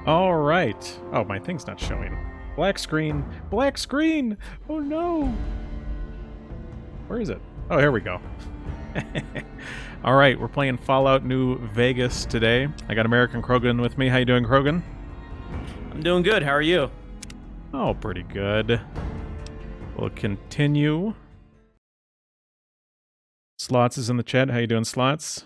All right. Oh, my thing's not showing. Black screen. Black screen! Oh, no! Where is it? Oh, here we go. All right, we're playing Fallout New Vegas today. I got American Krogan with me. How you doing, Krogan? I'm doing good. How are you? Oh, pretty good. We'll continue. Slots is in the chat. How you doing, Slots?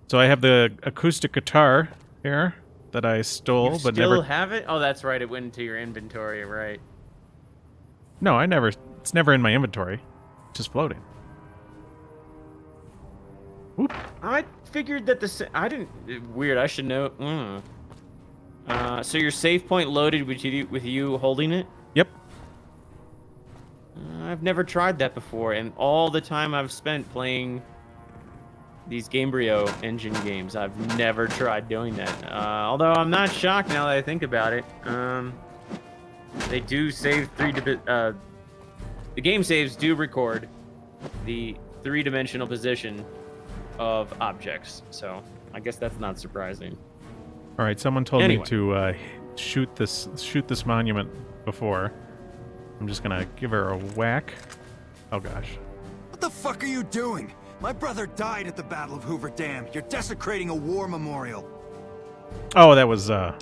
So I have the acoustic guitar here that I stole, but still never have it? Oh, that's right. It went into your inventory, right? No, I never. It's never in my inventory. It's just floating. Whoop. I figured that I didn't. Weird. I should know. So your save point loaded with you holding it? Yep. I've never tried that before, and all the time I've spent playing these Gamebryo engine games, I've never tried doing that. Although I'm not shocked now that I think about it. They do save the game saves do record the three-dimensional position of objects, so I guess that's not surprising. All right, someone told me to shoot this monument before. I'm just gonna give her a whack. Oh gosh. What the fuck are you doing? My brother died at the Battle of Hoover Dam. You're desecrating a war memorial. Oh, that was You're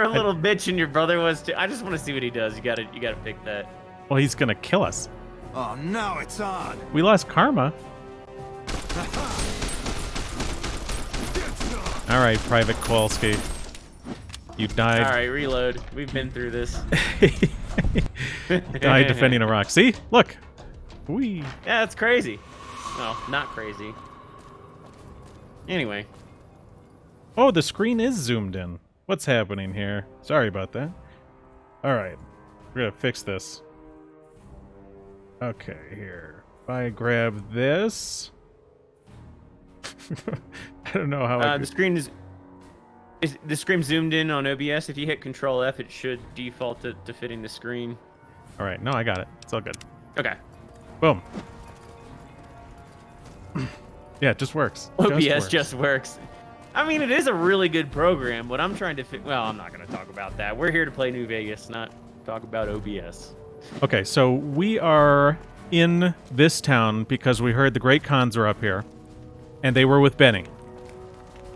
a little bitch, and your brother was too. I just want to see what he does. You gotta pick that. Well, he's gonna kill us. Oh, now it's on. We lost karma. All right, Private Kowalski. You died. All right, reload. We've been through this. Died defending a rock. See? Look. Whee. Yeah, that's crazy. No, not crazy. Anyway. Oh, the screen is zoomed in. What's happening here? Sorry about that. All right. We're going to fix this. Okay, here. If I grab this... I don't know how the screen is the screen zoomed in on OBS. If you hit Control F, it should default to fitting the screen. All right, no, I got it. It's all good. Okay. Boom. Yeah, it just works. OBS just works. I mean, it is a really good program, but I'm trying to well, I'm not going to talk about that. We're here to play New Vegas, not talk about OBS. Okay, so we are in this town because we heard the Great Khans are up here, and they were with Benny.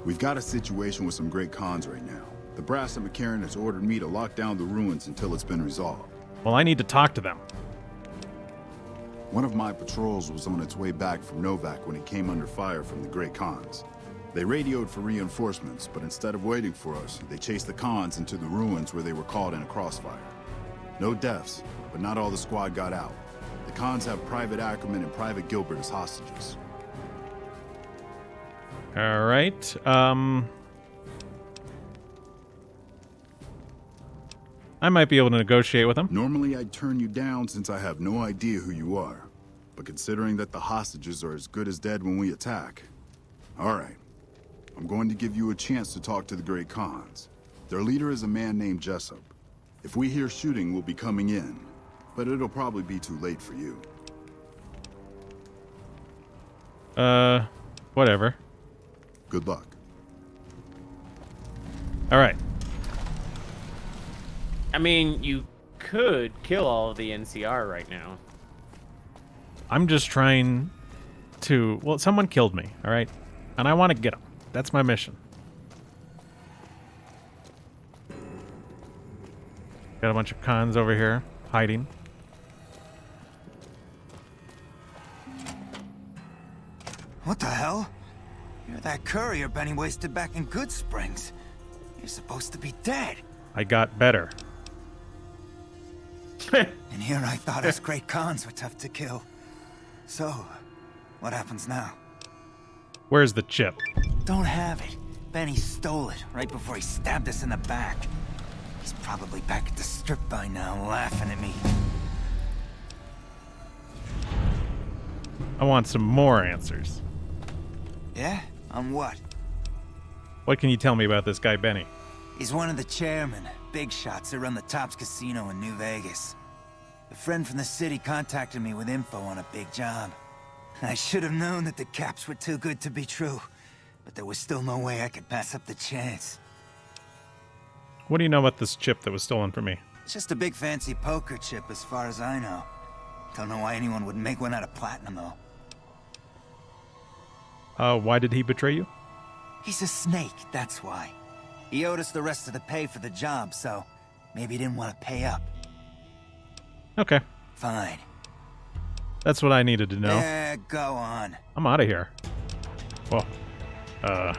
We've got a situation with some Great Khans right now. The brass at McCarran has ordered me to lock down the ruins until it's been resolved. Well, I need to talk to them. One of my patrols was on its way back from Novak when it came under fire from the Great Khans. They radioed for reinforcements, but instead of waiting for us, they chased the Khans into the ruins where they were caught in a crossfire. No deaths, but not all the squad got out. The Khans have Private Ackerman and Private Gilbert as hostages. All right. I might be able to negotiate with them. Normally I'd turn you down since I have no idea who you are. But considering that the hostages are as good as dead when we attack... All right. I'm going to give you a chance to talk to the Great Khans. Their leader is a man named Jessup. If we hear shooting, we'll be coming in. But it'll probably be too late for you. Whatever. Good luck. All right. I mean, you could kill all of the NCR right now. I'm just trying to... Well, someone killed me, all right? And I want to get them. That's my mission. Got a bunch of cons over here, hiding. What the hell? You're that courier Benny wasted back in Good Springs. You're supposed to be dead. I got better. And here I thought us Great Khans were tough to kill. So, what happens now? Where's the chip? Don't have it. Benny stole it right before he stabbed us in the back. He's probably back at the strip by now, laughing at me. I want some more answers. Yeah? On what? What can you tell me about this guy, Benny? He's one of the chairmen, big shots that run the Tops Casino in New Vegas. A friend from the city contacted me with info on a big job. I should have known that the caps were too good to be true, but there was still no way I could pass up the chance. What do you know about this chip that was stolen from me? It's just a big fancy poker chip as far as I know. Don't know why anyone would make one out of platinum, though. Why did he betray you? He's a snake, that's why. He owed us the rest of the pay for the job, so maybe he didn't want to pay up. Okay. Fine. That's what I needed to know. Yeah, go on. I'm out of here. Well, I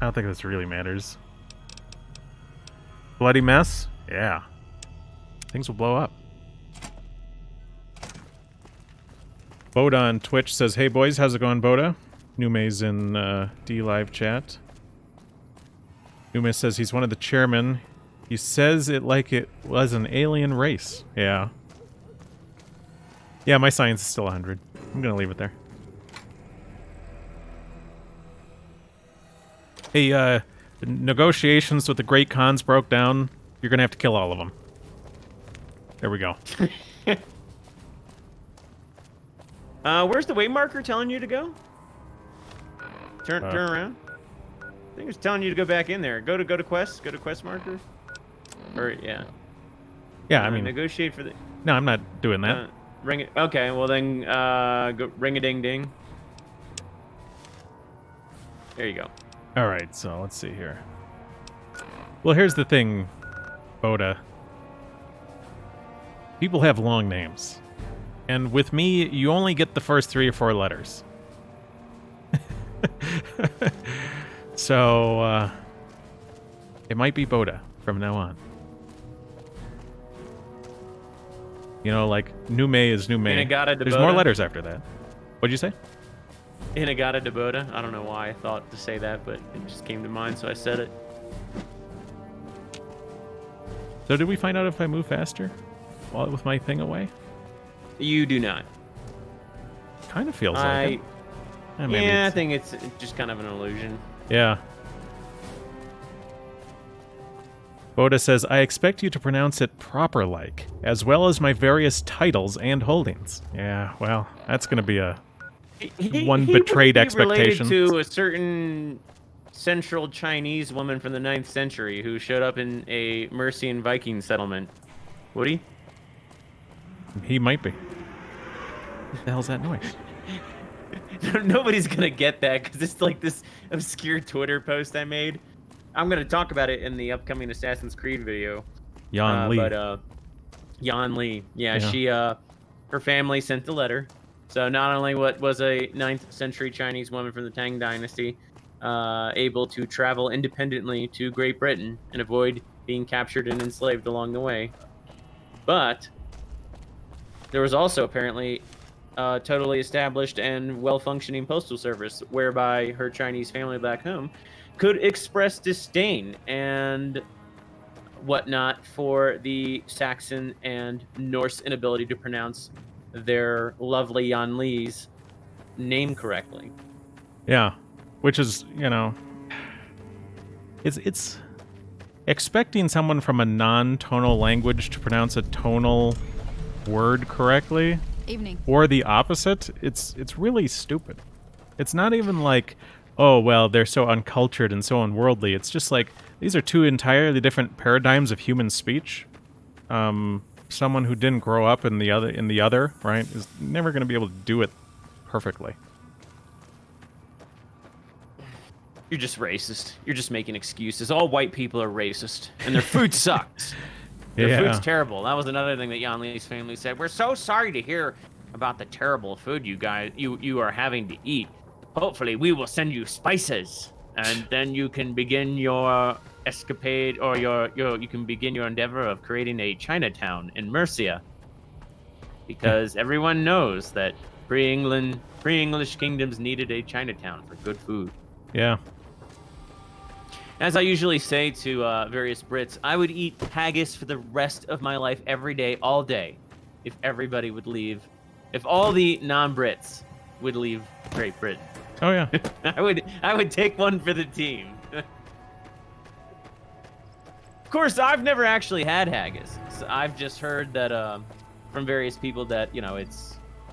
don't think this really matters. Bloody mess? Yeah. Things will blow up. Boda on Twitch says, "Hey boys, how's it going, Boda?" Nume's in D Live chat. Nume says he's one of the chairmen. He says it like it was an alien race. Yeah. Yeah, my science is still 100. I'm gonna leave it there. Hey, the negotiations with the Great Khans broke down. You're gonna have to kill all of them. There we go. Where's the way marker telling you to go? Turn around. I think it's telling you to go back in there. Go to quest. Go to quest marker. Or yeah. Yeah, I mean, negotiate for the. no, I'm not doing that. Ring it. Okay, well then, go ring a ding ding. There you go. All right, so let's see here. Well, here's the thing, Boda. People have long names. And with me, you only get the first 3 or 4 letters. So, it might be Boda from now on. You know, like, Nume is Nume. Inagata de There's Boda. more letters after that. What'd you say? Inagata de Boda. I don't know why I thought to say that, but it just came to mind, so I said it. So did we find out if I move faster while with my thing away? You do not. Kind of feels like it. Maybe Yeah, I it's- think it's just kind of an illusion. Yeah. Boda says, "I expect you to pronounce it proper-like, as well as my various titles and holdings." Yeah, well, that's going to be a one betrayed would be related expectation. to a certain Central Chinese woman from the 9th century who showed up in a Mercian Viking settlement. Would he? He might be. What the hell's that noise? Nobody's gonna get that because it's like this obscure Twitter post I made. I'm gonna talk about it in the upcoming Assassin's Creed video. Yan Li. But Yan Li, yeah, she her family sent the letter. So not only what was a 9th century Chinese woman from the Tang Dynasty able to travel independently to Great Britain and avoid being captured and enslaved along the way, but there was also apparently totally established and well-functioning postal service whereby her Chinese family back home could express disdain and whatnot for the Saxon and Norse inability to pronounce their lovely Yan Li's name correctly. Yeah, which is, you know, it's expecting someone from a non-tonal language to pronounce a tonal word correctly. Evening. Or the opposite. It's really stupid. It's not even like, oh, well, they're so uncultured and so unworldly. It's just like, these are two entirely different paradigms of human speech. Someone who didn't grow up in the other, right, is never going to be able to do it perfectly. You're just racist. You're just making excuses. All white people are racist, and their food sucks. Their food's terrible. That was another thing that Yan Li's family said. We're so sorry to hear about the terrible food you are having to eat. Hopefully, we will send you spices, and then you can begin your escapade, or you can begin your endeavor of creating a Chinatown in Mercia. Because everyone knows that pre-English kingdoms needed a Chinatown for good food. Yeah. As I usually say to various Brits, I would eat haggis for the rest of my life every day, all day, if everybody would leave. If all the non-Brits would leave Great Britain. Oh, yeah. I would take one for the team. course, I've never actually had haggis. So I've just heard that from various people that, you know,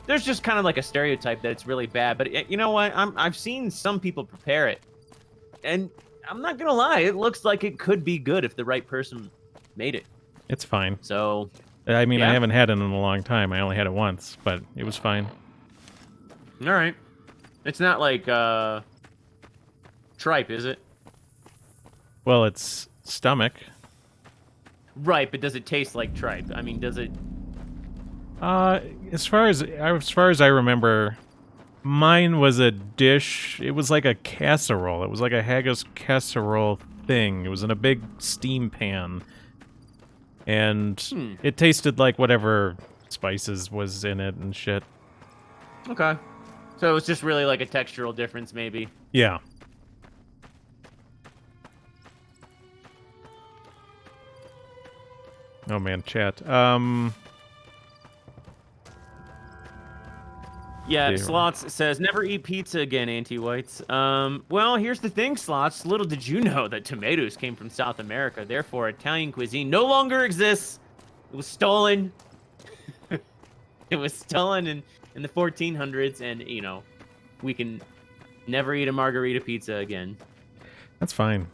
there's just kind of like a stereotype that it's really bad. But you know what? I've seen some people prepare it, and I'm not gonna lie, it looks like it could be good if the right person made it. It's fine. So, I mean, yeah. I haven't had it in a long time. I only had it once, but it was fine. All right. It's not like tripe, is it? Well, it's stomach. Right, but does it taste like tripe? I mean, does it? As far as I remember, mine was a dish. It was like a casserole. It was like a haggis casserole thing. It was in a big steam pan, and it tasted like whatever spices was in it and shit. Okay. So it's just really like a textural difference, maybe. Yeah. Oh man, chat. Yeah, Dear. Slots says, never eat pizza again, anti-whites. Well, here's the thing, Slots. Little did you know that tomatoes came from South America. Therefore, Italian cuisine no longer exists. It was stolen. It was stolen in the 1400s, and, you know, we can never eat a margarita pizza again. That's fine.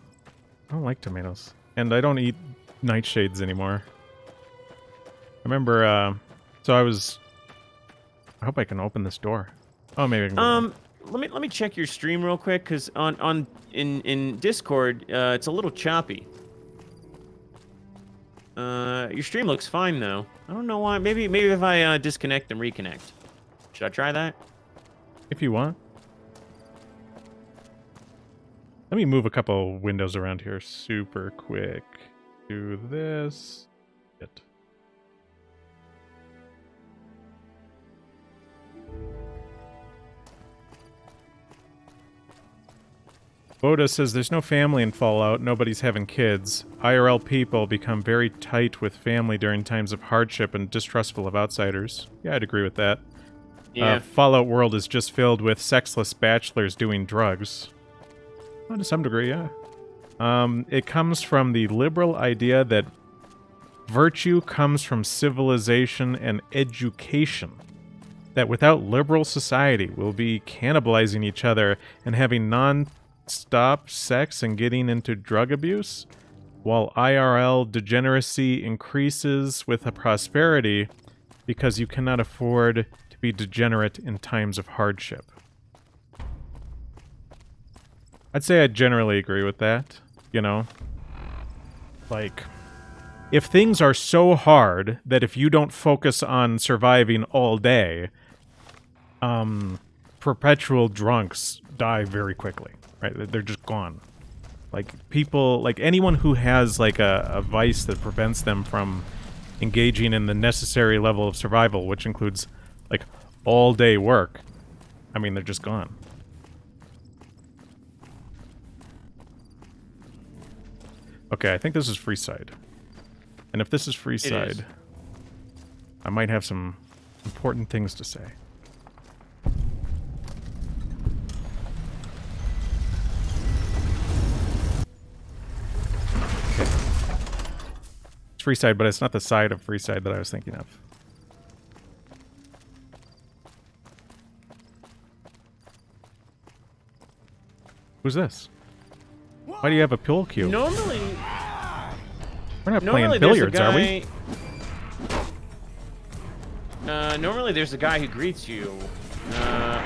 I don't like tomatoes. And I don't eat nightshades anymore. I remember, so I hope I can open this door. Oh, maybe I can go let me check your stream real quick, because in Discord, it's a little choppy. Your stream looks fine, though. I don't know why. Maybe if I disconnect and reconnect. Should I try that? if you want. Let me move a couple windows around here super quick. Do this. Shit. Boda says there's no family in Fallout, nobody's having kids. IRL people become very tight with family during times of hardship and distrustful of outsiders. Yeah, I'd agree with that. Yeah. Fallout world is just filled with sexless bachelors doing drugs. Well, to some degree, yeah. It comes from the liberal idea that virtue comes from civilization and education. That without liberal society, we'll be cannibalizing each other and having non-stop sex and getting into drug abuse, while IRL degeneracy increases with a prosperity because you cannot afford to be degenerate in times of hardship. I'd say I generally agree with that, you know? Like, if things are so hard that if you don't focus on surviving all day, perpetual drunks die very quickly, right? They're just gone. Like, people, like anyone who has like a vice that prevents them from engaging in the necessary level of survival, which includes like all day work, I mean, they're just gone. Okay, I think this is Freeside. And if this is Freeside, I might have some important things to say. Okay. It's Freeside, but it's not the side of Freeside that I was thinking of. Who's this? Why do you have a pill cue? Normally, We're not playing billiards, are we? Normally there's a guy who greets you.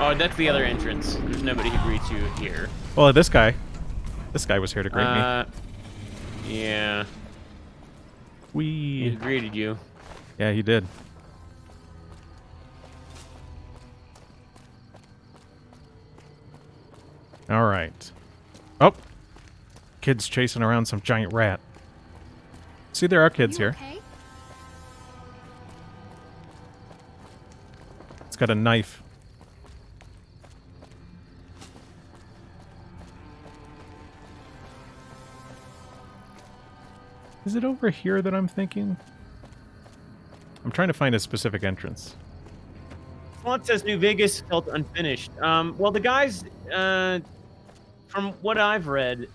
Oh, that's the other entrance. There's nobody who greets you here. Well, this guy was here to greet me. Yeah. He He greeted you. Yeah, he did. All right. Oh, kids chasing around some giant rat. See, there are kids here. Okay? It's got a knife. Is it over here that I'm thinking? I'm trying to find a specific entrance. Slot says New Vegas felt unfinished. Well, the guys, from what I've read,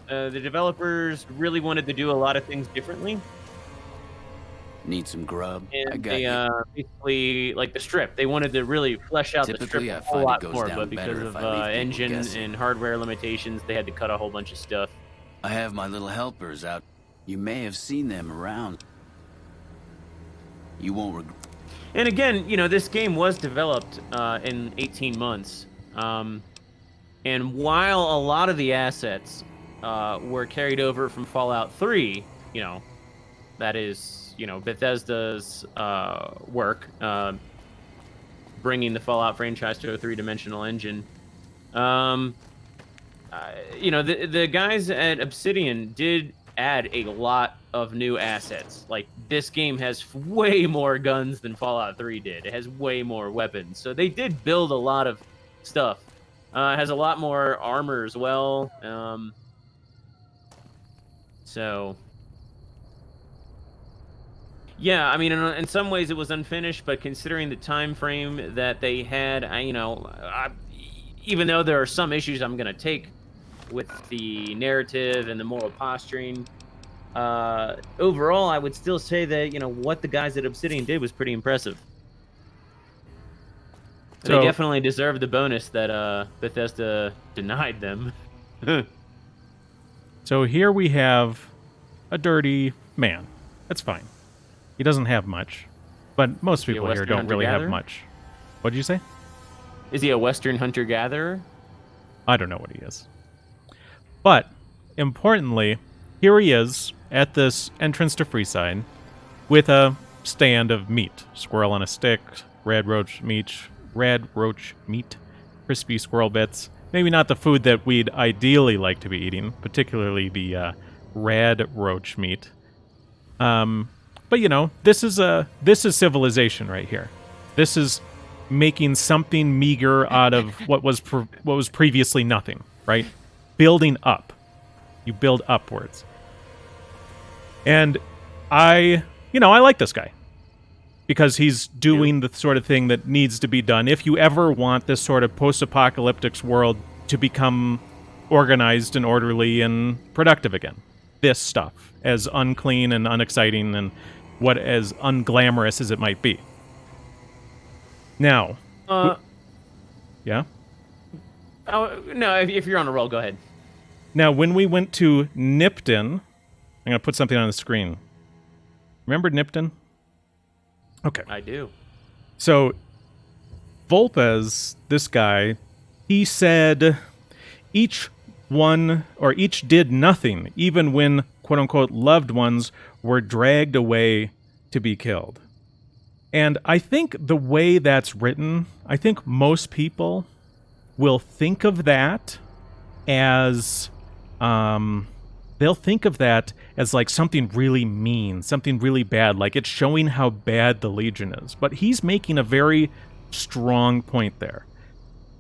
the developers really wanted to do a lot of things differently. Need some grub? I And got they you. basically, like the strip, they wanted to really flesh out the strip Typically, a I whole find it lot goes more, down but because better of if I leave people engine guessing. and hardware limitations, they had to cut a whole bunch of stuff. I have my little helpers out. You may have seen them around. You won't regret. And again, you know, this game was developed in 18 months. And while a lot of the assets were carried over from Fallout 3, you know, that is, you know, Bethesda's work, bringing the Fallout franchise to a three-dimensional engine. You know, the guys at Obsidian did add a lot of new assets. Like, this game has way more guns than Fallout 3 did. It has way more weapons. So they did build a lot of stuff. It has a lot more armor as well. So... yeah, I mean, in some ways it was unfinished, but considering the time frame that they had, even though there are some issues I'm going to take with the narrative and the moral posturing, overall, I would still say that, you know, what the guys at Obsidian did was pretty impressive. So, They definitely deserve the bonus that Bethesda denied them. so here we have a dirty man. That's fine. He doesn't have much, but most he a people here Western don't really have hunter-gatherer? much. What did you say? Is he a Western hunter-gatherer? I don't know what he is. But, importantly, here he is at this entrance to Freeside with a stand of meat. Squirrel on a stick, red roach meat, crispy squirrel bits. Maybe not the food that we'd ideally like to be eating, particularly the red roach meat. But you know, this is civilization right here. This is making something meager out of what was previously nothing, right? Building up. You build upwards. And I like this guy because he's doing the sort of thing that needs to be done if you ever want this sort of post-apocalyptic world to become organized and orderly and productive again. This stuff, as unclean and unexciting and what as unglamorous as it might be. Now, yeah? Oh, no, if you're on a roll, go ahead. Now, when we went to Nipton, I'm going to put something on the screen. Remember Nipton? Okay. I do. So, Volpez, this guy, he said each did nothing, even when, quote-unquote, loved ones were dragged away to be killed. And I think the way that's written, I think most people will think of that as, they'll think of that as like something really mean, something really bad, like it's showing how bad the Legion is. But he's making a very strong point there.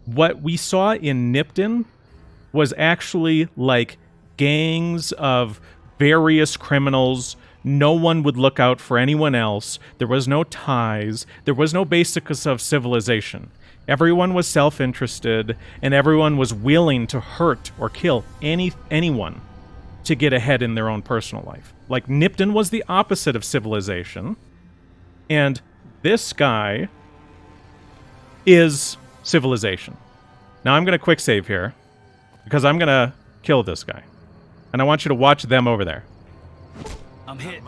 What we saw in Nipton was actually like gangs of various criminals. No one would look out for anyone else. There was no ties. There was no basics of civilization. Everyone was self-interested, and everyone was willing to hurt or kill anyone to get ahead in their own personal life. Like, Nipton was the opposite of civilization, and this guy is civilization. Now, I'm going to quick save here, because I'm going to kill this guy. And I want you to watch them over there. I'm hit.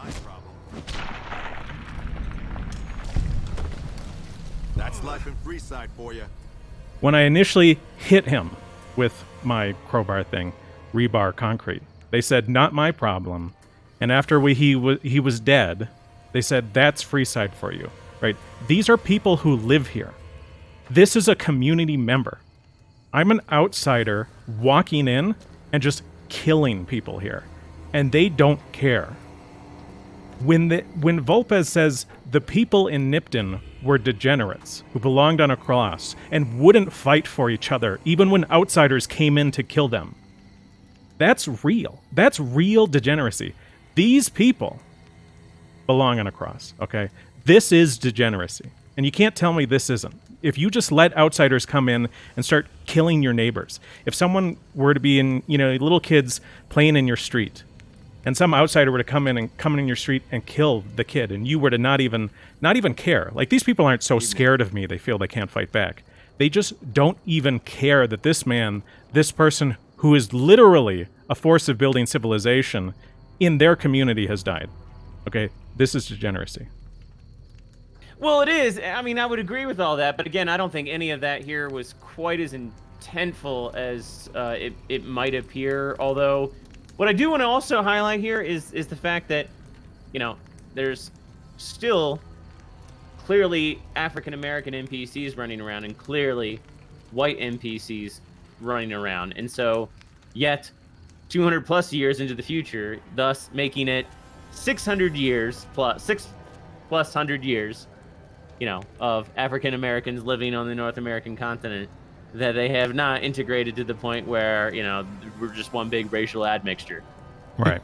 That's life in Freeside for you. When I initially hit him with my crowbar thing, rebar concrete, they said, not my problem. And after he was dead, they said, that's Freeside for you, right? These are people who live here. This is a community member. I'm an outsider walking in and just killing people here. And they don't care. When Volpez says the people in Nipton were degenerates who belonged on a cross and wouldn't fight for each other even when outsiders came in to kill them, that's real. That's real degeneracy. These people belong on a cross, okay? This is degeneracy. And you can't tell me this isn't. if you just let outsiders come in and start killing your neighbors, if someone were to be in, little kids playing in your street, and some outsider were to come in your street and kill the kid, and you were to not even care. Like, these people aren't so scared of me they feel they can't fight back. They just don't even care that this person who is literally a force of building civilization in their community has died. Okay, this is degeneracy. Well, it is. I mean, I would agree with all that, but again, I don't think any of that here was quite as intentful as it might appear. Although, what I do want to also highlight here is the fact that, there's still clearly African-American NPCs running around and clearly white NPCs running around. And so, yet, 200 plus years into the future, thus making it 600 years plus, 600+ years, of African Americans living on the North American continent, that they have not integrated to the point where, we're just one big racial admixture. Right.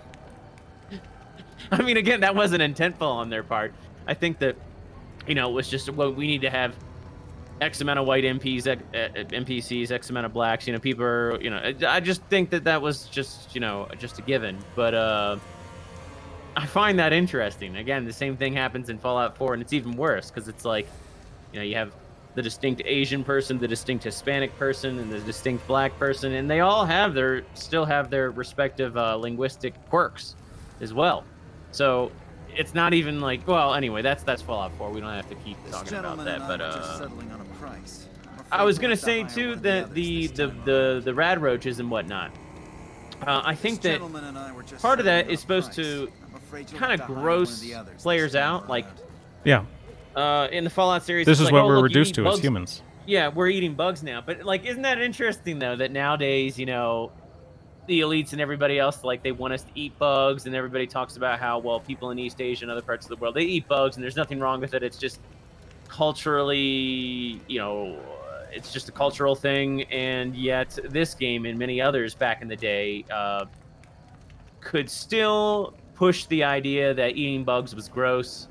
I mean, again, that wasn't intentful on their part. I think that, it was just, well, we need to have X amount of white NPCs, X amount of blacks, people are, I just think that was just, just a given. But I find that interesting. Again, the same thing happens in Fallout 4, and it's even worse, because it's like, you have the distinct Asian person, the distinct Hispanic person, and the distinct black person, and they all still have their respective linguistic quirks as well. So it's not even like, well, anyway, that's Fallout 4. We don't have to keep talking about that, but I was gonna say too that the rad roaches and whatnot. I think that part of that is supposed to kind of gross players out, like in the Fallout series. This is like, what we're reduced to as humans. Yeah, we're eating bugs now. But like, isn't that interesting though? That nowadays, the elites and everybody else, like, they want us to eat bugs, and everybody talks about how, well, people in East Asia and other parts of the world, they eat bugs, and there's nothing wrong with it. It's just culturally, it's just a cultural thing. And yet this game and many others back in the day could still push the idea that eating bugs was gross,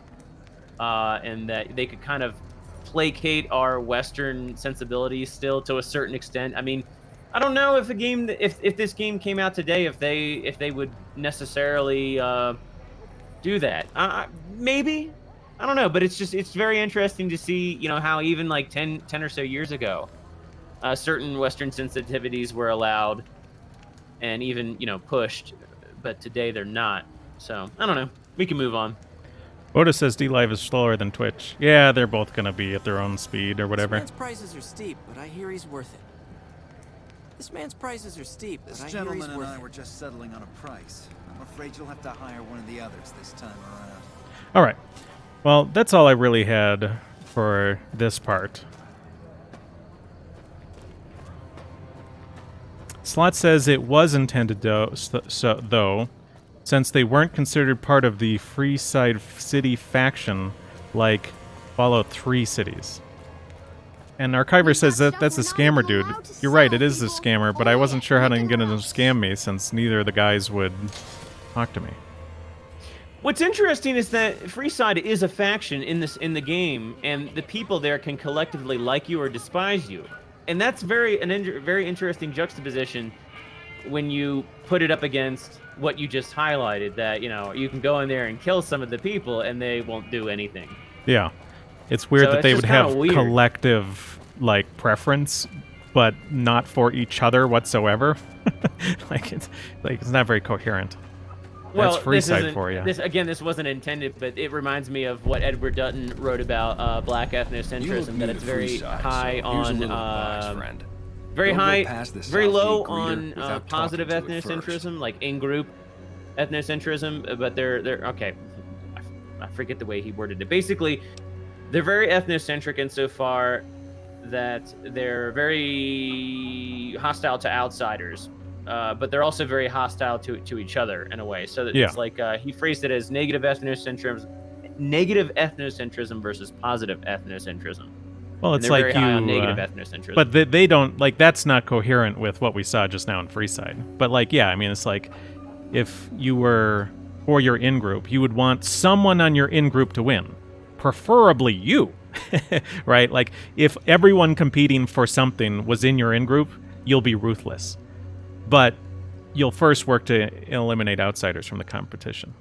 and that they could kind of placate our Western sensibilities still to a certain extent. I mean, I don't know if if this game came out today, if they would necessarily do that. Maybe, I don't know, but it's very interesting to see, how even like 10 or so years ago, certain Western sensitivities were allowed and even, pushed, but today they're not. So I don't know. We can move on. Otis says D-Live is slower than Twitch. Yeah, they're both gonna be at their own speed or whatever. This man's prices are steep, but I hear he's worth it. This man's prices are steep, but I hear he's worth it. This gentleman and I were just settling on a price. I'm afraid you'll have to hire one of the others this time around. All right. Well, that's all I really had for this part. Slot says it was intended though, since they weren't considered part of the Freeside City faction like Fallout 3 cities. And Archiver says that's a scammer, dude. You're right, it is a scammer, but I wasn't sure how to get him to scam me since neither of the guys would talk to me. What's interesting is that Freeside is a faction in the game, and the people there can collectively like you or despise you. And that's very interesting juxtaposition when you put it up against what you just highlighted, that, you can go in there and kill some of the people and they won't do anything. Yeah. It's weird that they would have collective, preference, but not for each other whatsoever. It's not very coherent. Well, that's Freeside for you. This wasn't intended, but it reminds me of what Edward Dutton wrote about black ethnocentrism, that it's very high on... very low on positive ethnocentrism, like in-group ethnocentrism, but they're okay. I forget the way he worded it. Basically, they're very ethnocentric insofar that they're very hostile to outsiders, but they're also very hostile to each other in a way. So that it's like he phrased it as negative ethnocentrism versus positive ethnocentrism. Well, it's like on negative ethnocentrism. But they don't, that's not coherent with what we saw just now in Freeside. But, it's like, if you were for your in-group, you would want someone on your in-group to win. Preferably you. Right? Like, if everyone competing for something was in your in-group, you'll be ruthless. But you'll first work to eliminate outsiders from the competition.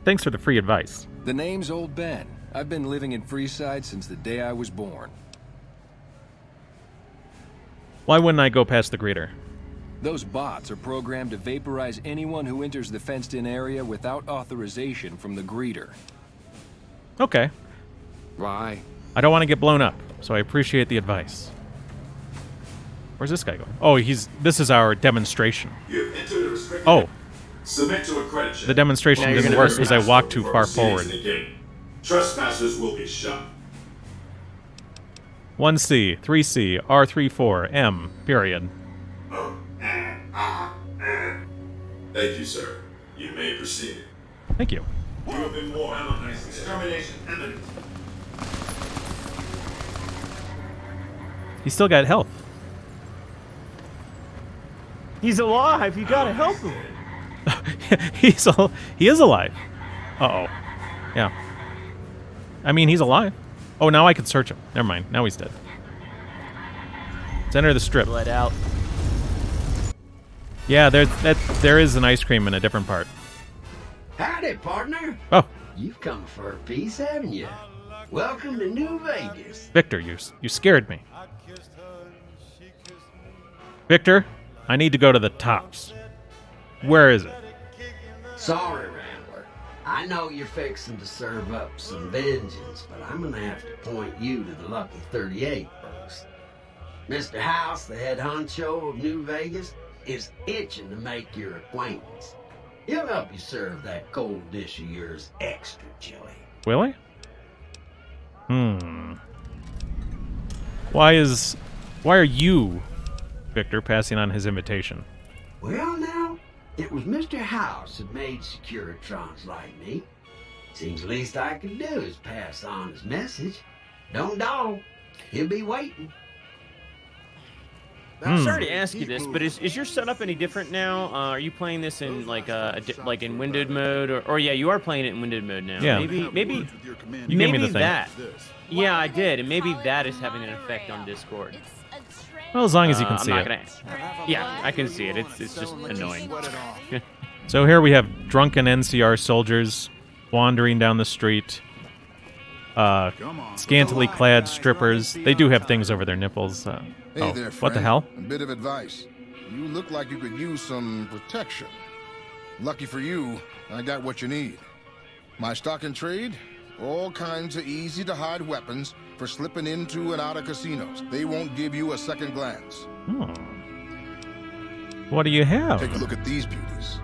Thanks for the free advice. The name's Old Ben. I've been living in Freeside since the day I was born. Why wouldn't I go past the greeter? Those bots are programmed to vaporize anyone who enters the fenced-in area without authorization from the greeter. Okay. Why? I don't want to get blown up, so I appreciate the advice. Where's this guy going? Oh, this is our demonstration. You've entered a restricted. Oh, Submit to a credit check. the demonstration didn't work because I walked too far forward. Trespassers will be shot. 1C, 3C, R34, M, period. Thank you, sir. You may proceed. Thank you. You have been warned. Extermination imminent. He's still got health. He's alive. You gotta help him. He is alive. Uh-oh. Yeah. I mean, he's alive. Oh, now I can search him. Never mind. Now he's dead. Let's enter the strip. Let out. Yeah, there is an ice cream in a different part. Howdy, partner. Oh, You've come for a piece, haven't you? Welcome to New Vegas. Victor, you scared me. Victor, I need to go to the tops. Where is it? Sorry, Rambler. I know you're fixing to serve up some vengeance, but I'm gonna have to point you to the Lucky 38 first. Mr. House, the head honcho of New Vegas, is itching to make your acquaintance. He'll help you serve that cold dish of yours extra chili. Will he? Why are you, Victor, passing on his invitation? Well, now, it was Mr. House that made Securitrons like me. Seems the least I could do is pass on his message. Don't dawdle. He'll be waiting. I'm sorry to ask you this, but is your setup any different now? Are you playing this in like in windowed mode, or yeah, you are playing it in windowed mode now? Yeah. Maybe You gave me the thing. that. Yeah, I did, and maybe that is having an effect on Discord. Well, as long as you can I'm see not it. Yeah, I can see it. It's just annoying. So here we have drunken NCR soldiers wandering down the street. Scantily clad strippers. They do have things over their nipples. Hey there, friend. What the hell? A bit of advice. You look like you could use some protection. Lucky for you, I got what you need. My stock and trade? All kinds of easy-to-hide weapons for slipping into and out of casinos. They won't give you a second glance. What do you have? Take a look at these beauties.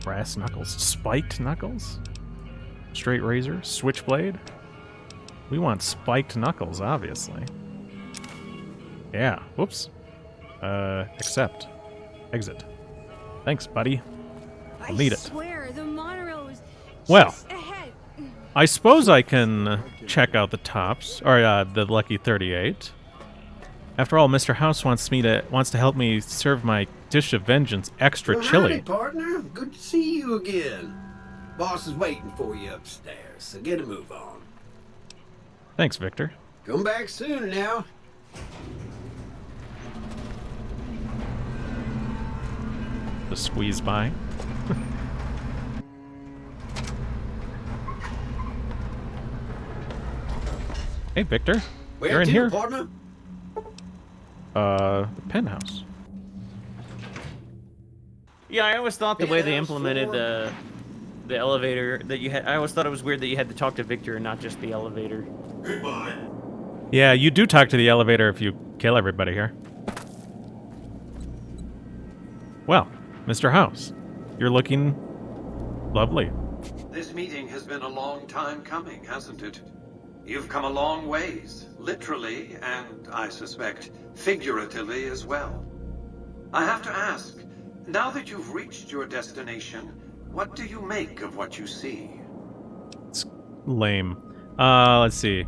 Brass knuckles. Spiked knuckles? Straight razor? Switchblade? We want spiked knuckles, obviously. Yeah. Whoops. Accept. Exit. Thanks, buddy. I'll need it. Swear, the monorail is Well, just ahead. I suppose I can check out the tops, or the Lucky 38. After all, Mr. House wants to help me serve my dish of vengeance extra Well, chili. howdy, partner. Good to see you again. Boss is waiting for you upstairs, so get a move on. Thanks, Victor. Come back soon now. Just squeeze by. Hey, Victor. Where You're in to, here? partner? The penthouse. Yeah, I always thought the way they implemented the elevator that you had. I always thought it was weird that you had to talk to Victor and not just the elevator. Goodbye. Yeah, you do talk to the elevator if you kill everybody here. Well, Mr. House, you're looking lovely. This meeting has been a long time coming, hasn't it? You've come a long ways, literally, and I suspect figuratively as well. I have to ask, now that you've reached your destination, what do you make of what you see? It's lame. Let's see.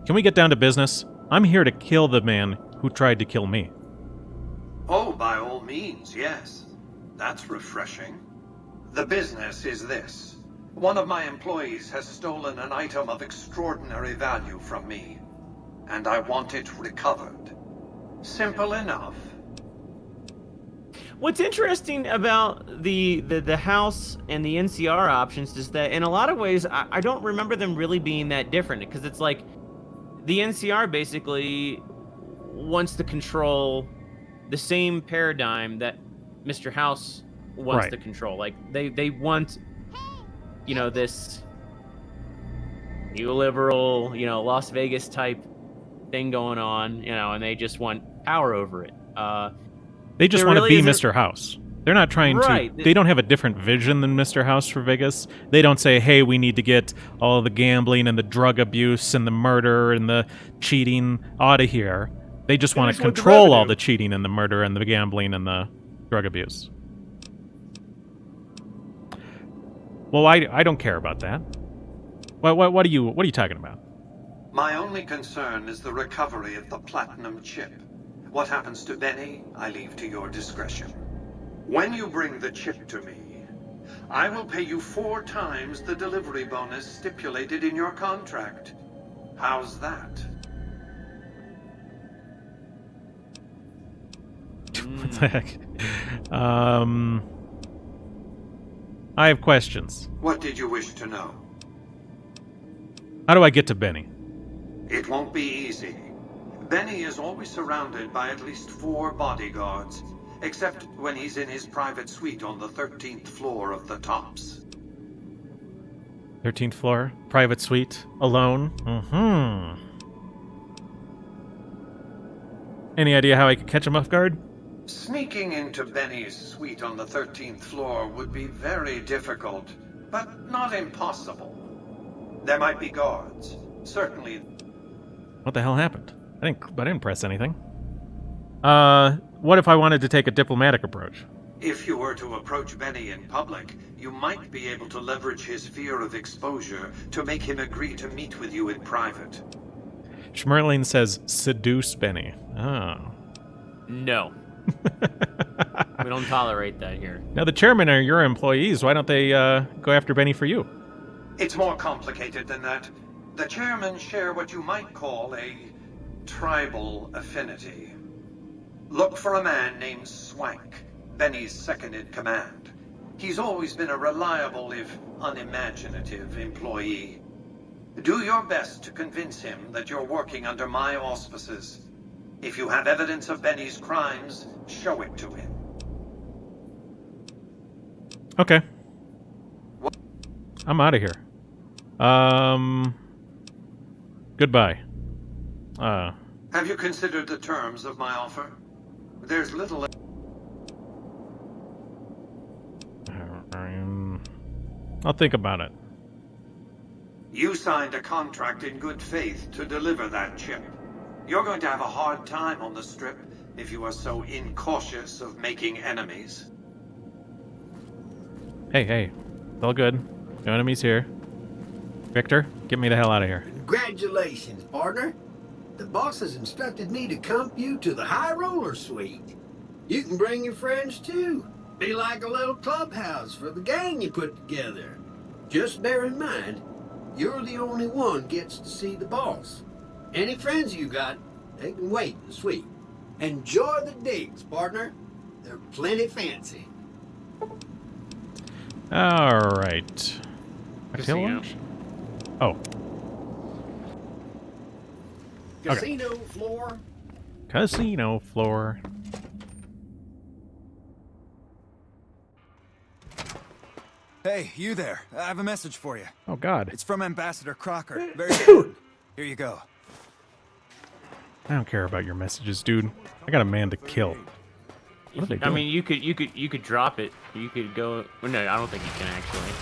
Can we get down to business? I'm here to kill the man who tried to kill me. Oh, by all means, yes. That's refreshing. The business is this. One of my employees has stolen an item of extraordinary value from me, and I want it recovered. Simple enough. What's interesting about the house and the NCR options is that in a lot of ways, I don't remember them really being that different, because it's like the NCR basically wants to control the same paradigm that Mr. House wants to control. Like they want, you know, this neoliberal, you know, Las Vegas type thing going on, you know, and they just want power over it. They just want to be Mr. House. They're not trying to... They don't have a different vision than Mr. House for Vegas. They don't say, hey, we need to get all the gambling and the drug abuse and the murder and the cheating out of here. They just want to control all the cheating and the murder and the gambling and the drug abuse. Well, I don't care about that. What are you talking about? My only concern is the recovery of the platinum chip. What happens to Benny, I leave to your discretion. When you bring the chip to me, I will pay you 4 times the delivery bonus stipulated in your contract. How's that? What the heck? I have questions. What did you wish to know? How do I get to Benny? It won't be easy. Benny is always surrounded by at least 4 bodyguards, except when he's in his private suite on the 13th floor of the Tops. 13th floor? Private suite? Alone? Mm-hmm. Any idea how I could catch him off guard? Sneaking into Benny's suite on the 13th floor would be very difficult, but not impossible. There might be guards, certainly. What the hell happened? I didn't press anything. What if I wanted to take a diplomatic approach? If you were to approach Benny in public, you might be able to leverage his fear of exposure to make him agree to meet with you in private. Schmerling says, seduce Benny. Oh. No. We don't tolerate that here. Now, the chairman are your employees. Why don't they go after Benny for you? It's more complicated than that. The chairmen share what you might call a tribal affinity. Look for a man named Swank, Benny's second-in-command. He's always been a reliable, if unimaginative, employee. Do your best to convince him that you're working under my auspices. If you have evidence of Benny's crimes, show it to him. Okay. I'm out of here. Goodbye. Have you considered the terms of my offer? There's little... I'll think about it. You signed a contract in good faith to deliver that chip. You're going to have a hard time on the Strip if you are so incautious of making enemies. Hey. It's all good. No enemies here. Victor, get me the hell out of here. Congratulations, partner. The boss has instructed me to comp you to the High Roller Suite. You can bring your friends, too. Be like a little clubhouse for the gang you put together. Just bear in mind, you're the only one gets to see the boss. Any friends you got, they can wait in the suite. Enjoy the digs, partner. They're plenty fancy. All right. Cocktail lunch? Oh. Casino floor. Casino floor. Hey, you there. I have a message for you. Oh, God. It's from Ambassador Crocker. Very important. Here you go. I don't care about your messages, dude. I got a man to kill. What are they doing? I mean, you could drop it. You could go. Well, no, I don't think you can actually.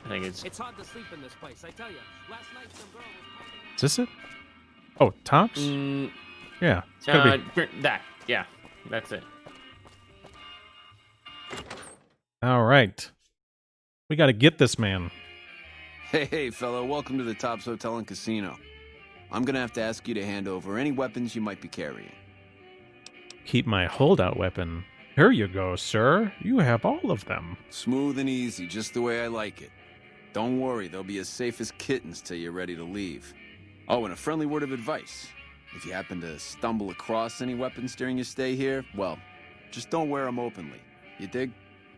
I think it's. It's hard to sleep in this place, I tell you. Last night some girl was. Is this it? Oh, Tops? Yeah. It's gotta be... That. Yeah. That's it. All right. We got to get this man. Hey, fella. Welcome to the Tops Hotel and Casino. I'm gonna have to ask you to hand over any weapons you might be carrying. Keep my holdout weapon Here you go, sir. You have all of them. Smooth and easy, just the way I like it. Don't worry, they'll be as safe as kittens till you're ready to leave. Oh, and a friendly word of advice. If you happen to stumble across any weapons during your stay here, well, just don't wear them openly. You dig?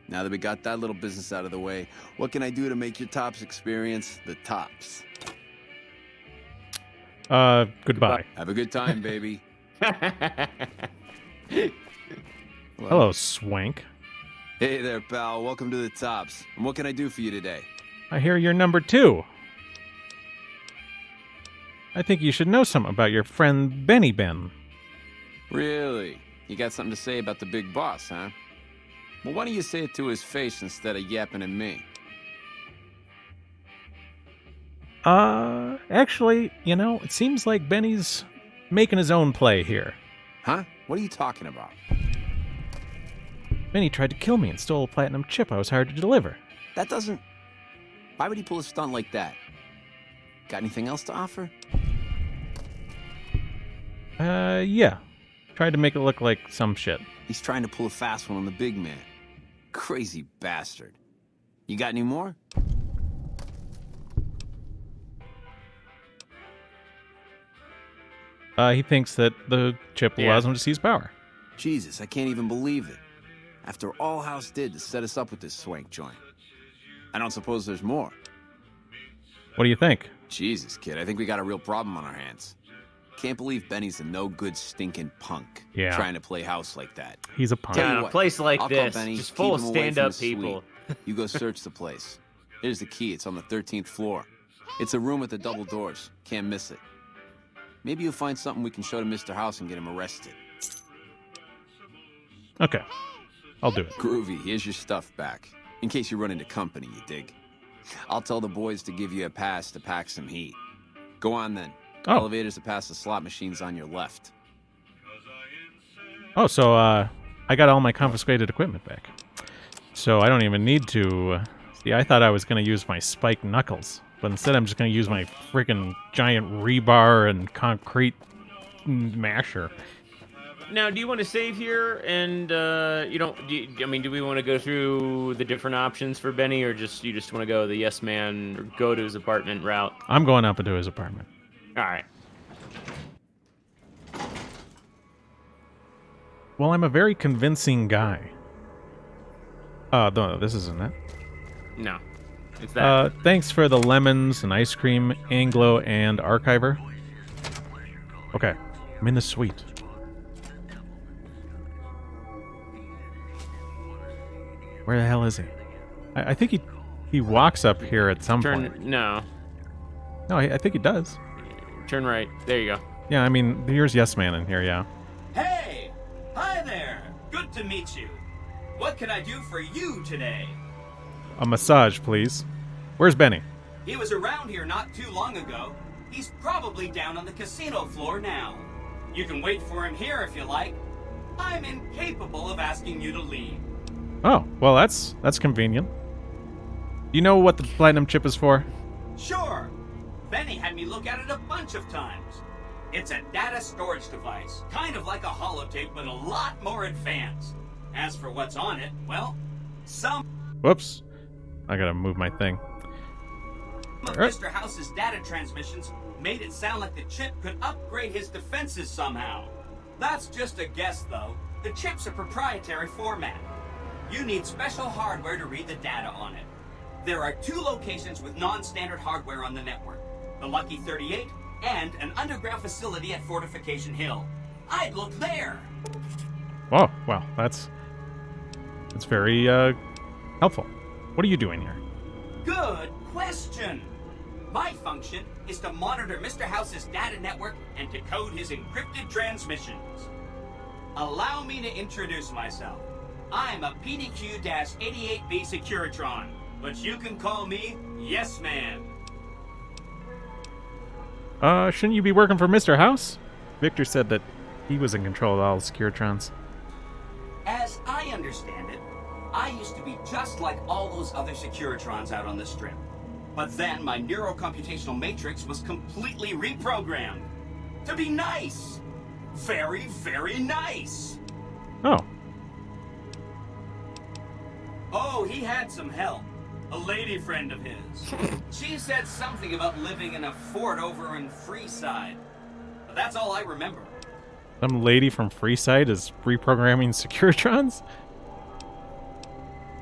Now that we got that little business out of the way, what can I do to make your tops experience the tops? Goodbye. Have a good time, baby. Hello, Swank. Hey there, pal. Welcome to the tops. And what can I do for you today? I hear you're number 2. I think you should know something about your friend Benny Ben. Really? You got something to say about the big boss, huh? Well, why don't you say it to his face instead of yapping at me? Actually, you know, it seems like Benny's making his own play here. Huh? What are you talking about? Benny tried to kill me and stole a platinum chip I was hired to deliver. That doesn't... Why would he pull a stunt like that? Got anything else to offer? Yeah. Tried to make it look like some shit. He's trying to pull a fast one on the big man. Crazy bastard. You got any more? He thinks that the chip allows him to seize power. Jesus, I can't even believe it. After all House did to set us up with this swank joint. I don't suppose there's more. What do you think? Jesus, kid, I think we got a real problem on our hands. Can't believe Benny's a no-good stinking punk. Yeah. Trying to play house like that. He's a punk. Yeah, in a place like I'll this, call Benny, just full of keep him away from stand-up the people. suite. You go search the place. Here's the key. It's on the 13th floor. It's a room with the double doors. Can't miss it. Maybe you'll find something we can show to Mr. House and get him arrested. Okay. I'll do it. Groovy, here's your stuff back. In case you run into company, you dig. I'll tell the boys to give you a pass to pack some heat. Go on then. Oh. Elevators are past the slot machines on your left. Oh, so, I got all my confiscated equipment back. So I don't even need to... See, I thought I was going to use my spiked knuckles. But instead I'm just going to use my freaking giant rebar and concrete masher. Now, do you want to save here? And do we want to go through the different options for Benny, or you just want to go the yes man or go to his apartment route? I'm going up into his apartment. All right. Well, I'm a very convincing guy. No, this isn't it. No. It's that. Thanks for the lemons and ice cream, Anglo, and Archiver. Okay, I'm in the suite. Where the hell is he? I think he walks up here at some point. No. No, I think he does. Turn right. There you go. Yeah, I mean, here's Yes Man in here, yeah. Hey! Hi there! Good to meet you. What can I do for you today? A massage, please. Where's Benny? He was around here not too long ago. He's probably down on the casino floor now. You can wait for him here if you like. I'm incapable of asking you to leave. Oh, well, that's convenient. Do you know what the platinum chip is for? Sure. Benny had me look at it a bunch of times. It's a data storage device, kind of like a holotape, but a lot more advanced. As for what's on it, well, some Whoops. I gotta move my thing. of Mr. House's data transmissions made it sound like the chip could upgrade his defenses somehow. That's just a guess, though. The chip's a proprietary format. You need special hardware to read the data on it. There are 2 locations with non-standard hardware on the network. The Lucky 38 and an underground facility at Fortification Hill. I'd look there. Oh, well, that's very helpful. What are you doing here? Good question. My function is to monitor Mr. House's data network and decode his encrypted transmissions. Allow me to introduce myself. I'm a PDQ-88B Securitron, but you can call me Yes Man. Shouldn't you be working for Mr. House? Victor said that he was in control of all the Securitrons. As I understand it, I used to be just like all those other Securitrons out on the strip. But then my neurocomputational matrix was completely reprogrammed. To be nice! Very, very nice! Oh. Oh, he had some help. A lady friend of his. She said something about living in a fort over in Freeside. But that's all I remember. Some lady from Freeside is reprogramming Securitrons?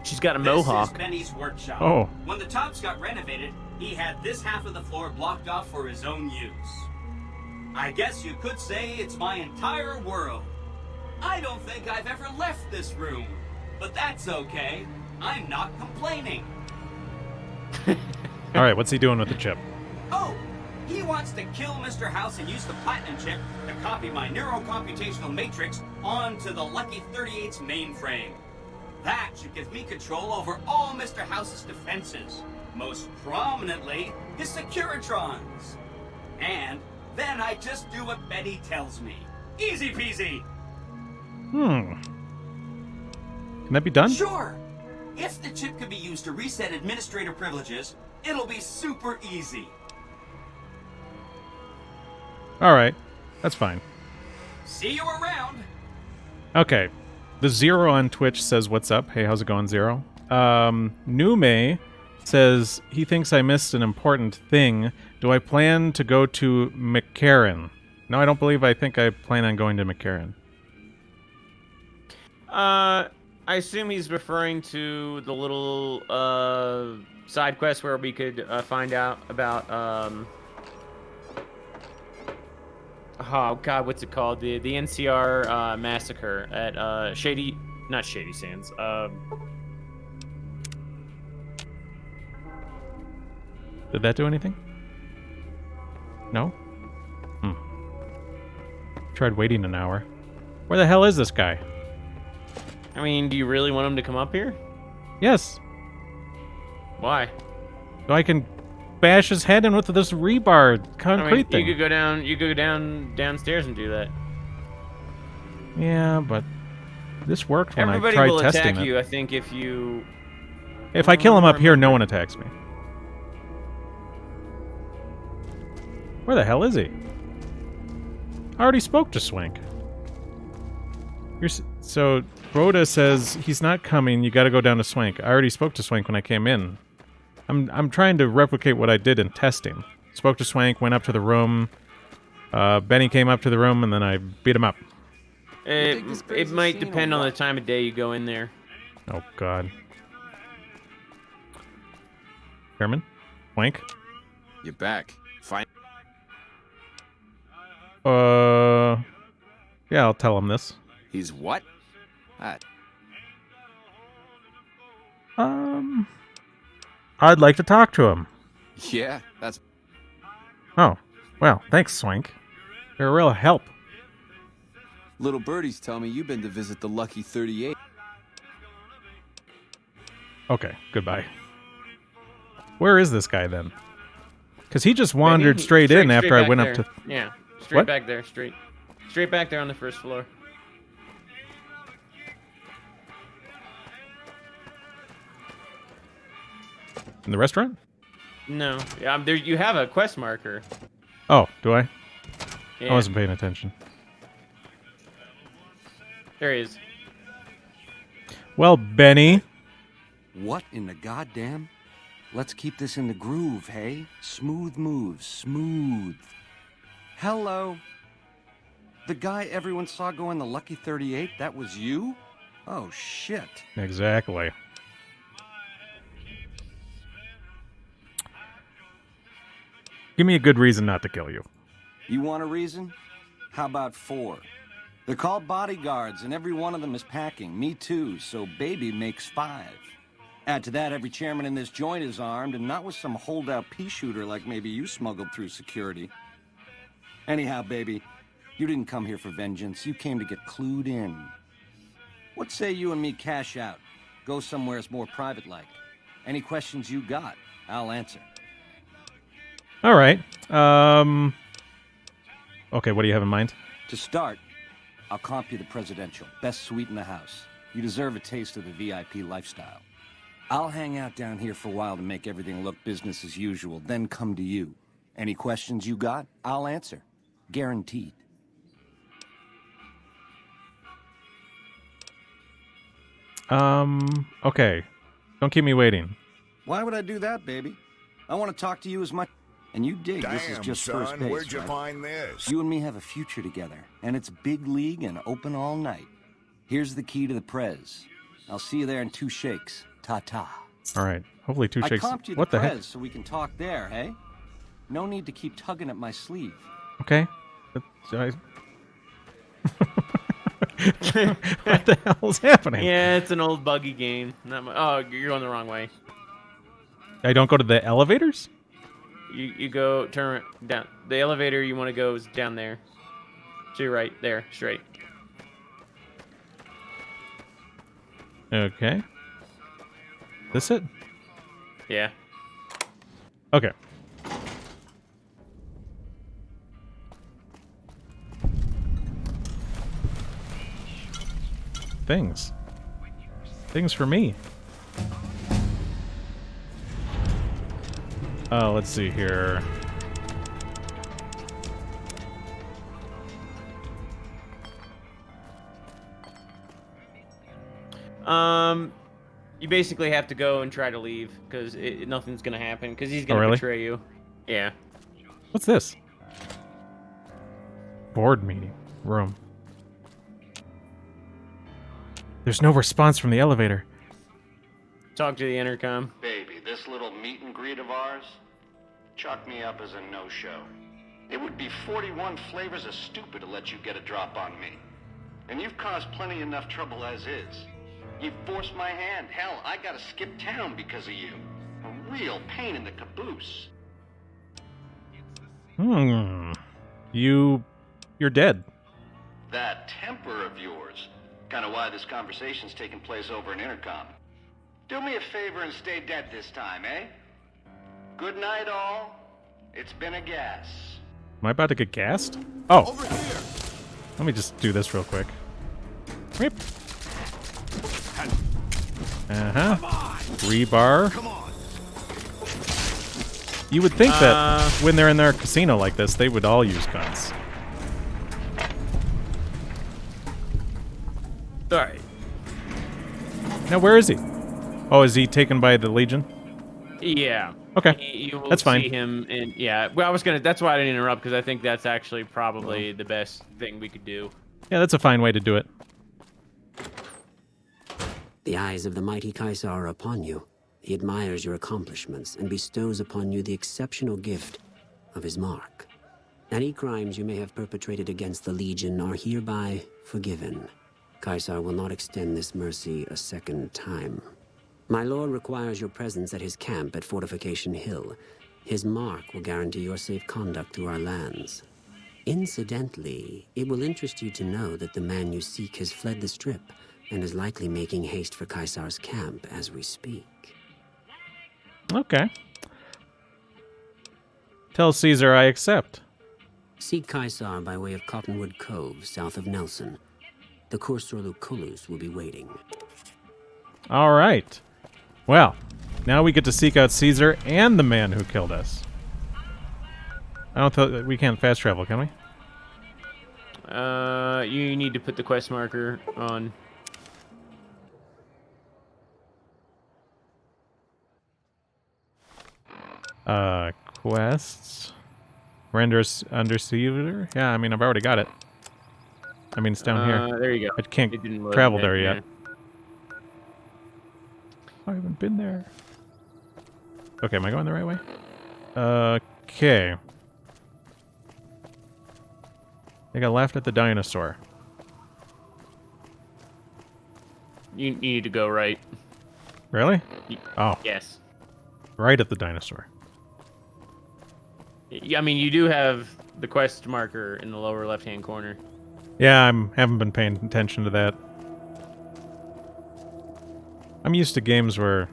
She's got a mohawk. This is Benny's workshop. Oh. When the tops got renovated, he had this half of the floor blocked off for his own use. I guess you could say it's my entire world. I don't think I've ever left this room. But that's okay. I'm not complaining. Alright, what's he doing with the chip? Oh, he wants to kill Mr. House and use the platinum chip to copy my neurocomputational matrix onto the Lucky 38's mainframe. That should give me control over all Mr. House's defenses, most prominently his Securitrons. And then I just do what Betty tells me. Easy peasy. Can that be done? Sure. If the chip can be used to reset administrator privileges, it'll be super easy. Alright, that's fine. See you around. Okay. The Zero on Twitch says, what's up? Hey, how's it going, Zero? Nume says, he thinks I missed an important thing. Do I plan to go to McCarran? No, I don't believe I think I plan on going to McCarran. I assume he's referring to the little side quest where we could find out about oh god, what's it called? The NCR massacre at not Shady Sands. Did that do anything? No? Tried waiting an hour. Where the hell is this guy? I mean, do you really want him to come up here? Yes. Why? So I can bash his head in with this rebar concrete thing. You could go down. You could go downstairs and do that. Yeah, but this worked when Everybody I tried will testing attack it. you, I think, if you. If I kill him up here, no one attacks me. Where the hell is he? I already spoke to Swank. So Rhoda says he's not coming. You got to go down to Swank. I already spoke to Swank when I came in. I'm trying to replicate what I did in testing. Spoke to Swank, went up to the room. Benny came up to the room, and then I beat him up. It might depend on the time of day you go in there. Oh God. Chairman, Swank. You're back. Fine. Yeah, I'll tell him this. He's what? I'd like to talk to him. Yeah, that's... Oh, well, thanks, Swank. You're a real help. Little birdies tell me you've been to visit the Lucky 38. Okay, goodbye. Where is this guy, then? Because he just wandered straight in after I went up to... Yeah, straight What? back there, straight back there on the first floor. In the restaurant? No, yeah, there. You have a quest marker. Oh, do I? Yeah. I wasn't paying attention. There he is. Well, Benny. What in the goddamn? Let's keep this in the groove, hey? Smooth moves, smooth. Hello. The guy everyone saw go in the Lucky 38, that was you? Oh, shit. Exactly. Give me a good reason not to kill you. You want a reason? How about 4? They're called bodyguards, and every one of them is packing. Me too, so baby makes 5. Add to that, every chairman in this joint is armed, and not with some holdout pea shooter like maybe you smuggled through security. Anyhow, baby, you didn't come here for vengeance. You came to get clued in. What say you and me cash out? Go somewheres more private-like. Any questions you got, I'll answer. All right. Okay, what do you have in mind? To start, I'll comp you the presidential. Best suite in the house. You deserve a taste of the VIP lifestyle. I'll hang out down here for a while to make everything look business as usual, then come to you. Any questions you got, I'll answer. Guaranteed. Okay. Don't keep me waiting. Why would I do that, baby? I want to talk to you as much... And you dig this is just son, first base, where'd you right? find this? You and me have a future together, and it's big league and open all night. Here's the key to the Prez. I'll see you there in 2 shakes. Ta-ta. All right. Hopefully 2 shakes. I comped you What the the heck? Prez so we can talk there, hey? No need to keep tugging at my sleeve. Okay. What the hell's happening? Yeah, it's an old buggy game. Oh, you're going the wrong way. I don't go to the elevators? You go turn down. The elevator you want to go is down there. To your right, there, straight. Okay. This it? Yeah. Okay. Things. Things for me. Let's see here. You basically have to go and try to leave because nothing's gonna happen because he's gonna really? betray you. Yeah. What's this? Board meeting room. There's no response from the elevator. Talk to the intercom. Baby, this little meet and greet of ours, chalk me up as a no-show. It would be 41 flavors of stupid to let you get a drop on me. And you've caused plenty enough trouble as is. You've forced my hand. Hell, I gotta skip town because of you. A real pain in the caboose. You're dead. That temper of yours. Kinda why this conversation's taking place over an intercom. Do me a favor and stay dead this time, eh? Good night, all. It's been a gas. Am I about to get gassed? Oh. Over here. Let me just do this real quick. Rip. Uh-huh. Rebar. Come on. You would think that when they're in their casino like this, they would all use guns. Alright. Now, where is he? Oh, is he taken by the Legion? Yeah. Okay. You will That's fine. see him in, yeah. Well, that's why I didn't interrupt, because I think that's actually probably the best thing we could do. Yeah, that's a fine way to do it. The eyes of the mighty Kaisar are upon you. He admires your accomplishments and bestows upon you the exceptional gift of his mark. Any crimes you may have perpetrated against the Legion are hereby forgiven. Kaisar will not extend this mercy a second time. My lord requires your presence at his camp at Fortification Hill. His mark will guarantee your safe conduct through our lands. Incidentally, it will interest you to know that the man you seek has fled the Strip and is likely making haste for Kaisar's camp as we speak. Okay. Tell Caesar I accept. Seek Kaisar by way of Cottonwood Cove, south of Nelson. The Kursor Lucullus will be waiting. All right. Well, now we get to seek out Caesar and the man who killed us. I don't think we can't fast travel, can we? You need to put the quest marker on. Quests. Render undersea. Yeah, I mean, I've already got it. I mean, it's down here. There you go. I can't travel there yet. I haven't been there. Okay, am I going the right way? Okay. I think I laughed at the dinosaur. You need to go right. Really? Oh. Yes. Right at the dinosaur. I mean, you do have the quest marker in the lower left-hand corner. Yeah, haven't been paying attention to that. I'm used to games where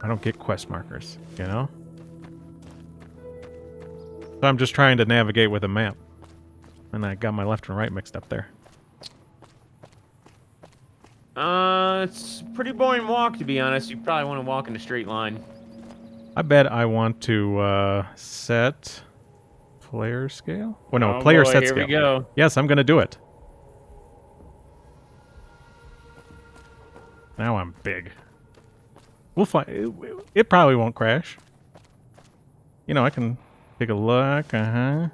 I don't get quest markers, you know? So I'm just trying to navigate with a map. And I got my left and right mixed up there. It's a pretty boring walk, to be honest. You probably want to walk in a straight line. I bet I want to set player scale? Oh no, player set here scale. We go. Yes, I'm going to do it. Now I'm big. We'll find. It probably won't crash. You know, I can take a look. Uh-huh.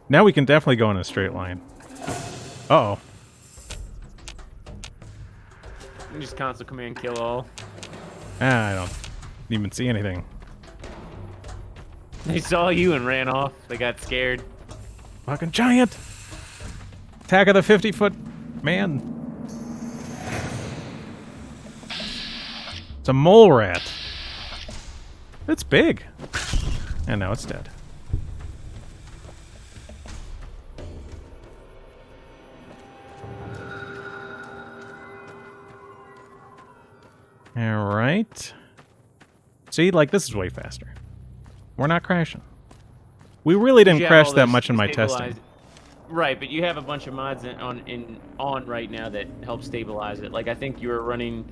Now we can definitely go in a straight line. Uh-oh. You just console command kill all. I don't even see anything. They saw you and ran off. They got scared. Fucking giant! Attack of the 50-foot man. It's a mole rat. It's big. And now it's dead. Alright. See, like, this is way faster. We're not crashing. We really didn't crash that much in my testing. Right, but you have a bunch of mods on right now that help stabilize it. Like, I think you were running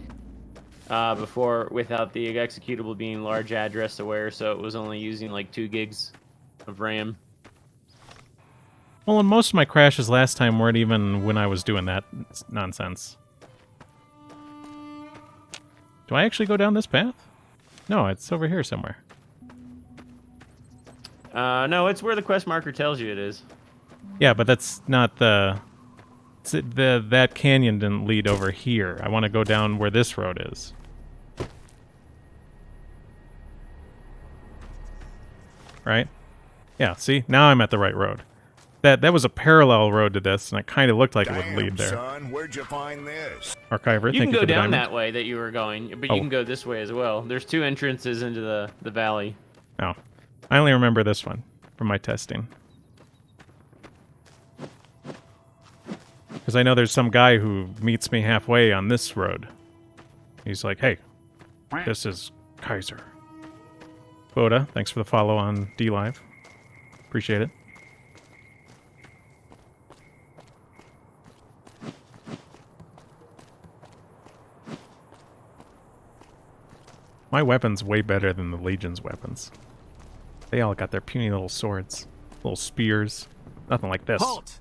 before without the executable being large address aware, so it was only using like 2 gigs of RAM. Well, and most of my crashes last time weren't even when I was doing that nonsense. Do I actually go down this path? No, it's over here somewhere. No, it's where the quest marker tells you it is. Yeah, but that's not the... that canyon didn't lead over here. I want to go down where this road is. Right? Yeah, see? Now I'm at the right road. That was a parallel road to this, and it kind of looked like it would lead there. Son, where'd you find this? Archiver, you thank can you for go the down diamond. that way that you were going, but you can go this way as well. There's 2 entrances into the valley. Oh. I only remember this one from my testing. Because I know there's some guy who meets me halfway on this road. He's like, hey, this is Kaiser. Boda, thanks for the follow on DLive. Appreciate it. My weapon's way better than the Legion's weapons. They all got their puny little swords, little spears, nothing like this. Halt!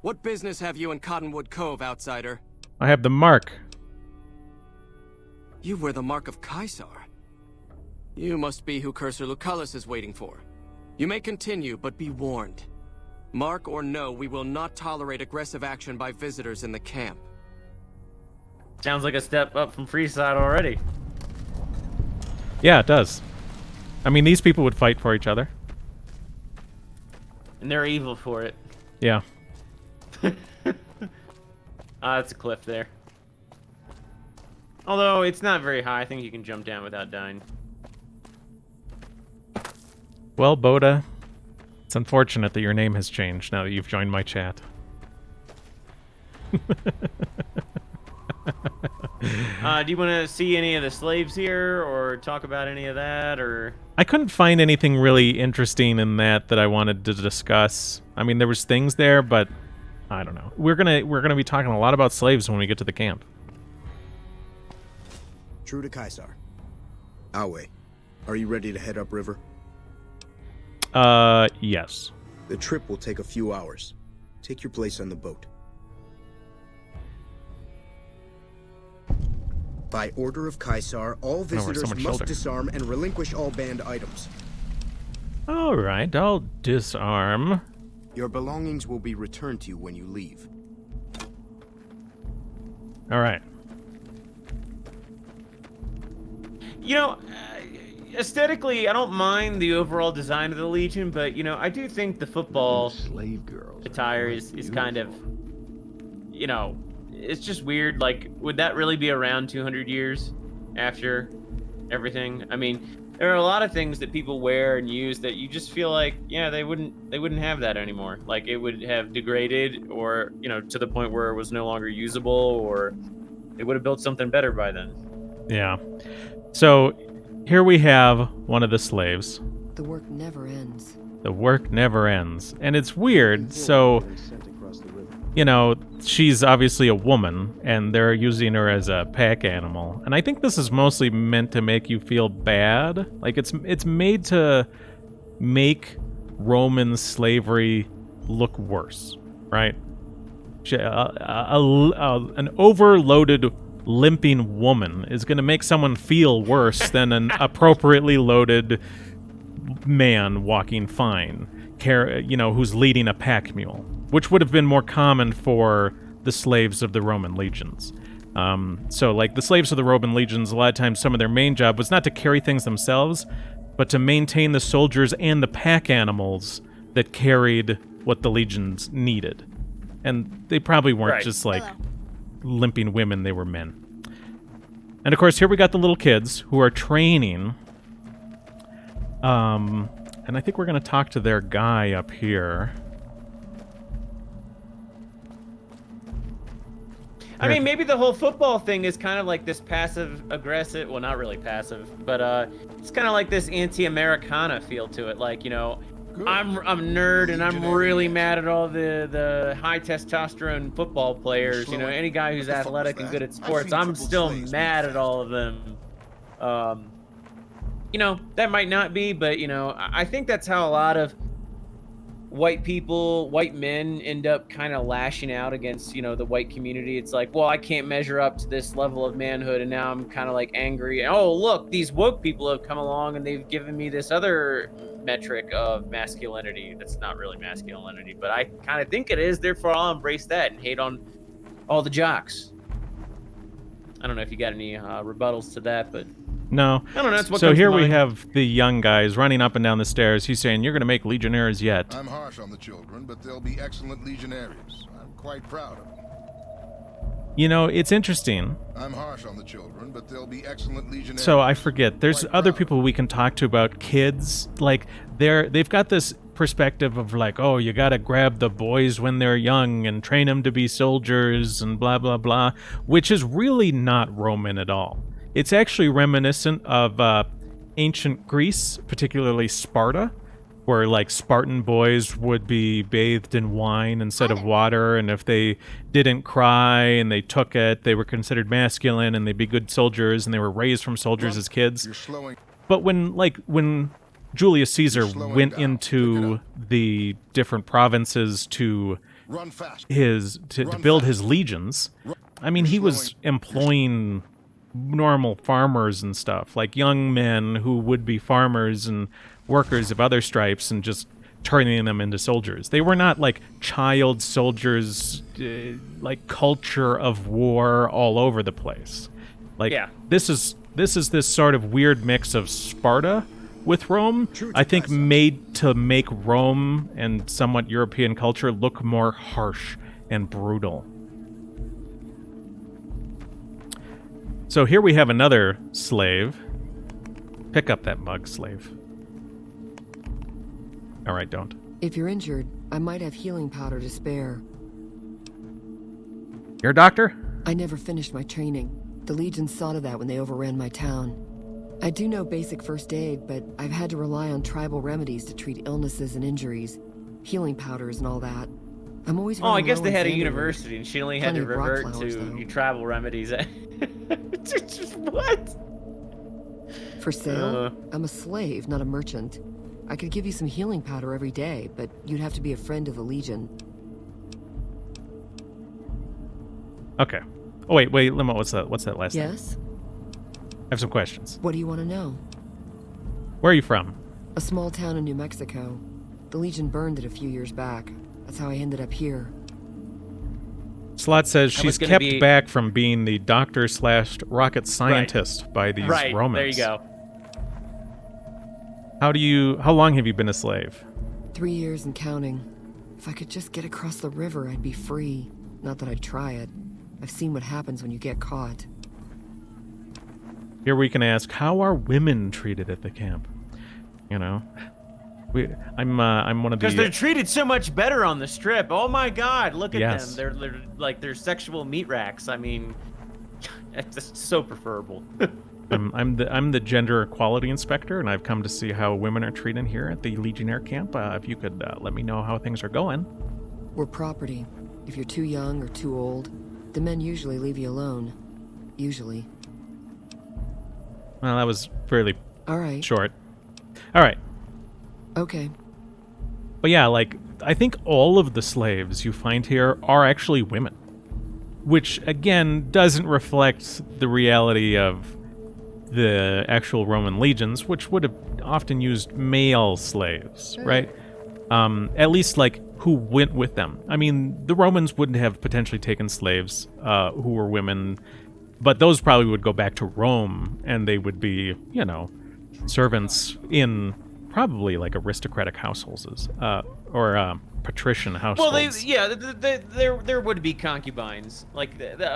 What business have you in Cottonwood Cove, outsider? I have the mark. You wear the mark of Caesar. You must be who Cursor Lucullus is waiting for. You may continue, but be warned. Mark or no, we will not tolerate aggressive action by visitors in the camp. Sounds like a step up from Freeside already. Yeah, it does. I mean, these people would fight for each other. And they're evil for it. Yeah. That's a cliff there. Although, it's not very high. I think you can jump down without dying. Well, Boda, it's unfortunate that your name has changed now that you've joined my chat. Do you want to see any of the slaves here, or talk about any of that, or...? I couldn't find anything really interesting in that I wanted to discuss. I mean, there was things there, but I don't know. We're gonna be talking a lot about slaves when we get to the camp. True to Caesar. Awe, are you ready to head upriver? Yes. The trip will take a few hours. Take your place on the boat. By order of Caesar, all visitors must disarm and relinquish all banned items. All right, I'll disarm. Your belongings will be returned to you when you leave. All right. You know, aesthetically, I don't mind the overall design of the Legion, but, you know, I do think the football attire is kind of, you know, it's just weird. Like, would that really be around 200 years after everything? I mean, there are a lot of things that people wear and use that you just feel like, yeah, they wouldn't have that anymore. Like, it would have degraded, or, you know, to the point where it was no longer usable, or they would have built something better by then. Yeah. So here we have one of the slaves. The work never ends. The work never ends. And it's weird. So, you know, she's obviously a woman, and they're using her as a pack animal. And I think this is mostly meant to make you feel bad. Like, it's made to make Roman slavery look worse, right? An overloaded limping woman is going to make someone feel worse than an appropriately loaded man walking fine, who's leading a pack mule, which would have been more common for the slaves of the Roman legions. So, like, the slaves of the Roman legions, a lot of times some of their main job was not to carry things themselves, but to maintain the soldiers and the pack animals that carried what the legions needed. And they probably weren't just, like, limping women, they were men. And, of course, here we got the little kids who are training. And I think we're going to talk to their guy up here. I mean, maybe the whole football thing is kind of like this passive-aggressive... Well, not really passive, but it's kind of like this anti-Americana feel to it. Like, I'm a nerd, and I'm really mad at all the high testosterone football players. Any guy who's athletic and good at sports, I'm still mad at all of them. That might not be, but, I think that's how a lot of white men end up kind of lashing out against, the white community. It's like, well, I can't measure up to this level of manhood, and now I'm kind of like angry. Oh, look, these woke people have come along and they've given me this other metric of masculinity that's not really masculinity, but I kind of think it is. Therefore, I'll embrace that and hate on all the jocks. I don't know if you got any rebuttals to that, but no. I don't know. That's what so comes here to we mind. have the young guys running up and down the stairs. He's saying, "You're going to make legionnaires yet." I'm harsh on the children, but they'll be excellent legionnaires. I'm quite proud of them. It's interesting. I'm harsh on the children, but they'll be excellent legionnaires. So I forget. There's other people we can talk to about kids. Like they've got this perspective of like, oh, you got to grab the boys when they're young and train them to be soldiers and blah blah blah, which is really not Roman at all. It's actually reminiscent of ancient Greece, particularly Sparta, where like Spartan boys would be bathed in wine instead of water, and if they didn't cry and they took it, they were considered masculine and they'd be good soldiers, and they were raised from soldiers as kids. But when Julius Caesar went into the different provinces to build his legions, I mean, he was employing normal farmers and stuff, like young men who would be farmers and workers of other stripes, and just turning them into soldiers. They were not like child soldiers, like culture of war all over the place. Like, this is this sort of weird mix of Sparta with Rome, I think, made to make Rome and somewhat European culture look more harsh and brutal. So here we have another slave. Pick up that mug, slave. All right, don't. If you're injured, I might have healing powder to spare. You're a doctor? I never finished my training. The Legion saw to that when they overran my town. I do know basic first aid, but I've had to rely on tribal remedies to treat illnesses and injuries. Healing powders and all that. I'm always I guess they had a Xanderwood. university, and she only had Plenty to of rock revert flowers, to though. tribal remedies. What? For sale? I'm a slave, not a merchant. I could give you some healing powder every day, but you'd have to be a friend of the Legion. Okay. Oh, wait, Limo, what's that last thing? Yes? I have some questions. What do you want to know? Where are you from? A small town in New Mexico. The Legion burned it a few years back. That's how I ended up here. Slot says I she's was kept gonna be- back from being the doctor/rocket scientist by these Romans. There you go. How long have you been a slave? 3 years and counting. If I could just get across the river, I'd be free. Not that I'd try it. I've seen what happens when you get caught. Here we can ask, how are women treated at the camp? I'm one of the... Because they're treated so much better on the strip. Oh my God, look at Yes. them. They're sexual meat racks. I mean, it's just so preferable. I'm the gender equality inspector, and I've come to see how women are treated here at the Legionnaire camp. If you could let me know how things are going. We're property. If you're too young or too old, the men usually leave you alone. Usually. Well, that was fairly All right. short. All right. Okay. But yeah, like, I think all of the slaves you find here are actually women. which again doesn't reflect the reality of the actual Roman legions, which would have often used male slaves, right? At least like who went with them. I mean, the Romans wouldn't have potentially taken slaves who were women, but those probably would go back to Rome, and they would be, you know, servants in probably like aristocratic households, or patrician households. Well, there would be concubines. Like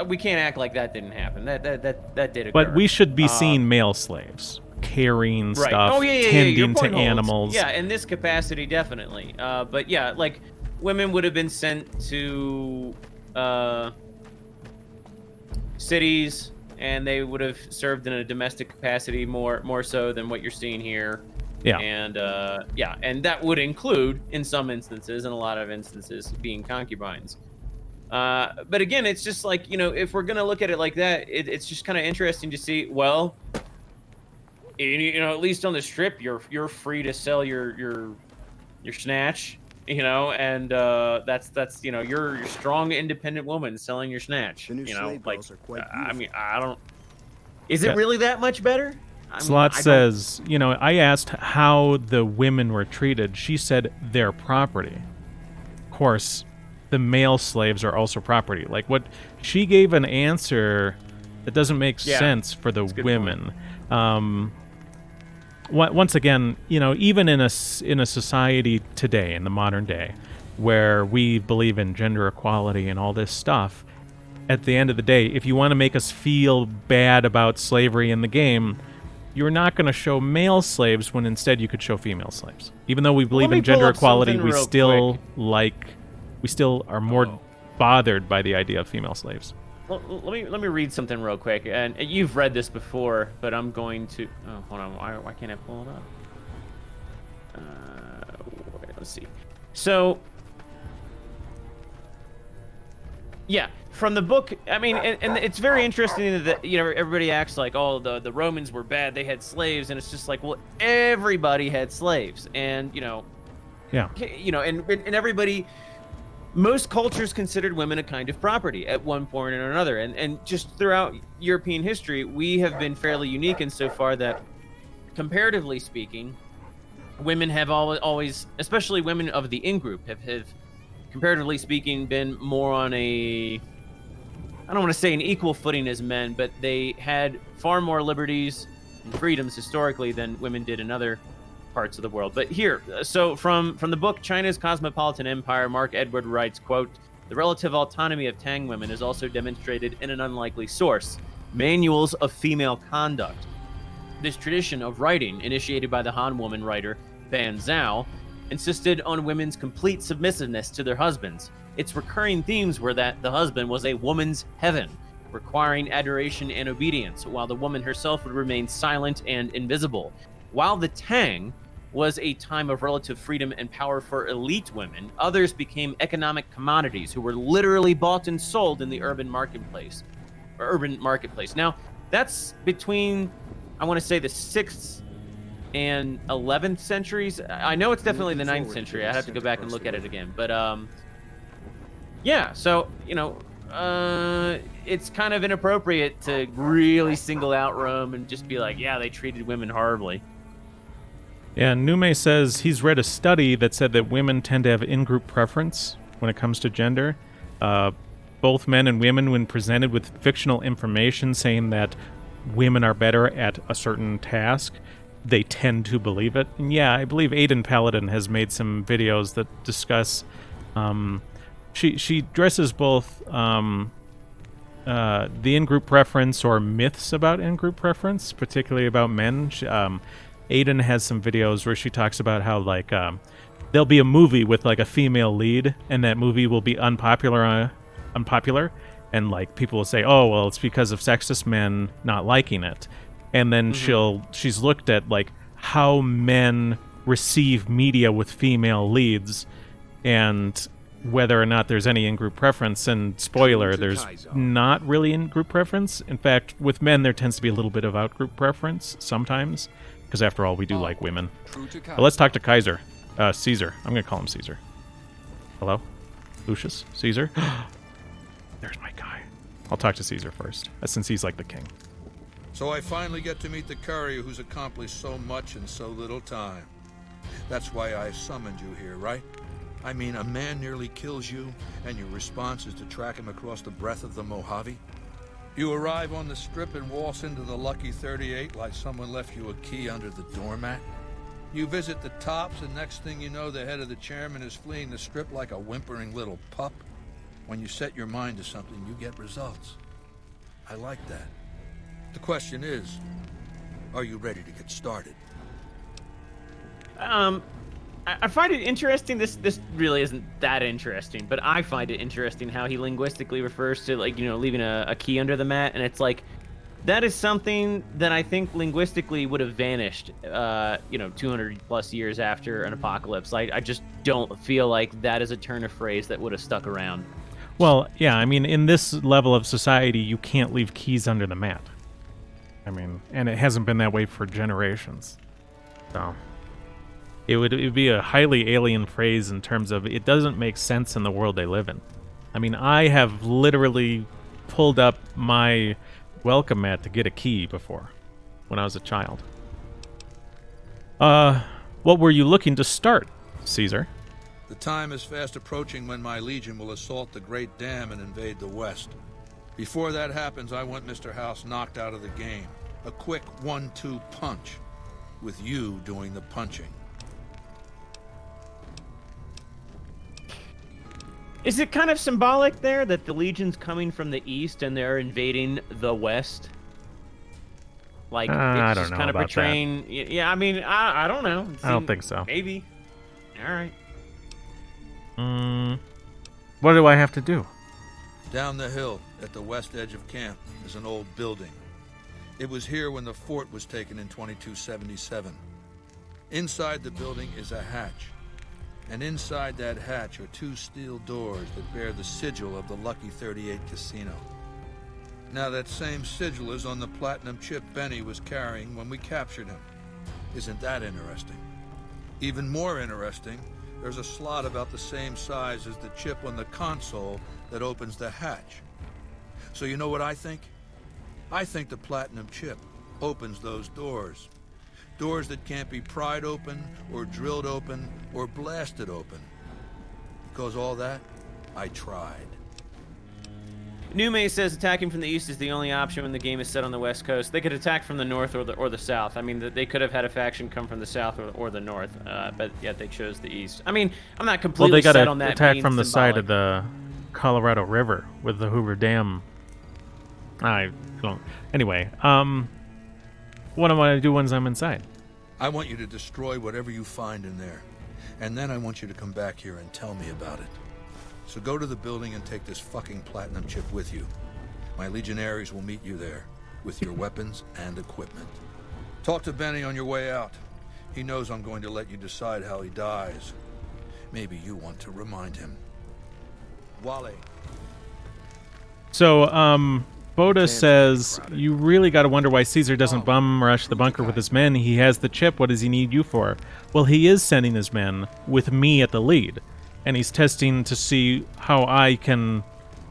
we can't act like that didn't happen. That did occur. But we should be seeing male slaves carrying stuff, tending to animals. Yeah, in this capacity, definitely. But yeah, like women would have been sent to cities, and they would have served in a domestic capacity more so than what you're seeing here. Yeah. And and that would include, in some instances, in a lot of instances, being concubines. But again, it's just like, you know, if we're gonna look at it like that, it's just kind of interesting to see. Well, you know, at least on the strip, you're free to sell your snatch, you know, and that's you know, you're a strong, independent woman selling your snatch. You know, like I mean, I don't. Is it really that much better? Slot says, you know, I asked how the women were treated. She said they're property. Of course, the male slaves are also property. Like, what she gave an answer that doesn't make sense for the women. Once again, you know, even in a society today, in the modern day, where we believe in gender equality and all this stuff, at the end of the day, if you want to make us feel bad about slavery in the game, you're not going to show male slaves when instead you could show female slaves. Even though we believe in gender equality, we still are more bothered by the idea of female slaves. Well, let me read something real quick, and you've read this before, but I'm going to. Oh, hold on. Why can't I pull it up? Let's see. So, yeah. From the book, I mean, and it's very interesting that, you know, everybody acts like, oh, the Romans were bad, they had slaves, and it's just like, well, everybody had slaves, and, you know, and everybody, most cultures considered women a kind of property at one point or another, and just throughout European history, we have been fairly unique insofar that, comparatively speaking, women have always, especially women of the in-group, have comparatively speaking, been more on a, I don't want to say an equal footing as men, but they had far more liberties and freedoms historically than women did in other parts of the world. But here, so from the book China's Cosmopolitan Empire, Mark Edward writes, quote, "The relative autonomy of Tang women is also demonstrated in an unlikely source, Manuals of Female Conduct. This tradition of writing, initiated by the Han woman writer Ban Zhao, insisted on women's complete submissiveness to their husbands. Its recurring themes were that the husband was a woman's heaven, requiring adoration and obedience, while the woman herself would remain silent and invisible. While the Tang was a time of relative freedom and power for elite women, others became economic commodities who were literally bought and sold in the urban marketplace. Now, that's between, I want to say, the 6th and 11th centuries. I know it's definitely the 9th century. I have to go back and look at it again. But yeah, so, you know, it's kind of inappropriate to really single out Rome and just be like, yeah, they treated women horribly. Yeah, Nume says he's read a study that said that women tend to have in-group preference when it comes to gender. Both men and women, when presented with fictional information saying that women are better at a certain task, they tend to believe it. And yeah, I believe Aiden Paladin has made some videos that discuss... She dresses both the in-group preference or myths about in-group preference, particularly about men. Aiden has some videos where she talks about how, like, there'll be a movie with, like, a female lead, and that movie will be unpopular, and, like, people will say, oh, well, it's because of sexist men not liking it. And then she's looked at, like, how men receive media with female leads, and whether or not there's any in-group preference, and spoiler, there's not really in-group preference. In fact, with men, there tends to be a little bit of out-group preference sometimes, because after all, we do like women. But let's talk to Caesar. I'm going to call him Caesar. Hello? Lucius? Caesar? There's my guy. I'll talk to Caesar first, since he's like the king. So I finally get to meet the courier who's accomplished so much in so little time. That's why I summoned you here, right? I mean, a man nearly kills you, and your response is to track him across the breadth of the Mojave? You arrive on the strip and waltz into the Lucky 38 like someone left you a key under the doormat? You visit the tops, and next thing you know, the head of the chairman is fleeing the strip like a whimpering little pup? When you set your mind to something, you get results. I like that. The question is, are you ready to get started? I find it interesting. This really isn't that interesting, but I find it interesting how he linguistically refers to, like, you know, leaving a key under the mat, and it's like, that is something that I think linguistically would have vanished, 200 plus years after an apocalypse. Like, I just don't feel like that is a turn of phrase that would have stuck around. Well, yeah, I mean, in this level of society, you can't leave keys under the mat. I mean, and it hasn't been that way for generations. So, it'd be a highly alien phrase in terms of it doesn't make sense in the world they live in. I mean, I have literally pulled up my welcome mat to get a key before, when I was a child. What were you looking to start, Caesar? The time is fast approaching when my legion will assault the Great Dam and invade the West. Before that happens, I want Mr. House knocked out of the game. A quick 1-2 punch, with you doing the punching. Is it kind of symbolic there that the Legion's coming from the east and they're invading the west? Like, it's I don't just know kind of about portraying... that. Yeah, I mean, I don't know. I don't think so. Maybe. All right. What do I have to do? Down the hill, at the west edge of camp, is an old building. It was here when the fort was taken in 2277. Inside the building is a hatch. And inside that hatch are 2 steel doors that bear the sigil of the Lucky 38 casino. Now that same sigil is on the platinum chip Benny was carrying when we captured him. Isn't that interesting? Even more interesting, there's a slot about the same size as the chip on the console that opens the hatch. So you know what I think? I think the platinum chip opens those doors. Doors that can't be pried open, or drilled open, or blasted open. Because all that, I tried. Nume says attacking from the east is the only option when the game is set on the west coast. They could attack from the north or the south. I mean, they could have had a faction come from the south or the north, but yet they chose the east. I mean, I'm not completely set on that. Well, they got to attack from the symbolic. side of the Colorado River with the Hoover Dam. I don't... Anyway, what am I going to do once I'm inside? I want you to destroy whatever you find in there. And then I want you to come back here and tell me about it. So go to the building and take this fucking platinum chip with you. My legionaries will meet you there, with your weapons and equipment. Talk to Benny on your way out. He knows I'm going to let you decide how he dies. Maybe you want to remind him. Wale. So, Boda says, you really got to wonder why Caesar doesn't bum rush the bunker with his men. He has the chip. What does he need you for? Well, he is sending his men with me at the lead. And he's testing to see how I can,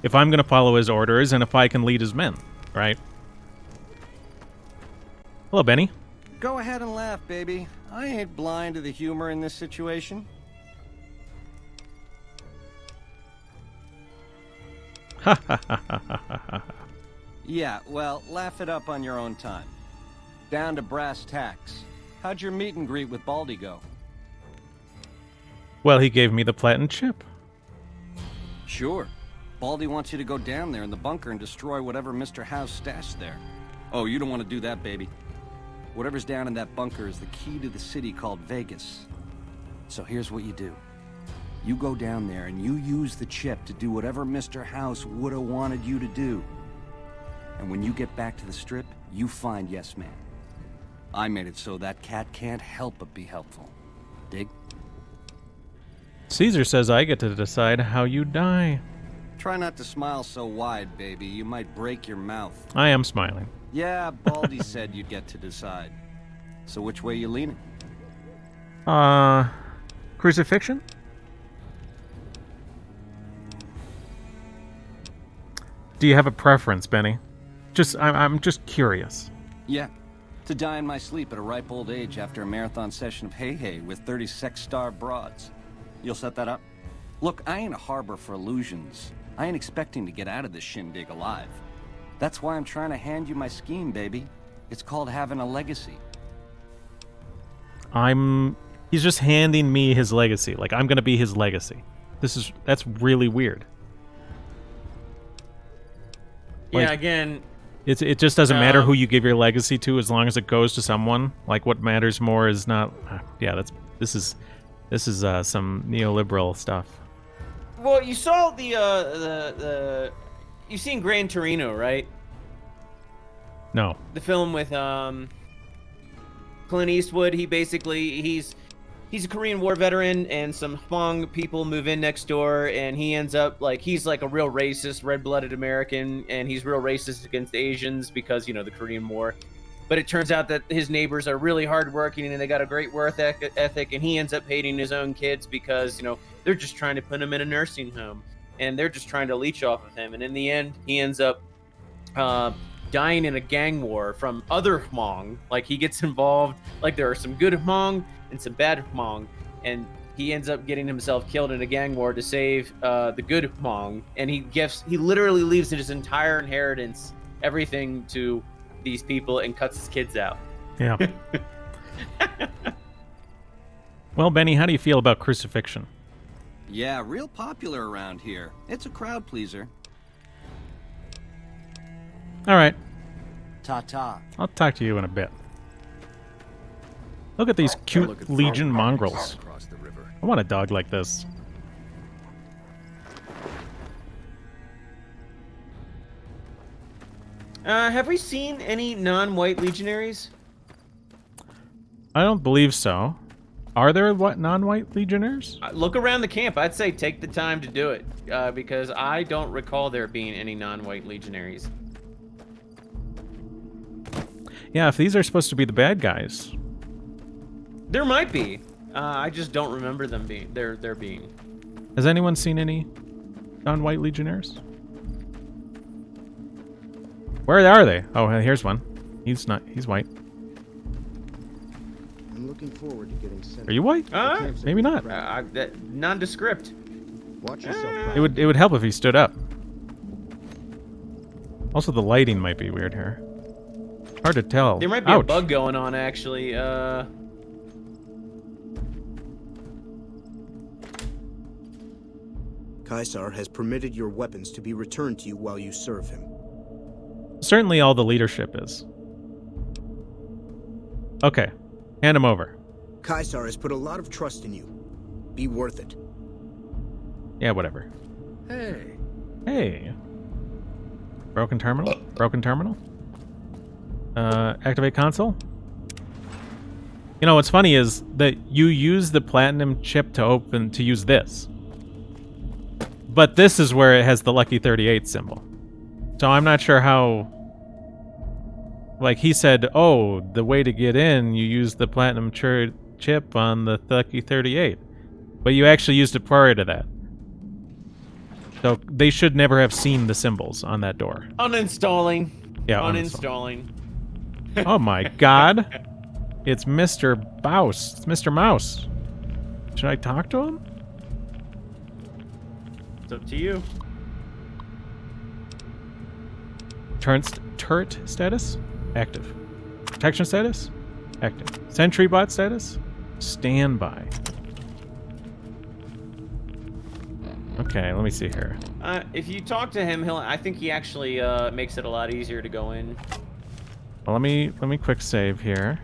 if I'm going to follow his orders and if I can lead his men, right? Hello, Benny. Go ahead and laugh, baby. I ain't blind to the humor in this situation. Ha ha ha ha ha ha. Yeah, well, laugh it up on your own time. Down to brass tacks. How'd your meet and greet with Baldy go? Well, he gave me the platinum chip. Sure. Baldy wants you to go down there in the bunker and destroy whatever Mr. House stashed there. Oh, you don't want to do that, baby. Whatever's down in that bunker is the key to the city called Vegas. So here's what you do. You go down there and you use the chip to do whatever Mr. House would have wanted you to do. And when you get back to the strip, you find Yes Man. I made it so that cat can't help but be helpful. Dig? Caesar says I get to decide how you die. Try not to smile so wide, baby. You might break your mouth. I am smiling. Yeah, Baldy said you'd get to decide. So which way you leaning? Crucifixion? Do you have a preference, Benny? I'm just curious. Yeah. To die in my sleep at a ripe old age after a marathon session of hey-hey with 30 sex-starved broads. You'll set that up? Look, I ain't a harbor for illusions. I ain't expecting to get out of this shindig alive. That's why I'm trying to hand you my scheme, baby. It's called having a legacy. He's just handing me his legacy. Like, I'm gonna be his legacy. That's really weird. Yeah, Like, again... It just doesn't matter who you give your legacy to as long as it goes to someone. Like, what matters more is not... yeah, this is some neoliberal stuff. Well, you saw you've seen Gran Torino, right? No. The film with Clint Eastwood. He's a Korean War veteran, and some Hmong people move in next door, and he ends up he's like a real racist, red-blooded American, and he's real racist against Asians because, you know, the Korean War. But it turns out that his neighbors are really hardworking, and they got a great work ethic, and he ends up hating his own kids because, you know, they're just trying to put him in a nursing home, and they're just trying to leech off of him. And in the end, he ends up dying in a gang war from other Hmong. Like, he gets involved, like, there are some good Hmong and some bad Hmong, and he ends up getting himself killed in a gang war to save the good Hmong, and he literally leaves his entire inheritance, everything, to these people and cuts his kids out. Yeah. Well, Benny, how do you feel about crucifixion? Yeah, real popular around here. It's a crowd pleaser. All right. Ta-ta. I'll talk to you in a bit. Look at these cute Legion mongrels. I want a dog like this. Have we seen any non-white legionaries? I don't believe so. Are there non-white legionnaires? Look around the camp. I'd say take the time to do it, because I don't recall there being any non-white legionaries. Yeah, if these are supposed to be the bad guys. There might be. I just don't remember them being there being. Has anyone seen any non-white legionnaires? Where are they? Oh, here's one. He's white. I'm looking forward to getting sent. Are you white? Maybe not. Nondescript. Watch yourself. It would help if he stood up. Also, the lighting might be weird here. Hard to tell. There might be a bug going on, actually. Caesar has permitted your weapons to be returned to you while you serve him. Certainly all the leadership is. Okay. Hand him over. Caesar has put a lot of trust in you. Be worth it. Yeah, whatever. Hey. Hey. Broken terminal? Broken terminal? Activate console? You know, what's funny is that you use the platinum chip to use this. But this is where it has the Lucky 38 symbol. So I'm not sure how... Like, he said, oh, the way to get in, you use the platinum chip on the Lucky 38. But you actually used it prior to that. So they should never have seen the symbols on that door. Uninstalling. Yeah, uninstalling. Oh my god. It's Mr. Bouse. It's Mr. Mouse. Should I talk to him? It's up to you. Turret status? Active. Protection status? Active. Sentry bot status? Standby. Okay, let me see here. If you talk to him, I think he actually makes it a lot easier to go in. Well, let me quick save here.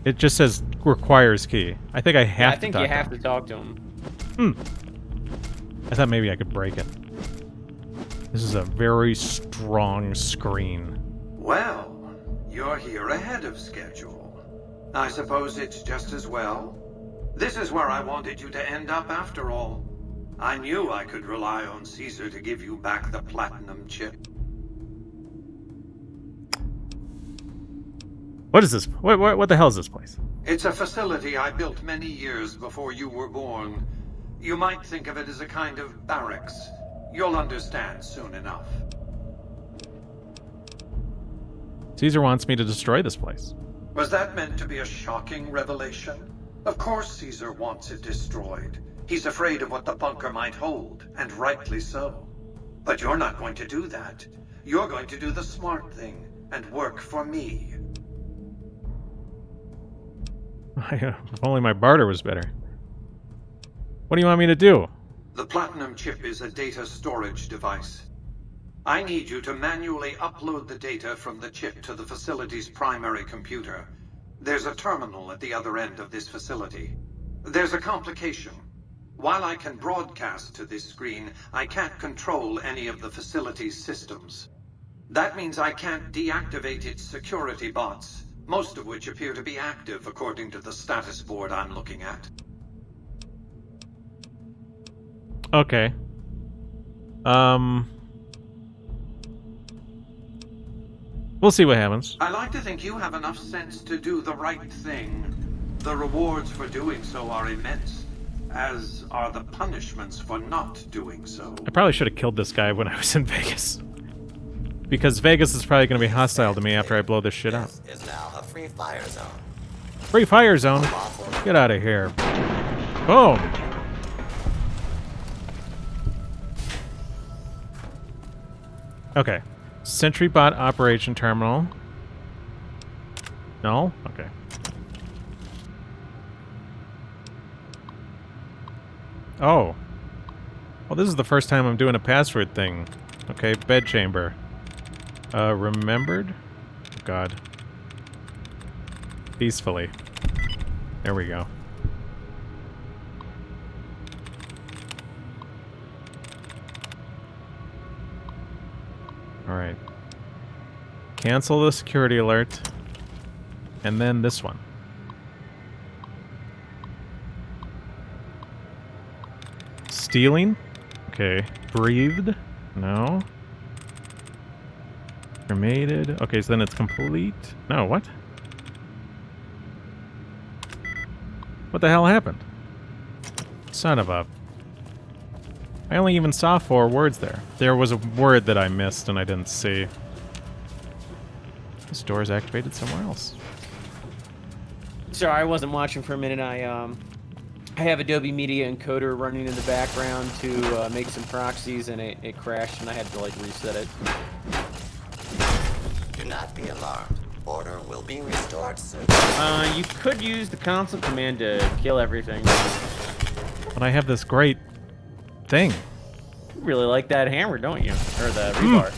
It just says requires key. I think I have to talk to him. I think you have to talk to him. I thought maybe I could break it. This is a very strong screen. Well, you're here ahead of schedule. I suppose it's just as well. This is where I wanted you to end up after all. I knew I could rely on Caesar to give you back the platinum chip. What is this? What the hell is this place? It's a facility I built many years before you were born. You might think of it as a kind of barracks. You'll understand soon enough. Caesar wants me to destroy this place. Was that meant to be a shocking revelation? Of course Caesar wants it destroyed. He's afraid of what the bunker might hold, and rightly so. But you're not going to do that. You're going to do the smart thing and work for me. If only my barter was better. What do you want me to do? The Platinum chip is a data storage device. I need you to manually upload the data from the chip to the facility's primary computer. There's a terminal at the other end of this facility. There's a complication. While I can broadcast to this screen, I can't control any of the facility's systems. That means I can't deactivate its security bots, most of which appear to be active according to the status board I'm looking at. Okay. We'll see what happens. I like to think you have enough sense to do the right thing. The rewards for doing so are immense, as are the punishments for not doing so. I probably should have killed this guy when I was in Vegas. Because Vegas is probably going to be hostile to me after I blow this shit up. This is now a free fire zone. Free fire zone? Get out of here. Boom. Okay. Sentry bot operation terminal. No? Okay. Oh. Well, this is the first time I'm doing a password thing. Okay, bed chamber. Remembered? God. Peacefully. There we go. Alright. Cancel the security alert. And then this one. Stealing? Okay. Breathed? No. Cremated? Okay, so then it's complete? No, what? What the hell happened? Son of a... I only even saw 4 words there. There was a word that I missed and I didn't see. This door is activated somewhere else. Sorry, I wasn't watching for a minute. I have Adobe Media Encoder running in the background to make some proxies, and it crashed, and I had to like reset it. Do not be alarmed. Order will be restored soon. You could use the console command to kill everything. But I have this great thing. You really like that hammer, don't you? Or the rebar.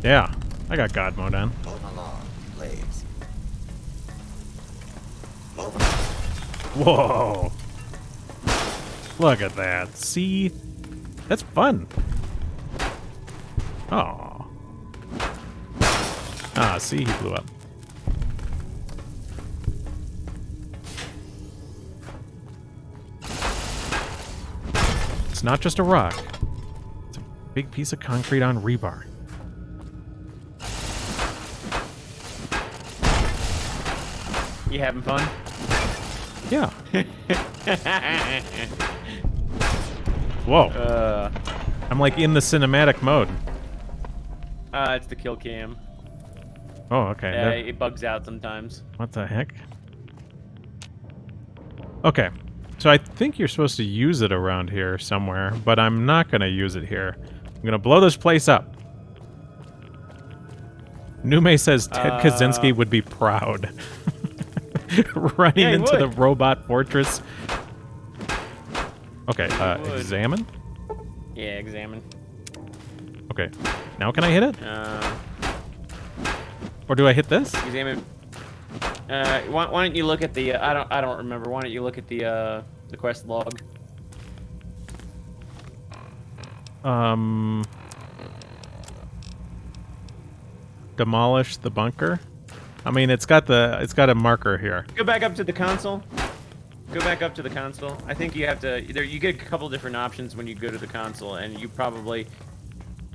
Yeah, I got God mode on. Move along, please. Move. Whoa. Look at that. See? That's fun. Oh. Ah, see, he blew up. It's not just a rock. It's a big piece of concrete on rebar. You having fun? Yeah. Whoa. I'm like in the cinematic mode. It's the kill cam. Oh, okay. Yeah, it bugs out sometimes. What the heck? Okay. So I think you're supposed to use it around here somewhere, but I'm not going to use it here. I'm going to blow this place up. Nume says Ted Kaczynski would be proud. Running into the robot fortress. Okay, examine? Yeah, examine. Okay. Now can I hit it? Or do I hit this? Examine. Why don't you look at the? I don't remember. Why don't you look at the quest log? Demolish the bunker. I mean, it's got a marker here. Go back up to the console. Go back up to the console. I think you have to. You get a couple different options when you go to the console, and you probably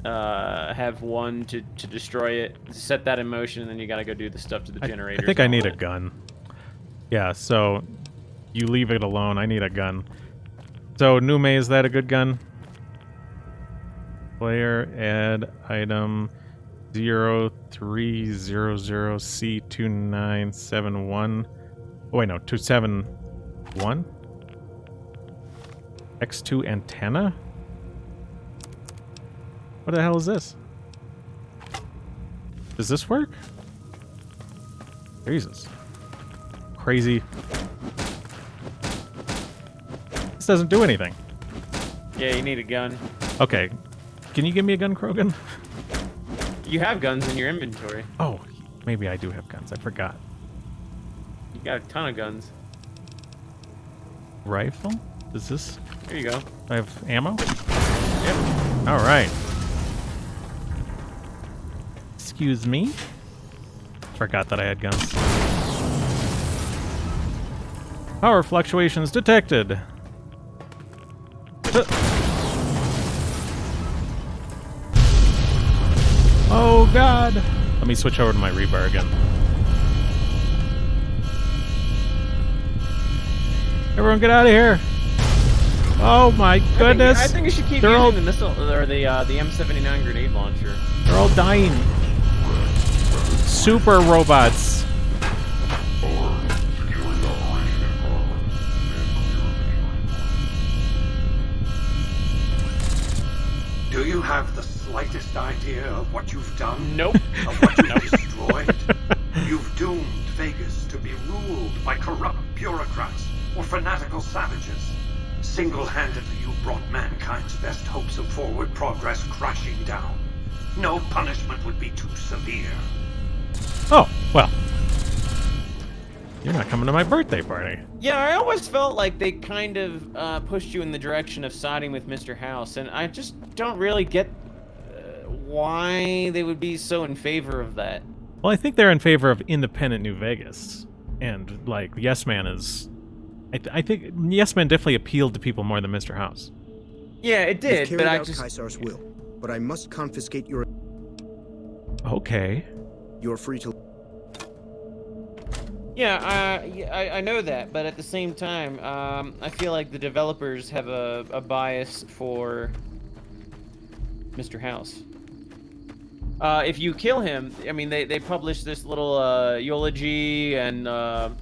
have one to destroy it. Set that in motion, and then you gotta go do the stuff to the generator. I think I need a gun. Yeah, so you leave it alone. I need a gun. So Nume, is that a good gun? Player, add item, 0300C2971. Oh, wait, no, 271? X2 antenna? What the hell is this? Does this work? Jesus. Crazy. This doesn't do anything. Yeah, you need a gun. Okay. Can you give me a gun, Krogan? You have guns in your inventory. Oh, maybe I do have guns. I forgot. You got a ton of guns. Rifle? Is this? There you go. I have ammo? Yep. All right. Excuse me? Forgot that I had guns. Power fluctuations detected. Oh God! Let me switch over to my rebar again. Everyone get out of here! Oh my goodness! I think you should keep using the missile or the M79 grenade launcher. They're all dying. Super robots. Do you have the slightest idea of what you've done? Nope. Of what you've destroyed? You've doomed Vegas to be ruled by corrupt bureaucrats or fanatical savages. Single-handedly, you brought mankind's best hopes of forward progress crashing down. No punishment would be too severe. Oh, well. You're not coming to my birthday party. Yeah, I always felt like they kind of pushed you in the direction of siding with Mr. House, and I just don't really get why they would be so in favor of that. Well, I think they're in favor of independent New Vegas. And, like, Yes Man is... I think Yes Man definitely appealed to people more than Mr. House. Yeah, it did, but I just... Caesar's will, but I must confiscate your... Okay. You're free to... Yeah, I know that, but at the same time, I feel like the developers have a bias for Mr. House. If you kill him, I mean, they published this little eulogy, and isn't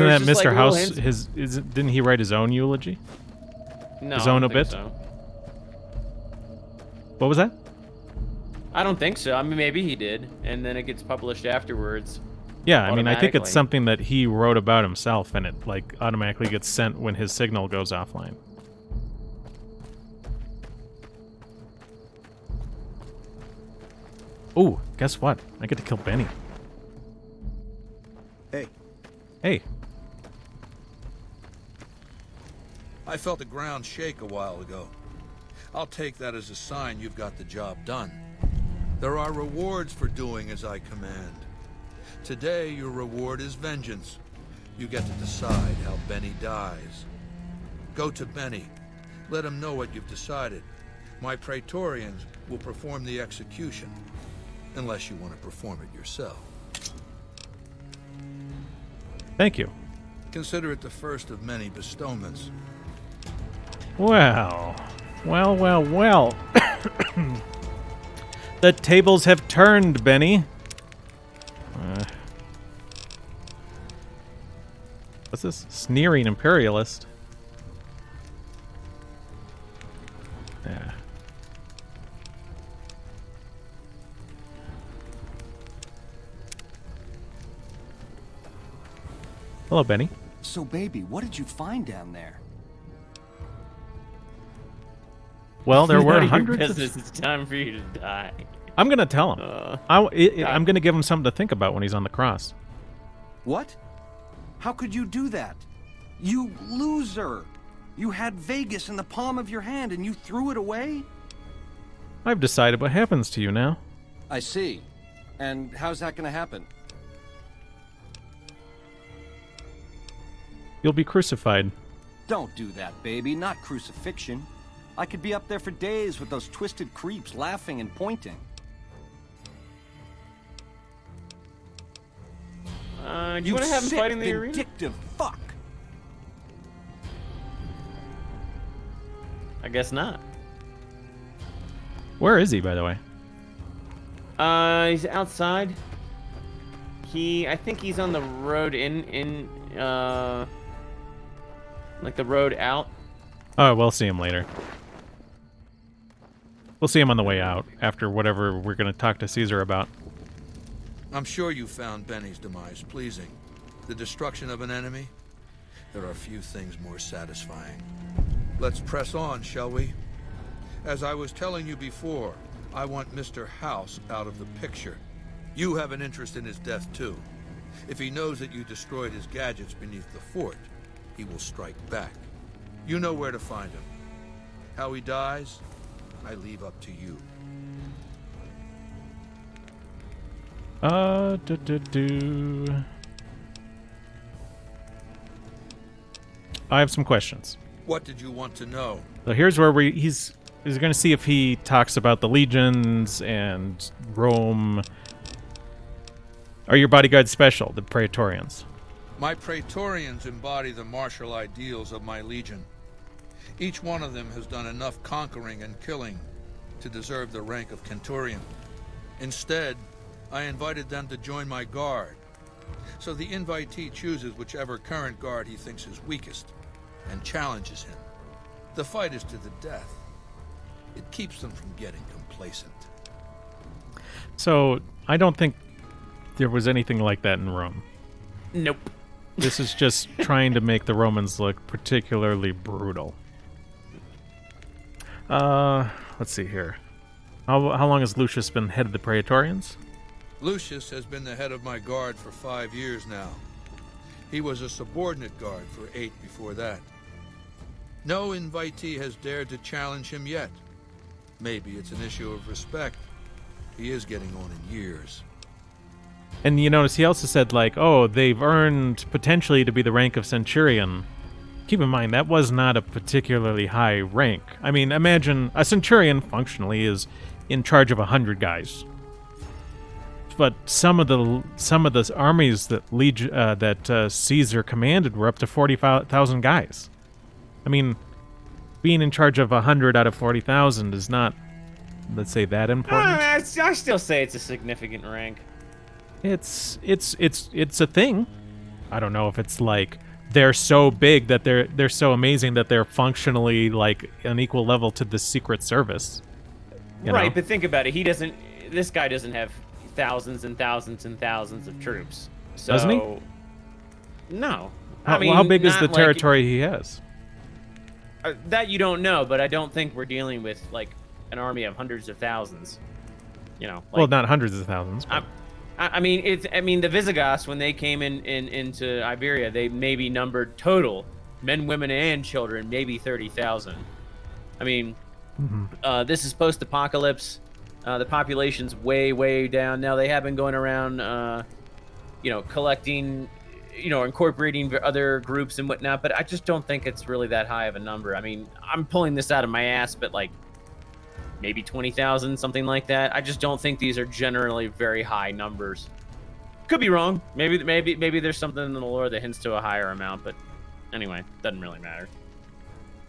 that Mr. Like House? Didn't he write his own eulogy? No, his own I don't obit? think so. What was that? I don't think so. I mean, maybe he did, and then it gets published afterwards. Yeah, I mean, I think it's something that he wrote about himself, and it like automatically gets sent when his signal goes offline. Ooh, guess what? I get to kill Benny. Hey. Hey. I felt the ground shake a while ago. I'll take that as a sign you've got the job done. There are rewards for doing as I command. Today, your reward is vengeance. You get to decide how Benny dies. Go to Benny. Let him know what you've decided. My Praetorians will perform the execution, unless you want to perform it yourself. Thank you. Consider it the first of many bestowments. Well. The tables have turned, Benny. What's this? Sneering imperialist. Yeah. Hello, Benny. So, baby, what did you find down there? Well, there were None of your hundreds of... business. It's time for you to die. I'm going to tell him. I'm going to give him something to think about when he's on the cross. What? How could you do that? You loser! You had Vegas in the palm of your hand and you threw it away? I've decided what happens to you now. I see. And how's that going to happen? You'll be crucified. Don't do that, baby. Not crucifixion. I could be up there for days with those twisted creeps laughing and pointing. Do you want to have him fight in the arena? Vindictive fuck! I guess not. Where is he, by the way? He's outside. I think he's on the road like the road out. Oh, we'll see him later. We'll see him on the way out, after whatever we're going to talk to Caesar about. I'm sure you found Benny's demise pleasing. The destruction of an enemy? There are few things more satisfying. Let's press on, shall we? As I was telling you before, I want Mr. House out of the picture. You have an interest in his death, too. If he knows that you destroyed his gadgets beneath the fort, he will strike back. You know where to find him. How he dies, I leave up to you. I have some questions. What did you want to know? So here's where he's going to see if he talks about the legions and Rome. Are your bodyguards special, the Praetorians? My Praetorians embody the martial ideals of my legion. Each one of them has done enough conquering and killing to deserve the rank of Centurion. Instead, I invited them to join my guard. So the invitee chooses whichever current guard he thinks is weakest and challenges him. The fight is to the death. It keeps them from getting complacent. So, I don't think there was anything like that in Rome. Nope. This is just trying to make the Romans look particularly brutal. Let's see here. How long has Lucius been head of the Praetorians? Lucius has been the head of my guard for 5 years now. He was a subordinate guard for 8 before that. No invitee has dared to challenge him yet. Maybe it's an issue of respect. He is getting on in years. And you notice he also said, like, oh, they've earned potentially to be the rank of Centurion. Keep in mind, that was not a particularly high rank. I mean, imagine a Centurion functionally is in charge of 100 guys. But some of the armies that Caesar commanded were up to 40,000 guys. I mean, being in charge of 100 out of 40,000 is not, let's say, that important. I still say it's a significant rank. It's a thing. I don't know if it's like they're so big that they're so amazing that they're functionally like an equal level to the Secret Service. Right, know? But think about it. This guy doesn't have thousands and thousands and thousands of troops. So, doesn't he? No. How big is the territory he has? That you don't know, but I don't think we're dealing with like an army of hundreds of thousands. Well, not hundreds of thousands. But... I mean, the Visigoths, when they came into Iberia, they maybe numbered total men, women, and children maybe 30,000. I mean, this is post-apocalypse. The population's way down now. They have been going around, collecting, incorporating other groups and whatnot. But I just don't think it's really that high of a number. I mean, I'm pulling this out of my ass, but like maybe 20,000, something like that. I just don't think these are generally very high numbers. Could be wrong. Maybe there's something in the lore that hints to a higher amount, but anyway, doesn't really matter.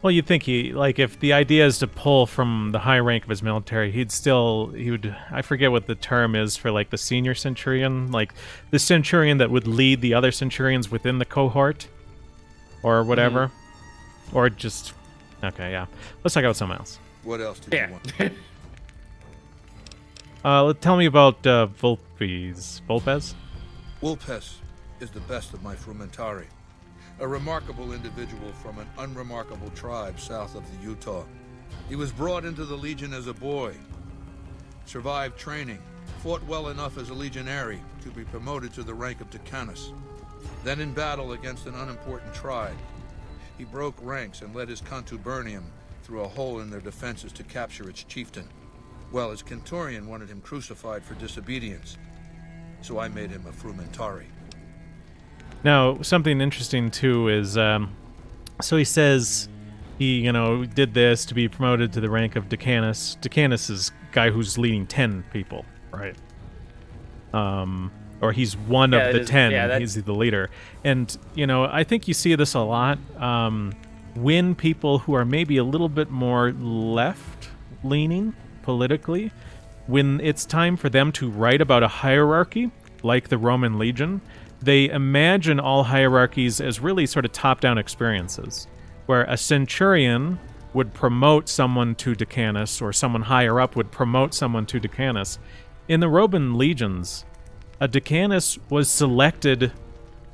Well, you'd think if the idea is to pull from the high rank of his military, he would, I forget what the term is for like the senior centurion, like the centurion that would lead the other centurions within the cohort or whatever. Or just, okay, yeah. Let's talk about something else. What else did you want? Tell me about Vulpes. Vulpes is the best of my frumentari. A remarkable individual from an unremarkable tribe south of the Utah. He was brought into the Legion as a boy, survived training, fought well enough as a legionary to be promoted to the rank of Decanus. Then in battle against an unimportant tribe, he broke ranks and led his contubernium through a hole in their defenses to capture its chieftain. Well, his Centurion wanted him crucified for disobedience, so I made him a frumentari. Now, something interesting too is, so he says he, did this to be promoted to the rank of Decanus. Decanus is guy who's leading 10 people, right? Or he's one of the 10. Yeah, he's the leader. And, I think you see this a lot. When people who are maybe a little bit more left-leaning politically when it's time for them to write about a hierarchy, like the Roman legion, they imagine all hierarchies as really sort of top-down experiences, where a centurion would promote someone to Decanus, or someone higher up would promote someone to Decanus. In the Roman legions, a Decanus was selected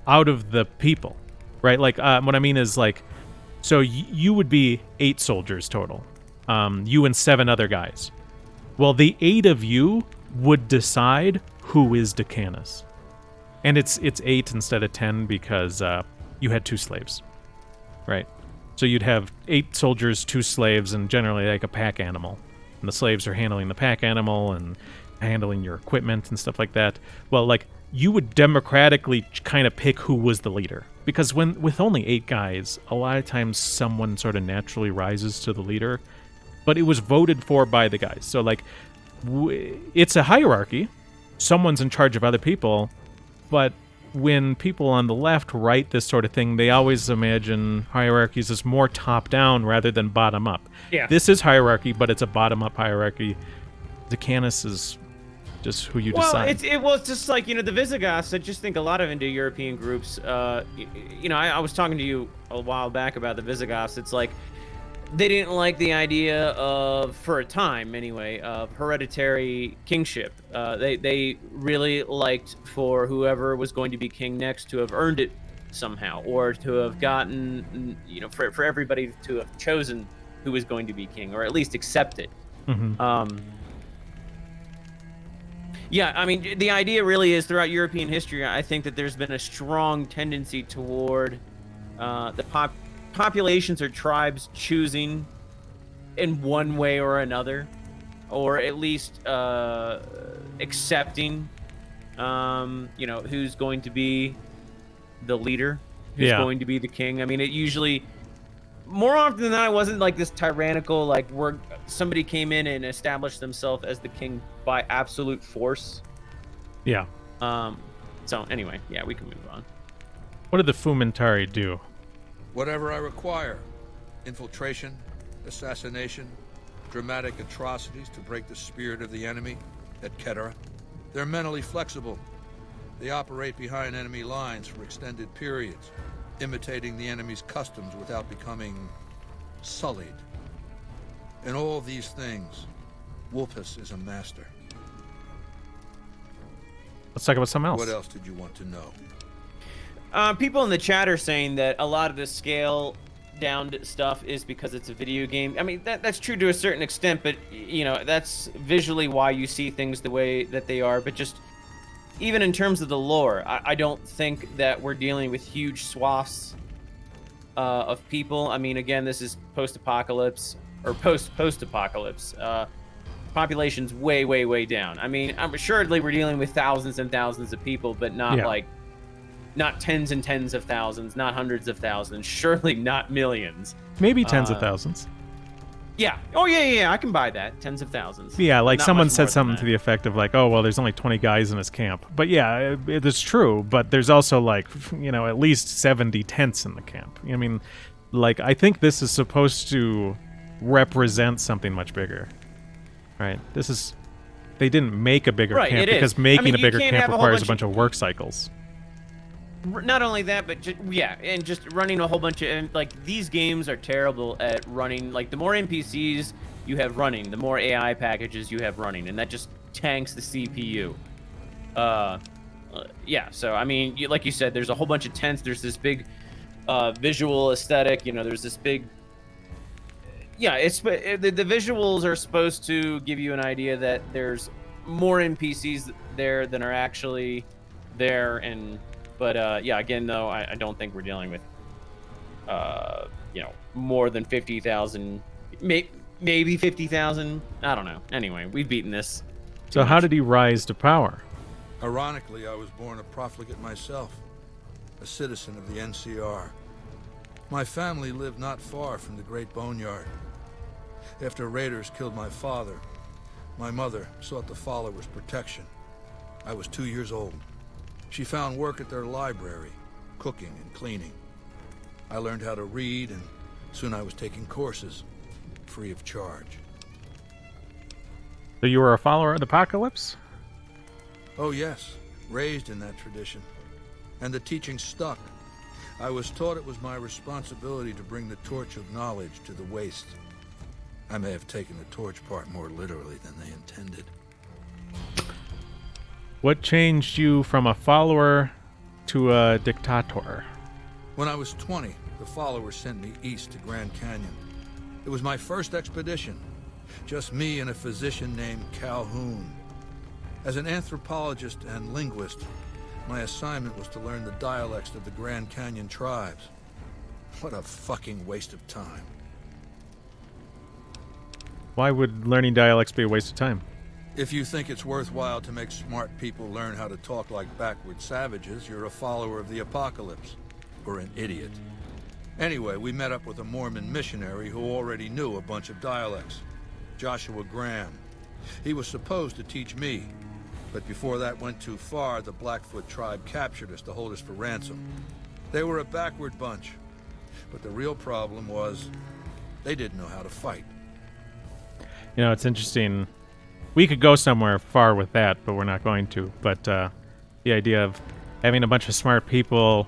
out of the people, right? Like, what I mean is, like, so you would be 8 soldiers total, you and 7 other guys. Well, the 8 of you would decide who is Decanus. And it's 8 instead of 10 because you had 2 slaves, right? So you'd have 8 soldiers, 2 slaves, and generally like a pack animal. And the slaves are handling the pack animal and handling your equipment and stuff like that. Well, like, you would democratically kind of pick who was the leader. Because with only 8 guys, a lot of times someone sort of naturally rises to the leader. But it was voted for by the guys. So, like, it's a hierarchy. Someone's in charge of other people. But when people on the left write this sort of thing, they always imagine hierarchies as more top-down rather than bottom-up. Yeah. This is hierarchy, but it's a bottom-up hierarchy. Decanus is just who you decide. Well, it's just like, the Visigoths. I just think a lot of Indo-European groups, I was talking to you a while back about the Visigoths. It's like, they didn't like the idea of, for a time anyway, of hereditary kingship. They really liked for whoever was going to be king next to have earned it somehow, or to have gotten, for everybody to have chosen who was going to be king, or at least accept it. Mm-hmm. Yeah, I mean, the idea really is throughout European history, I think that there's been a strong tendency toward the populations or tribes choosing in one way or another, or at least accepting, who's going to be the leader, who's going to be the king. I mean, it usually, more often than not, it wasn't like this tyrannical, like, where somebody came in and established themselves as the king by absolute force. Yeah. So anyway, yeah, we can move on. What did the Fumentari do? Whatever I require. Infiltration, assassination, dramatic atrocities to break the spirit of the enemy at Kedara. They're mentally flexible. They operate behind enemy lines for extended periods, imitating the enemy's customs without becoming sullied. In all these things, Wolpus is a master. Let's talk about something else. What else did you want to know? People in the chat are saying that a lot of the scale down stuff is because it's a video game. I mean, that's true to a certain extent, but that's visually why you see things the way that they are. But just even in terms of the lore, I don't think that we're dealing with huge swaths of people. I mean, again, this is post-apocalypse or post-apocalypse. Population's way, way, way down. I mean, assuredly we're dealing with thousands and thousands of people, but not tens and tens of thousands, not hundreds of thousands, surely not millions. Maybe tens of thousands. Yeah. Oh, yeah, I can buy that. Tens of thousands. Yeah, like Not someone much said more than something that. to the effect of like, oh, well, there's only 20 guys in his camp. But yeah, it is true. But there's also like, at least 70 tents in the camp. I mean, like, I think this is supposed to represent something much bigger. Right? They didn't make a bigger Right, camp it is. because making I mean, a bigger you can't camp have a whole requires a bunch bunch of work cycles. Not only that, but and just running a whole bunch of, and like, these games are terrible at running. Like, the more NPCs you have running, the more AI packages you have running, and that just tanks the CPU. Yeah, so I mean, like you said, there's a whole bunch of tents. There's this big visual aesthetic. There's this big. Yeah, the visuals are supposed to give you an idea that there's more NPCs there than are actually there, but yeah, again, though, I don't think we're dealing with more than 50,000, maybe 50,000. I don't know. Anyway, we've beaten this. So how did he rise to power? Ironically, I was born a profligate myself, a citizen of the NCR. My family lived not far from the Great Boneyard. After raiders killed my father, my mother sought the followers' protection. I was 2 years old. She found work at their library, cooking and cleaning. I learned how to read, and soon I was taking courses, free of charge. So you were a follower of the Apocalypse? Oh yes, raised in that tradition. And the teaching stuck. I was taught it was my responsibility to bring the torch of knowledge to the waste. I may have taken the torch part more literally than they intended. What changed you from a follower to a dictator? When I was 20, the followers sent me east to Grand Canyon. It was my first expedition. Just me and a physician named Calhoun. As an anthropologist and linguist, my assignment was to learn the dialects of the Grand Canyon tribes. What a fucking waste of time. Why would learning dialects be a waste of time? If you think it's worthwhile to make smart people learn how to talk like backward savages, you're a follower of the apocalypse. Or an idiot. Anyway, we met up with a Mormon missionary who already knew a bunch of dialects. Joshua Graham. He was supposed to teach me, but before that went too far, the Blackfoot tribe captured us to hold us for ransom. They were a backward bunch, but the real problem was they didn't know how to fight. You know, it's interesting. We could go somewhere far with that, but we're not going to. But the idea of having a bunch of smart people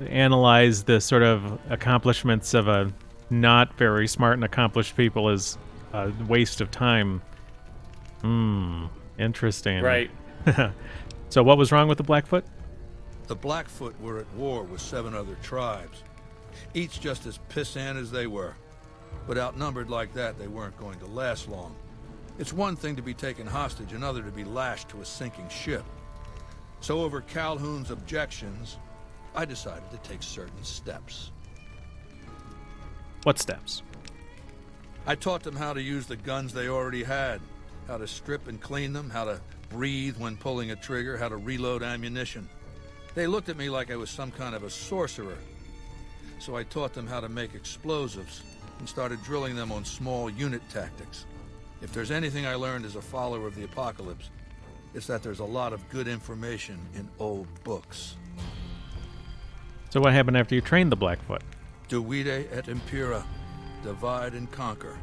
analyze the sort of accomplishments of a not very smart and accomplished people is a waste of time. Interesting. Right. So what was wrong with the Blackfoot? The Blackfoot were at war with 7 other tribes, each just as pissant as they were. But outnumbered like that, they weren't going to last long. It's one thing to be taken hostage, another to be lashed to a sinking ship. So over Calhoun's objections, I decided to take certain steps. What steps? I taught them how to use the guns they already had, how to strip and clean them, how to breathe when pulling a trigger, how to reload ammunition. They looked at me like I was some kind of a sorcerer. So I taught them how to make explosives and started drilling them on small unit tactics. If there's anything I learned as a follower of the apocalypse, it's that there's a lot of good information in old books. So what happened after you trained the Blackfoot? Divide et impera, divide and conquer.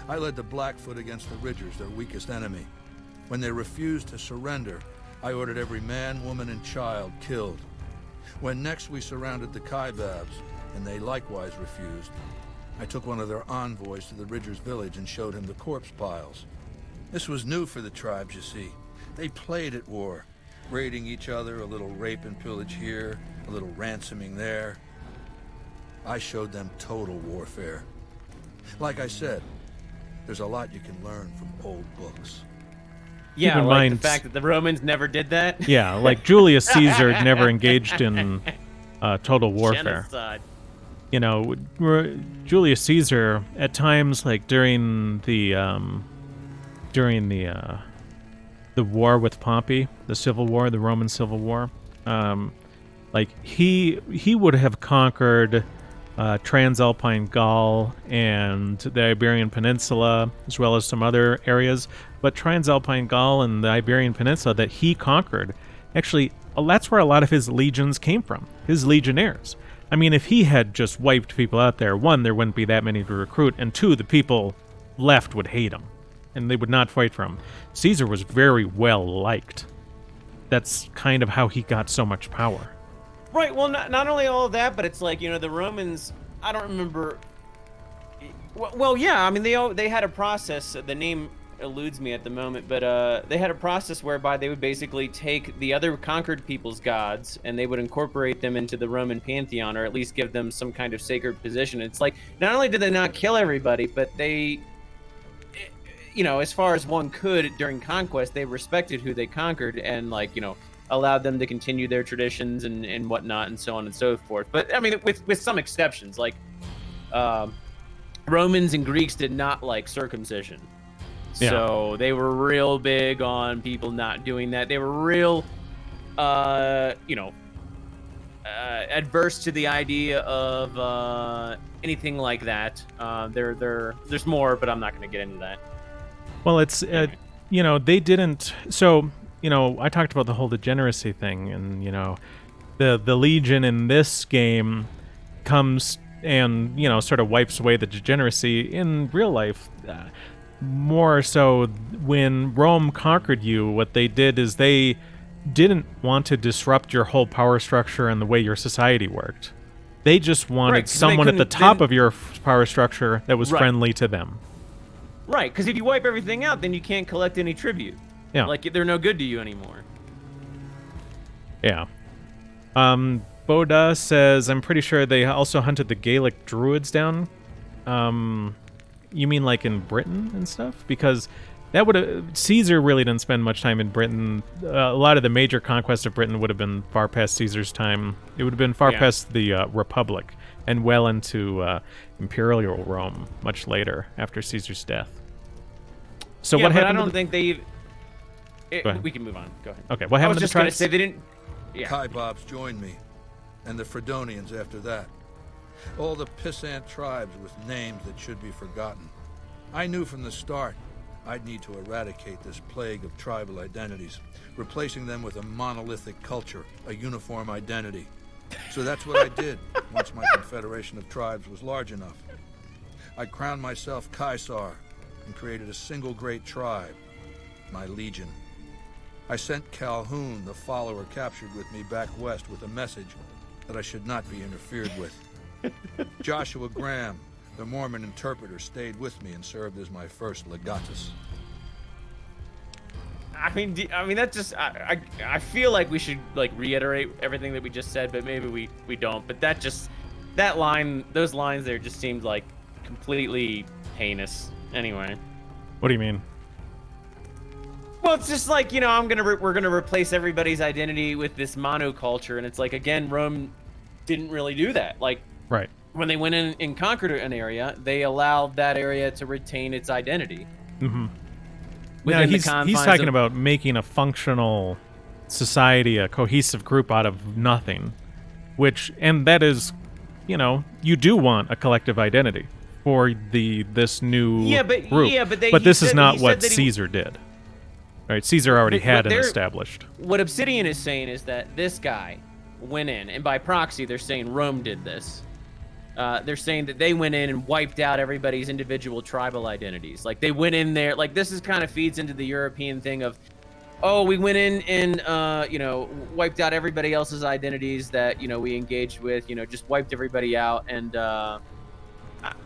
I led the Blackfoot against the Ridgers, their weakest enemy. When they refused to surrender, I ordered every man, woman, and child killed. When next we surrounded the Kaibabs, and they likewise refused, I took one of their envoys to the Ridgers' village and showed him the corpse piles. This was new for the tribes, you see. They played at war, raiding each other, a little rape and pillage here, a little ransoming there. I showed them total warfare. Like I said, there's a lot you can learn from old books. Yeah, like the fact that the Romans never did that. Yeah, like Julius Caesar never engaged in total warfare. Genocide. You know, Julius Caesar at times, like during the war with Pompey, the Civil War, the Roman Civil War, like he would have conquered Transalpine Gaul and the Iberian Peninsula, as well as some other areas. But Transalpine Gaul and the Iberian Peninsula that he conquered, actually, that's where a lot of his legions came from, his legionnaires. I mean, if he had just wiped people out there, 1, there wouldn't be that many to recruit, and 2, the people left would hate him, and they would not fight for him. Caesar was very well liked. That's kind of how he got so much power. Right, well, not only all of that, but it's like, you know, the Romans, I don't remember... Well, yeah, I mean, they had a process, the name eludes me at the moment, but they had a process whereby they would basically take the other conquered people's gods and they would incorporate them into the Roman pantheon, or at least give them some kind of sacred position. It's like, not only did they not kill everybody, but they, you know, as far as one could during conquest, they respected who they conquered and, like, you know, allowed them to continue their traditions and whatnot and so on and so forth. But I mean, with some exceptions, like Romans and Greeks did not like circumcision. Yeah. So they were real big on people not doing that. They were real, you know, adverse to the idea of anything like that. There's more, but I'm not going to get into that. Well, it's, you know, they didn't... So, you know, I talked about the whole degeneracy thing, and, you know, the Legion in this game comes and, you know, sort of wipes away the degeneracy. In real life, more so when Rome conquered you, what they did is they didn't want to disrupt your whole power structure and the way your society worked. They just wanted someone at the top of your power structure that was friendly to them. Right, because if you wipe everything out, then you can't collect any tribute. Yeah. Like, they're no good to you anymore. Yeah. Boda says, I'm pretty sure they also hunted the Gaelic druids down. You mean like in Britain and stuff? Because that would have... Caesar really didn't spend much time in Britain. A lot of the major conquest of Britain would have been far past Caesar's time. It would have been far past the Republic and well into Imperial Rome much later after Caesar's death. So what happened? I don't think they... we can move on. Go ahead. Okay, what happened to the tribes? I was just going to say they didn't... Yeah. Kaibobs joined me, and the Fredonians after that. All the pissant tribes with names that should be forgotten. I knew from the start I'd need to eradicate this plague of tribal identities, replacing them with a monolithic culture, a uniform identity. So that's what I did once my confederation of tribes was large enough. I crowned myself Caesar and created a single great tribe, my legion. I sent Calhoun, the follower captured with me back west, with a message that I should not be interfered with. Joshua Graham, the Mormon interpreter, stayed with me and served as my first legatus. I mean that's just I feel like we should like reiterate everything that we just said, but maybe we don't. But those lines there just seemed like completely heinous. Anyway. What do you mean? Well, it's just like, you know, we're gonna replace everybody's identity with this monoculture, and it's like, again, Rome didn't really do that. Like, right. When they went in and conquered an area, they allowed that area to retain its identity. Mm-hmm. Now, he's talking about making a functional society, a cohesive group out of nothing, and that is, you know, you do want a collective identity for this new group. But this is not what Caesar did. Right, Caesar already had an established. What Obsidian is saying is that this guy went in, and by proxy, they're saying Rome did this. They're saying that they went in and wiped out everybody's individual tribal identities. Like, they went in there, like, this is kind of feeds into the European thing of, oh, we went in and, you know, wiped out everybody else's identities that, you know, we engaged with, you know, just wiped everybody out. And,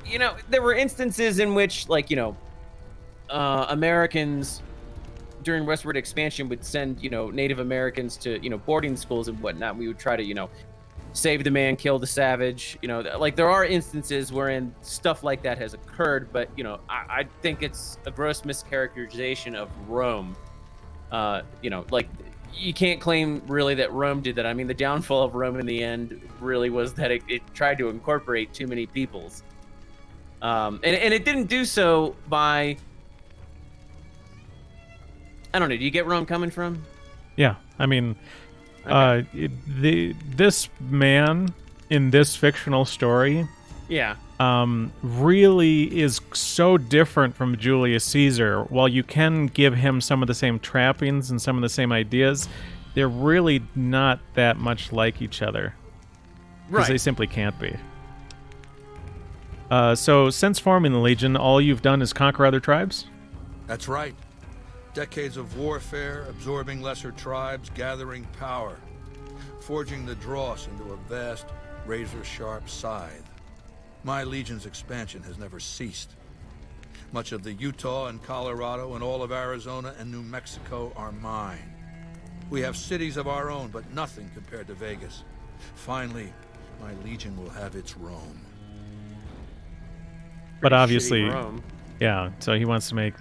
you know, there were instances in which, like, you know, Americans during westward expansion would send, you know, Native Americans to, you know, boarding schools and whatnot. We would try to, you know, save the man, kill the savage. You know, like, there are instances wherein stuff like that has occurred, but, you know, I think it's a gross mischaracterization of Rome. You know, like, you can't claim really that Rome did that. I mean, the downfall of Rome in the end really was that it tried to incorporate too many peoples. And it didn't do so by... I don't know. Do you get where I'm coming from? Yeah, I mean, this man in this fictional story, really is so different from Julius Caesar. While you can give him some of the same trappings and some of the same ideas, they're really not that much like each other, because they simply can't be. So, since forming the Legion, all you've done is conquer other tribes? That's right. Decades of warfare, absorbing lesser tribes, gathering power, forging the dross into a vast, razor-sharp scythe. My Legion's expansion has never ceased. Much of the Utah and Colorado and all of Arizona and New Mexico are mine. We have cities of our own, but nothing compared to Vegas. Finally, my Legion will have its Rome. But obviously, yeah, so he wants to make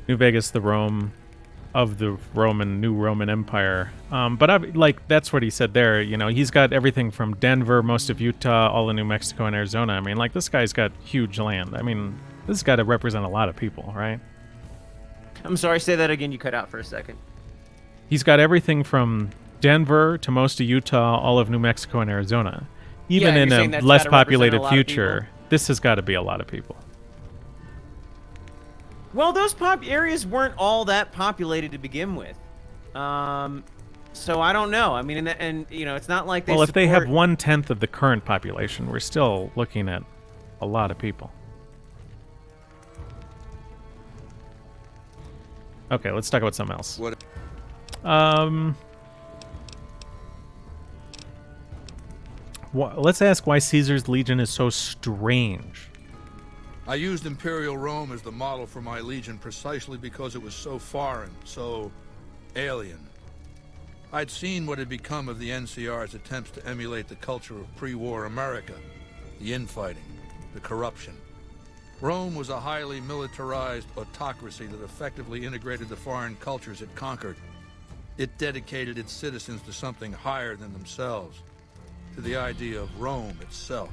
New Vegas the Rome of the New Roman Empire. But like, that's what he said there. You know, he's got everything from Denver, most of Utah, all of New Mexico and Arizona. I mean, like, this guy's got huge land. I mean, this has got to represent a lot of people, right? I'm sorry, say that again. You cut out for a second. He's got everything from Denver to most of Utah, all of New Mexico and Arizona. Even in a less populated future, this has got to be a lot of people. Well, those areas weren't all that populated to begin with. So I don't know. I mean, and you know, it's not like they if they have 1/10 of the current population, we're still looking at a lot of people. Okay, let's talk about something else. What? Let's ask why Caesar's Legion is so strange. I used Imperial Rome as the model for my Legion precisely because it was so foreign, so alien. I'd seen what had become of the NCR's attempts to emulate the culture of pre-war America, the infighting, the corruption. Rome was a highly militarized autocracy that effectively integrated the foreign cultures it conquered. It dedicated its citizens to something higher than themselves, to the idea of Rome itself.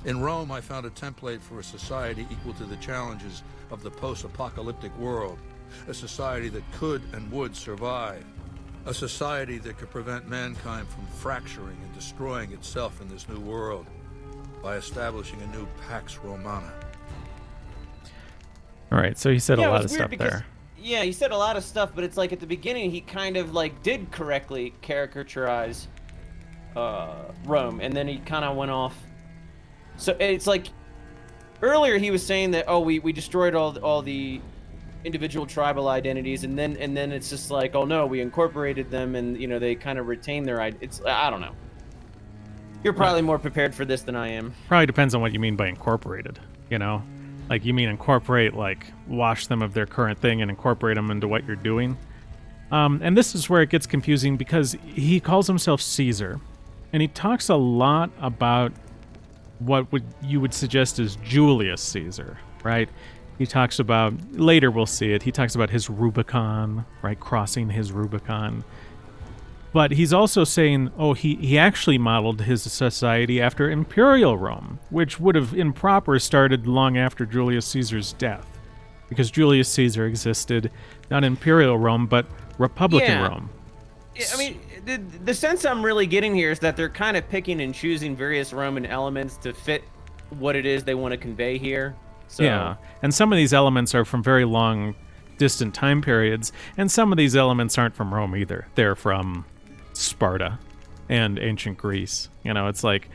In Rome, I found a template for a society equal to the challenges of the post-apocalyptic world, a society that could and would survive, a society that could prevent mankind from fracturing and destroying itself in this new world by establishing a new Pax Romana. All right, so he said a lot of stuff because, there. Yeah, he said a lot of stuff, but it's like at the beginning he kind of like did correctly caricaturize Rome, and then he kind of went off. So it's like earlier he was saying that we destroyed all the individual tribal identities, and then it's just like, oh no, we incorporated them, and you know they kind of retain their I don't know. You're probably more prepared for this than I am. Probably depends on what you mean by incorporated, you know? Like, you mean incorporate, like, wash them of their current thing and incorporate them into what you're doing? And this is where it gets confusing because he calls himself Caesar, and he talks a lot about what you would suggest is Julius Caesar, right? He talks about, later we'll see it, he talks about his Rubicon, right? Crossing his Rubicon. But he's also saying, he actually modeled his society after Imperial Rome, which would have improper started long after Julius Caesar's death. Because Julius Caesar existed, not Imperial Rome, but Republican Rome. I mean, the sense I'm really getting here is that they're kind of picking and choosing various Roman elements to fit what it is they want to convey here. So. Yeah, and some of these elements are from very long, distant time periods, and some of these elements aren't from Rome either. They're from Sparta and ancient Greece. You know, it's like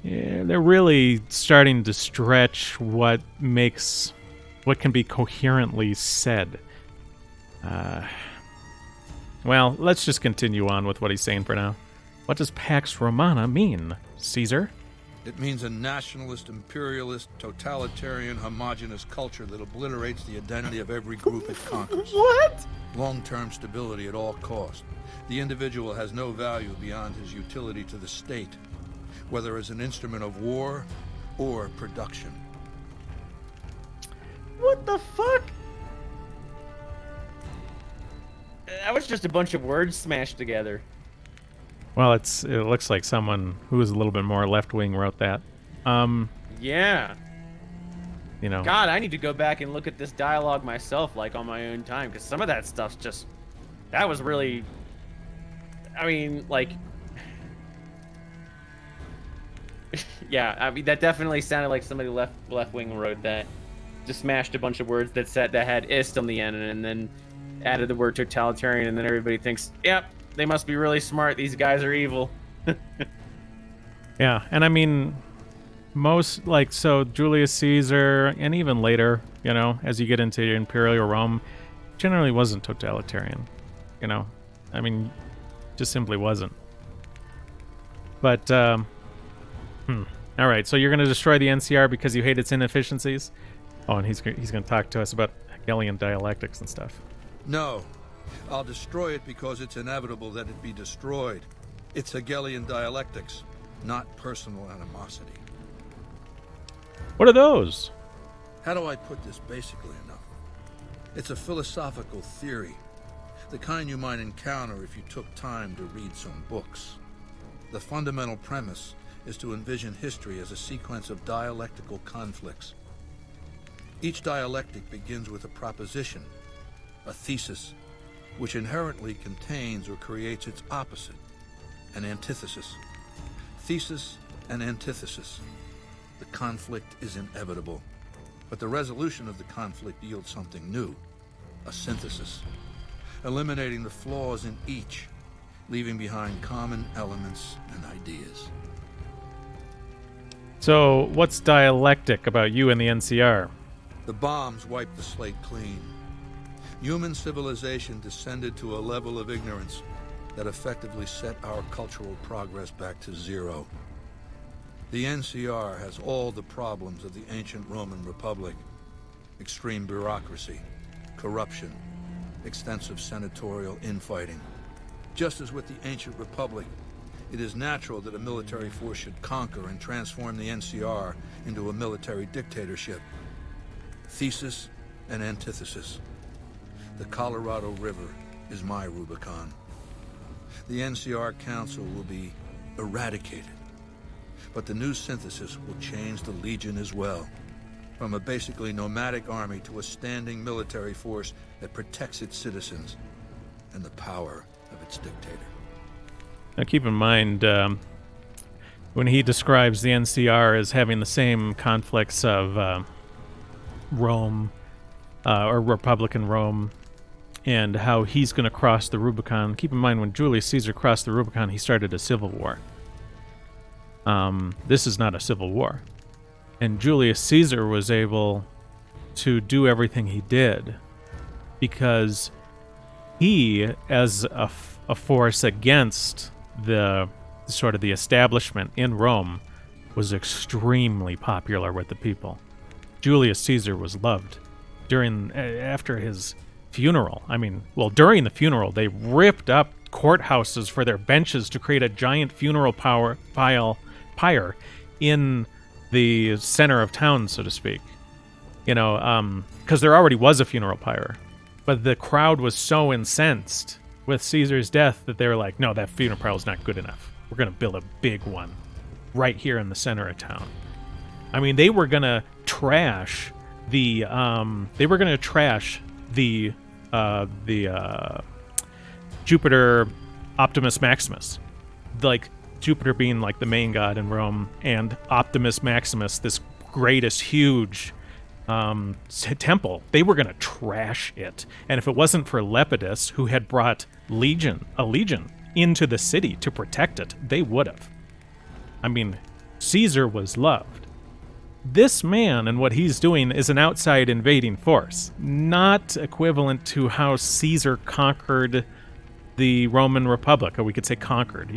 they're really starting to stretch what can be coherently said. Well, let's just continue on with what he's saying for now. What does Pax Romana mean, Caesar? It means a nationalist, imperialist, totalitarian, homogenous culture that obliterates the identity of every group it conquers. What? Long-term stability at all cost. The individual has no value beyond his utility to the state, whether as an instrument of war or production. What the fuck? That was just a bunch of words smashed together. Well, it looks like someone who is a little bit more left-wing wrote that. Yeah. You know. God, I need to go back and look at this dialogue myself, like, on my own time, because some of that stuff's just... That was really... I mean, like... yeah, I mean, that definitely sounded like somebody left-wing wrote that. Just smashed a bunch of words that had ist on the end, and then added the word totalitarian, and then everybody thinks, yep, they must be really smart. These guys are evil. Yeah, and I mean, so Julius Caesar, and even later, you know, as you get into Imperial Rome, generally wasn't totalitarian, you know. I mean, just simply wasn't. But, all right, so you're going to destroy the NCR because you hate its inefficiencies? Oh, and he's going to talk to us about Hegelian dialectics and stuff. No. I'll destroy it because it's inevitable that it be destroyed. It's Hegelian dialectics, not personal animosity. What are those? How do I put this basically enough? It's a philosophical theory, the kind you might encounter if you took time to read some books. The fundamental premise is to envision history as a sequence of dialectical conflicts. Each dialectic begins with a proposition, a thesis, which inherently contains or creates its opposite, an antithesis. Thesis and antithesis. The conflict is inevitable, but the resolution of the conflict yields something new, a synthesis, eliminating the flaws in each, leaving behind common elements and ideas. So, what's dialectic about you and the NCR? The bombs wiped the slate clean. Human civilization descended to a level of ignorance that effectively set our cultural progress back to zero. The NCR has all the problems of the ancient Roman Republic. Extreme bureaucracy, corruption, extensive senatorial infighting. Just as with the ancient Republic, it is natural that a military force should conquer and transform the NCR into a military dictatorship. Thesis and antithesis. The Colorado River is my Rubicon. The NCR Council will be eradicated. But the new synthesis will change the Legion as well. From a basically nomadic army to a standing military force that protects its citizens and the power of its dictator. Now keep in mind, when he describes the NCR as having the same conflicts of Rome, or Republican Rome, and how he's going to cross the Rubicon, keep in mind when Julius Caesar crossed the Rubicon, he started a civil war. This is not a civil war. And Julius Caesar was able to do everything he did because he, as a force against the sort of the establishment in Rome, was extremely popular with the people. Julius Caesar was loved. After his funeral, during the funeral, they ripped up courthouses for their benches to create a giant funeral pyre in the center of town, so to speak. Because there already was a funeral pyre. But the crowd was so incensed with Caesar's death that they were like, no, that funeral pyre is not good enough. We're going to build a big one right here in the center of town. They were going to trash the Jupiter Optimus Maximus. Like, Jupiter being like the main god in Rome, and Optimus Maximus, this greatest huge temple. They were going to trash it. And if it wasn't for Lepidus, who had brought a legion into the city to protect it, they would have. Caesar was loved. This man and what he's doing is an outside invading force, not equivalent to how Caesar conquered the Roman Republic, or we could say conquered,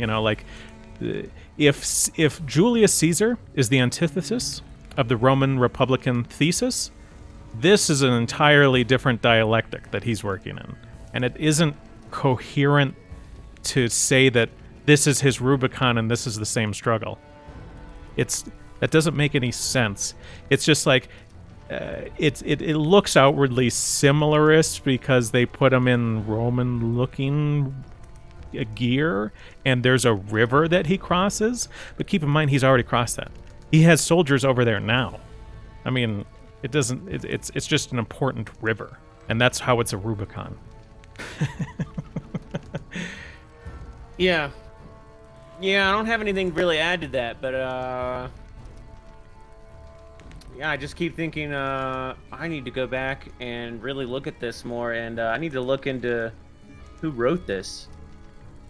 if Julius Caesar is the antithesis of the Roman Republican thesis, this is an entirely different dialectic that he's working in. And it isn't coherent to say that this is his Rubicon and this is the same struggle. That doesn't make any sense. It's just like, it looks outwardly similarist because they put him in Roman-looking gear, and there's a river that he crosses, but keep in mind he's already crossed that. He has soldiers over there now. It's just an important river, and that's how it's a Rubicon. Yeah, I don't have anything really to add to that, but I just keep thinking I need to go back and really look at this more, and I need to look into who wrote this.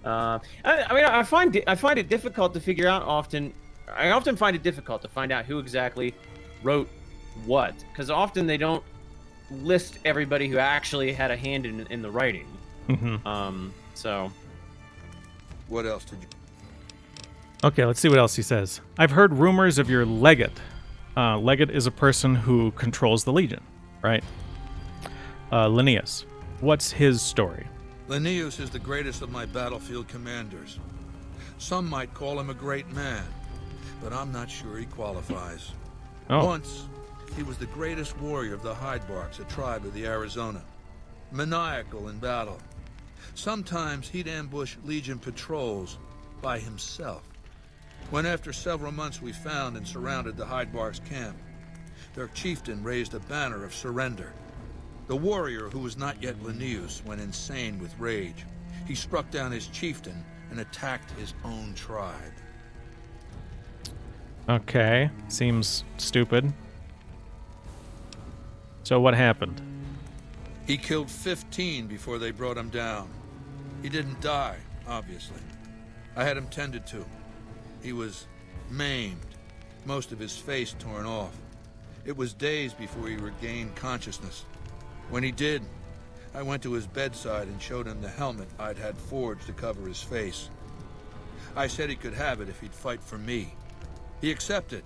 I find it difficult to figure out often. I often find it difficult to find out who exactly wrote what, because often they don't list everybody who actually had a hand in the writing. Mm-hmm. So. What else did you? Okay, let's see what else he says. I've heard rumors of your legate. Legate is a person who controls the Legion, right? Linnaeus. What's his story? Linnaeus is the greatest of my battlefield commanders. Some might call him a great man, but I'm not sure he qualifies. Oh. Once, he was the greatest warrior of the Hydebarks, a tribe of the Arizona. Maniacal in battle. Sometimes he'd ambush Legion patrols by himself. When after several months we found and surrounded the Hydebarks camp, their chieftain raised a banner of surrender. The warrior, who was not yet Linnaeus, went insane with rage. He struck down his chieftain and attacked his own tribe. Okay, seems stupid. So what happened? He killed 15 before they brought him down. He didn't die, obviously. I had him tended to. He was maimed, most of his face torn off. It was days before he regained consciousness. When he did, I went to his bedside and showed him the helmet I'd had forged to cover his face. I said he could have it if he'd fight for me. He accepted,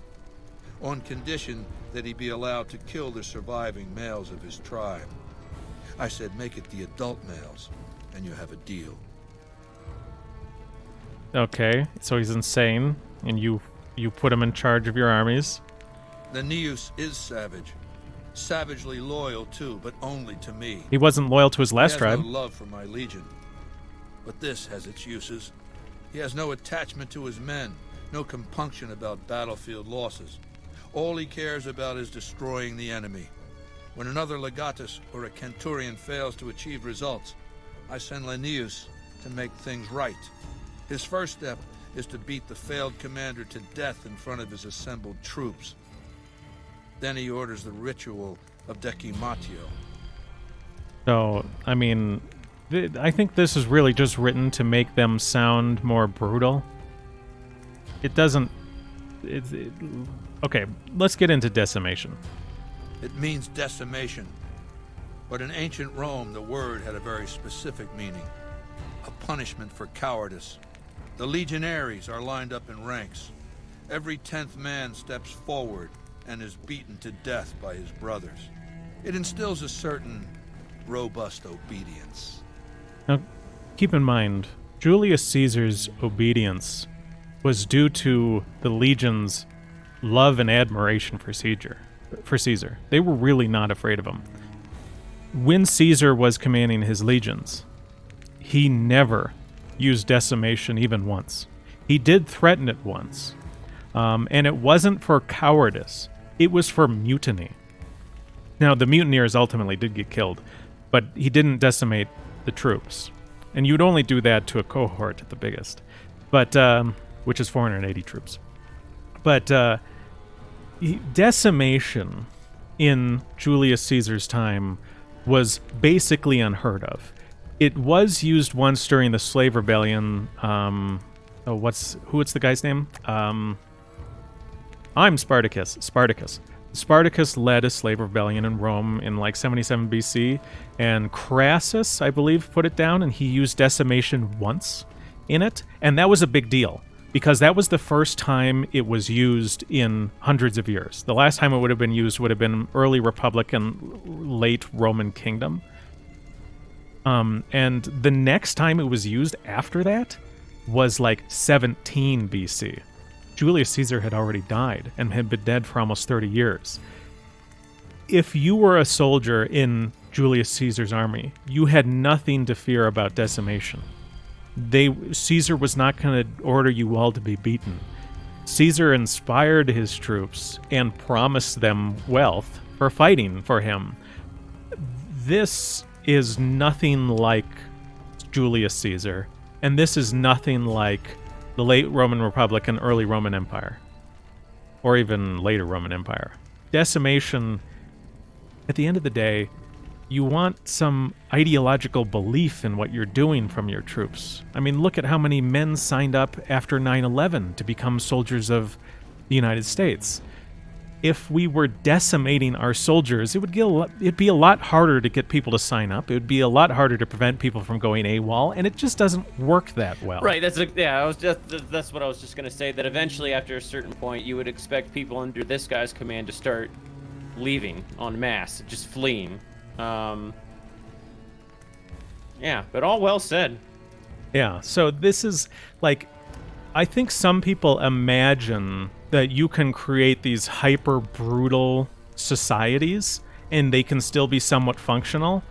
on condition that he be allowed to kill the surviving males of his tribe. I said, make it the adult males, and you have a deal. Okay, so he's insane, and you put him in charge of your armies. Linnaeus is savage. Savagely loyal, too, but only to me. He wasn't loyal to his last tribe. He has no love for my legion. But this has its uses. He has no attachment to his men, no compunction about battlefield losses. All he cares about is destroying the enemy. When another legatus or a centurion fails to achieve results, I send Linnaeus to make things right. His first step is to beat the failed commander to death in front of his assembled troops. Then he orders the ritual of decimatio. So, I mean, I think this is really just written to make them sound more brutal. It doesn't... okay, let's get into decimation. It means decimation. But in ancient Rome, the word had a very specific meaning. A punishment for cowardice. The legionaries are lined up in ranks. Every 10th man steps forward and is beaten to death by his brothers. It instills a certain robust obedience. Now, keep in mind, Julius Caesar's obedience was due to the legion's love and admiration for Caesar. They were really not afraid of him. When Caesar was commanding his legions, he never used decimation even once. He did threaten it once, and it wasn't for cowardice. It was for mutiny. Now, the mutineers ultimately did get killed, but he didn't decimate the troops. And you'd only do that to a cohort at the biggest, but which is 480 troops. But decimation in Julius Caesar's time was basically unheard of. It was used once during the slave rebellion. What's the guy's name? I'm Spartacus. Spartacus led a slave rebellion in Rome in like 77 BC, and Crassus, I believe, put it down, and he used decimation once in it, and that was a big deal because that was the first time it was used in hundreds of years. The last time it would have been used would have been early Republic and late Roman Kingdom. And the next time it was used after that was like 17 BC. Julius Caesar had already died and had been dead for almost 30 years. If you were a soldier in Julius Caesar's army, you had nothing to fear about decimation. Caesar was not going to order you all to be beaten. Caesar inspired his troops and promised them wealth for fighting for him. This is nothing like Julius Caesar, and this is nothing like the late Roman Republic and early Roman Empire, or even later Roman Empire. Decimation, at the end of the day, you want some ideological belief in what you're doing from your troops. I mean, look at how many men signed up after 9/11 to become soldiers of the United States. If we were decimating our soldiers, it'd be a lot harder to get people to sign up. It would be a lot harder to prevent people from going AWOL, and it just doesn't work that well. Right. That's what I was just gonna say. That eventually, after a certain point, you would expect people under this guy's command to start leaving en masse, just fleeing. Yeah, but all well said. Yeah. So this is like, I think some people imagine that you can create these hyper brutal societies and they can still be somewhat functional,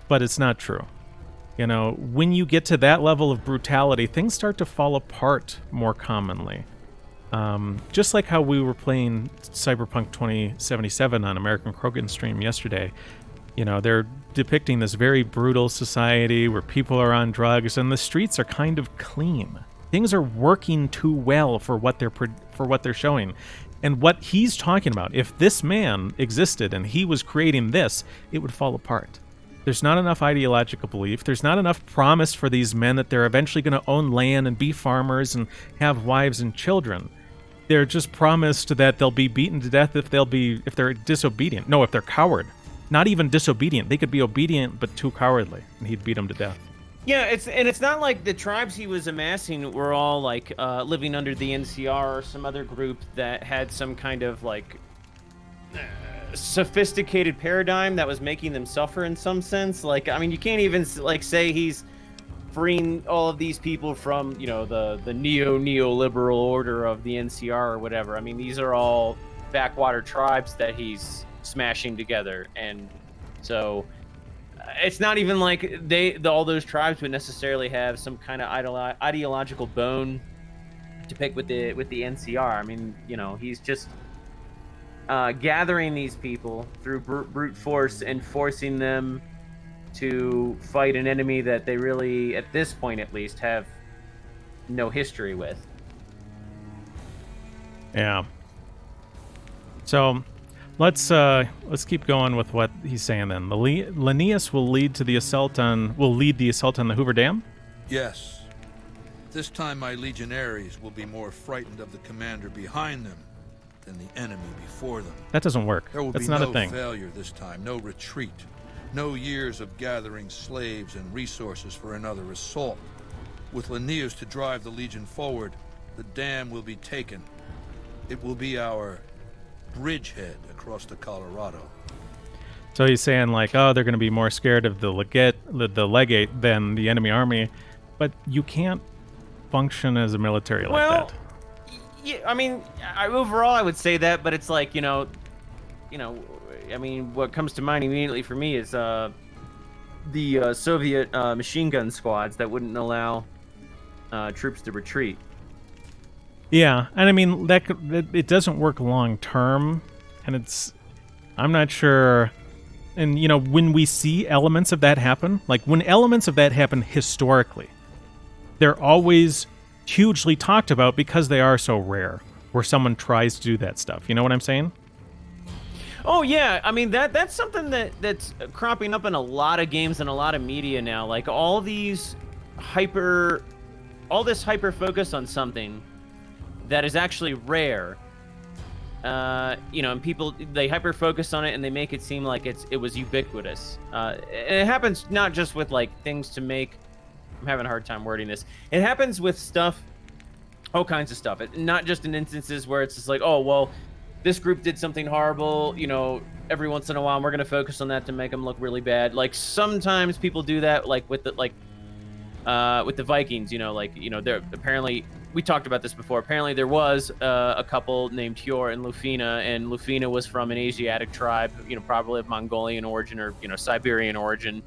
but it's not true. You know, when you get to that level of brutality, things start to fall apart more commonly. Just like how we were playing Cyberpunk 2077 on American Krogan stream yesterday. You know, they're depicting this very brutal society where people are on drugs and the streets are kind of clean. Things are working too well for what they're showing. And what he's talking about, if this man existed and he was creating this, it would fall apart. There's not enough ideological belief. There's not enough promise for these men that they're eventually going to own land and be farmers and have wives and children. They're just promised that they'll be beaten to death if they're disobedient. No, if they're coward. not even disobedient. They could be obedient but too cowardly, and he'd beat them to death. Yeah, it's not like the tribes he was amassing were all like living under the NCR or some other group that had some kind of like sophisticated paradigm that was making them suffer in some sense. Like, I mean, you can't even like say he's freeing all of these people from, you know, the neoliberal order of the NCR or whatever. I mean, these are all backwater tribes that he's smashing together, and so it's not even like all those tribes would necessarily have some kind of ideological bone to pick with the NCR. I mean, you know, he's just gathering these people through brute force and forcing them to fight an enemy that they really, at this point at least, have no history with. Yeah. So let's keep going with what he's saying then. Linnaeus will lead the assault on the Hoover Dam? Yes. This time my legionaries will be more frightened of the commander behind them than the enemy before them. That doesn't work. There will That's be not no a thing. failure this time, no retreat, no years of gathering slaves and resources for another assault. With Linnaeus to drive the Legion forward, the dam will be taken. It will be our bridgehead across the Colorado. So he's saying like, oh, they're going to be more scared of the legate than the enemy army, but you can't function as a military like that. Yeah, I mean, overall I would say that, but it's like, you know, I mean, what comes to mind immediately for me is the Soviet machine gun squads that wouldn't allow troops to retreat. Yeah, and I mean it doesn't work long term, and I'm not sure. And you know, when we see elements of that happen, like when elements of that happen historically, they're always hugely talked about because they are so rare. Where someone tries to do that stuff, you know what I'm saying? Oh yeah, I mean that's something that's cropping up in a lot of games and a lot of media now. Like all this hyper focus on something that is actually rare. You know, and people, they hyper focus on it and they make it seem like it was ubiquitous. And it happens not just with like things to make. I'm having a hard time wording this. It happens with stuff, all kinds of stuff. Not just in instances where it's just like, oh well, this group did something horrible. You know, every once in a while we're gonna focus on that to make them look really bad. Like sometimes people do that, like with the Vikings. You know, like, you know, they're apparently. We talked about this before. Apparently, there was a couple named Hjor and Lufina was from an Asiatic tribe, you know, probably of Mongolian origin or, you know, Siberian origin.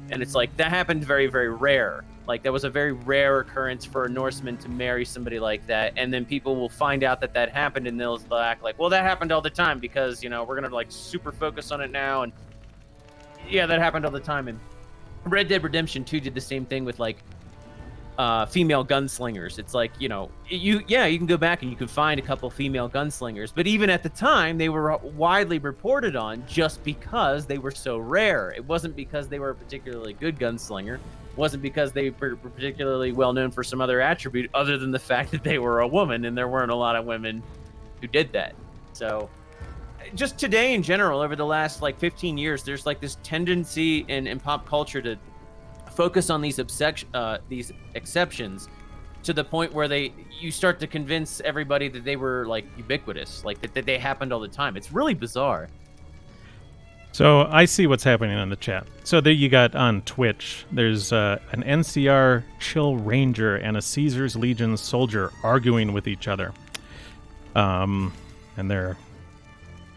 And it's like that happened very, very rare. Like that was a very rare occurrence for a Norseman to marry somebody like that. And then people will find out that happened, and they'll act like, well, that happened all the time because, you know, we're gonna like super focus on it now. And yeah, that happened all the time. And Red Dead Redemption 2 did the same thing with like female gunslingers. It's like, you know, you can go back and you can find a couple female gunslingers, but even at the time they were widely reported on just because they were so rare. It wasn't because they were a particularly good gunslinger. It wasn't because they were particularly well known for some other attribute other than the fact that they were a woman, and there weren't a lot of women who did that. So just today in general, over the last like 15 years, there's like this tendency in pop culture to focus on these exceptions to the point where you start to convince everybody that they were like ubiquitous, like that they happened all the time. It's really bizarre. So I see what's happening in the chat. So there you got on Twitch, there's an NCR Chill Ranger and a Caesar's Legion soldier arguing with each other. And they're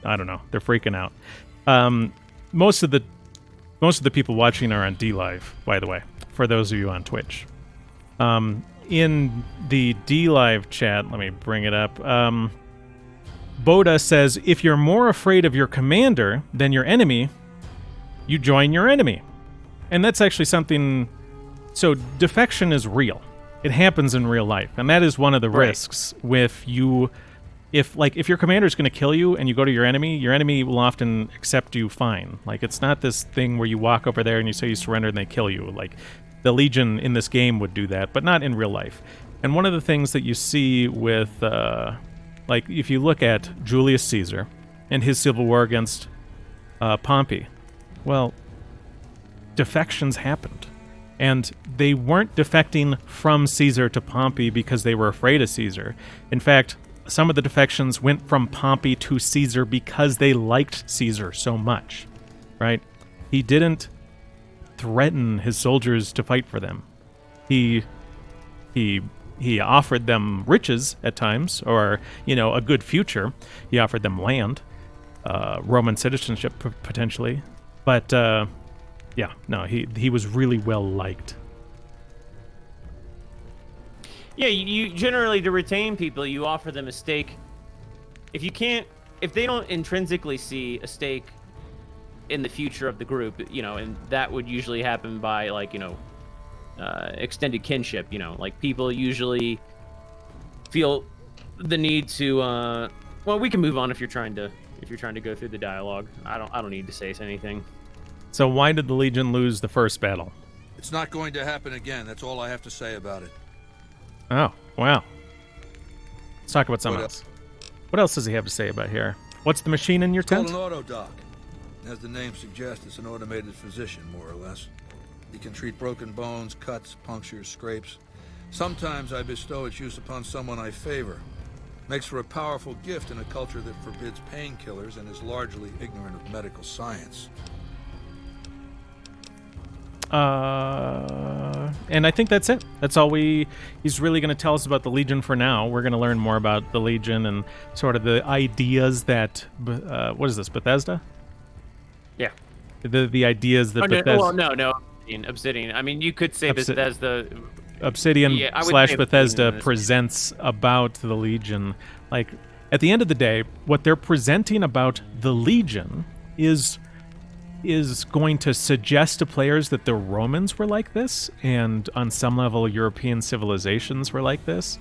freaking out. Most of the people watching are on DLive, by the way, for those of you on Twitch. In the DLive chat, let me bring it up. Boda says, if you're more afraid of your commander than your enemy, you join your enemy. And that's actually something... So, defection is real. It happens in real life. And that is one of the risks with you... If your commander is going to kill you and you go to your enemy will often accept you fine. Like, it's not this thing where you walk over there and you say you surrender and they kill you. Like, the Legion in this game would do that, but not in real life. And one of the things that you see with, if you look at Julius Caesar and his civil war against Pompey, Well, defections happened. And they weren't defecting from Caesar to Pompey because they were afraid of Caesar. In fact, some of the defections went from Pompey to Caesar because they liked Caesar so much, right? He didn't threaten his soldiers to fight for them. He offered them riches at times, or, a good future. He offered them land, Roman citizenship potentially. But, yeah, no, he was really well liked. Yeah, you generally, to retain people, you offer them a stake. If they don't intrinsically see a stake in the future of the group, and that would usually happen by, like, extended kinship, like people usually feel the need to, well, we can move on if you're trying to go through the dialogue. I don't need to say anything. So why did the Legion lose the first battle? It's not going to happen again. That's all I have to say about it. Oh, wow. Let's talk about something else. What else does he have to say about here? What's the machine in your tent? It's called an autodoc. As the name suggests, it's an automated physician, more or less. He can treat broken bones, cuts, punctures, scrapes. Sometimes I bestow its use upon someone I favor. Makes for a powerful gift in a culture that forbids painkillers and is largely ignorant of medical science. And I think that's it. That's all he's really going to tell us about the Legion for now. We're going to learn more about the Legion and sort of the ideas that, what is this, Bethesda? Yeah. The ideas that Bethesda... Well, no, Obsidian. I mean, you could say Bethesda... Obsidian / Bethesda presents about the Legion. Like, at the end of the day, what they're presenting about the Legion is going to suggest to players that the Romans were like this, and on some level European civilizations were like this.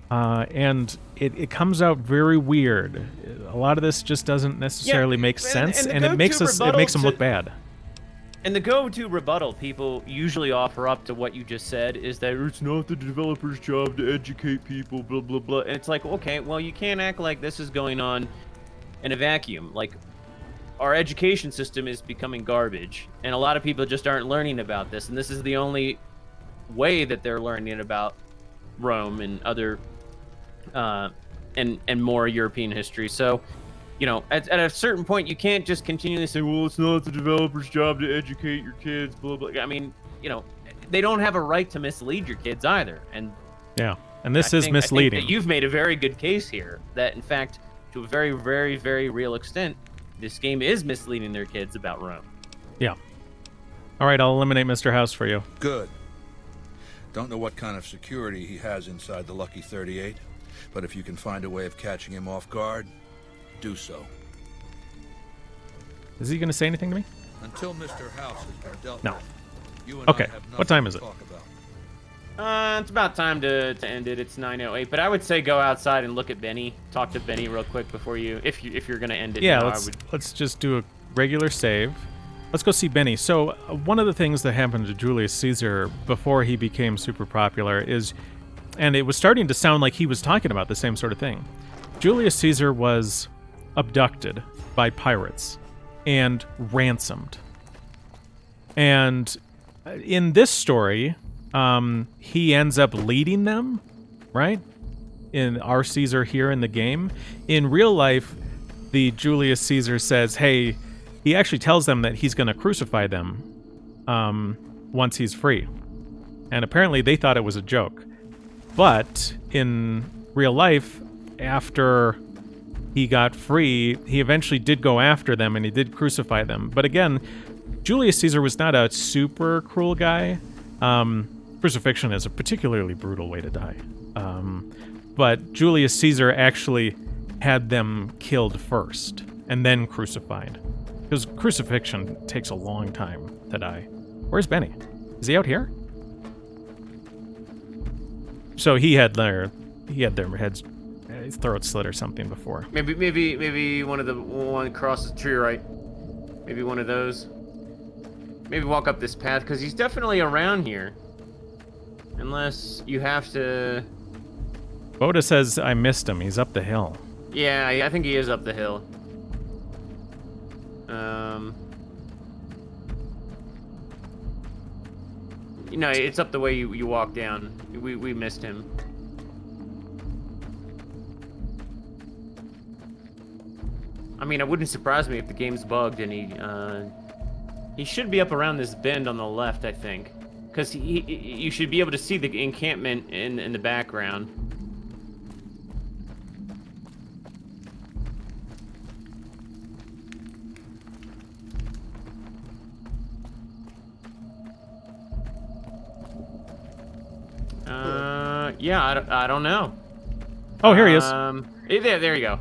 And it comes out very weird. A lot of this just doesn't necessarily make sense, and it makes them look bad. And the go-to rebuttal people usually offer up to what you just said is that it's not the developer's job to educate people, blah, blah, blah. And it's like, okay, well, you can't act like this is going on in a vacuum. Like, our education system is becoming garbage, and a lot of people just aren't learning about this, and this is the only way that they're learning about Rome and other and more European history. So, at a certain point, you can't just continually say, well, it's not the developer's job to educate your kids, blah, blah. I mean, they don't have a right to mislead your kids either. And yeah, and this is misleading. I think that you've made a very good case here that, in fact, to a very, very, very real extent, this game is misleading their kids about Rome. Yeah. All right, I'll eliminate Mr. House for you. Good. Don't know what kind of security he has inside the Lucky 38, but if you can find a way of catching him off guard, do so. Is he going to say anything to me? Until Mr. House has been dealt No. with, you and Okay, I have nothing what time is to it? talk about. It's about time to end it. It's 9:08, but I would say go outside and look at Benny. Talk to Benny real quick before if you're gonna end it. Yeah, now, let's just do a regular save. Let's go see Benny. So one of the things that happened to Julius Caesar before he became super popular is, and it was starting to sound like he was talking about the same sort of thing. Julius Caesar was abducted by pirates and ransomed. And in this story, he ends up leading them, right? In our Caesar here in the game. In real life, the Julius Caesar says, hey, he actually tells them that he's going to crucify them once he's free. And apparently they thought it was a joke. But in real life, after he got free, he eventually did go after them and he did crucify them. But again, Julius Caesar was not a super cruel guy. Crucifixion is a particularly brutal way to die. But Julius Caesar actually had them killed first and then crucified. Because crucifixion takes a long time to die. Where's Benny? Is he out here? So he had their heads, his throat slit or something before. Maybe one across the tree right. Maybe one of those. Maybe walk up this path, because he's definitely around here. Unless you have to... Boda says I missed him. He's up the hill. Yeah, I think he is up the hill. No, it's up the way you walk down. We missed him. I mean, it wouldn't surprise me if the game's bugged and he should be up around this bend on the left, I think. Because you should be able to see the encampment in the background. Yeah, I don't know. Oh, here he is. There you go.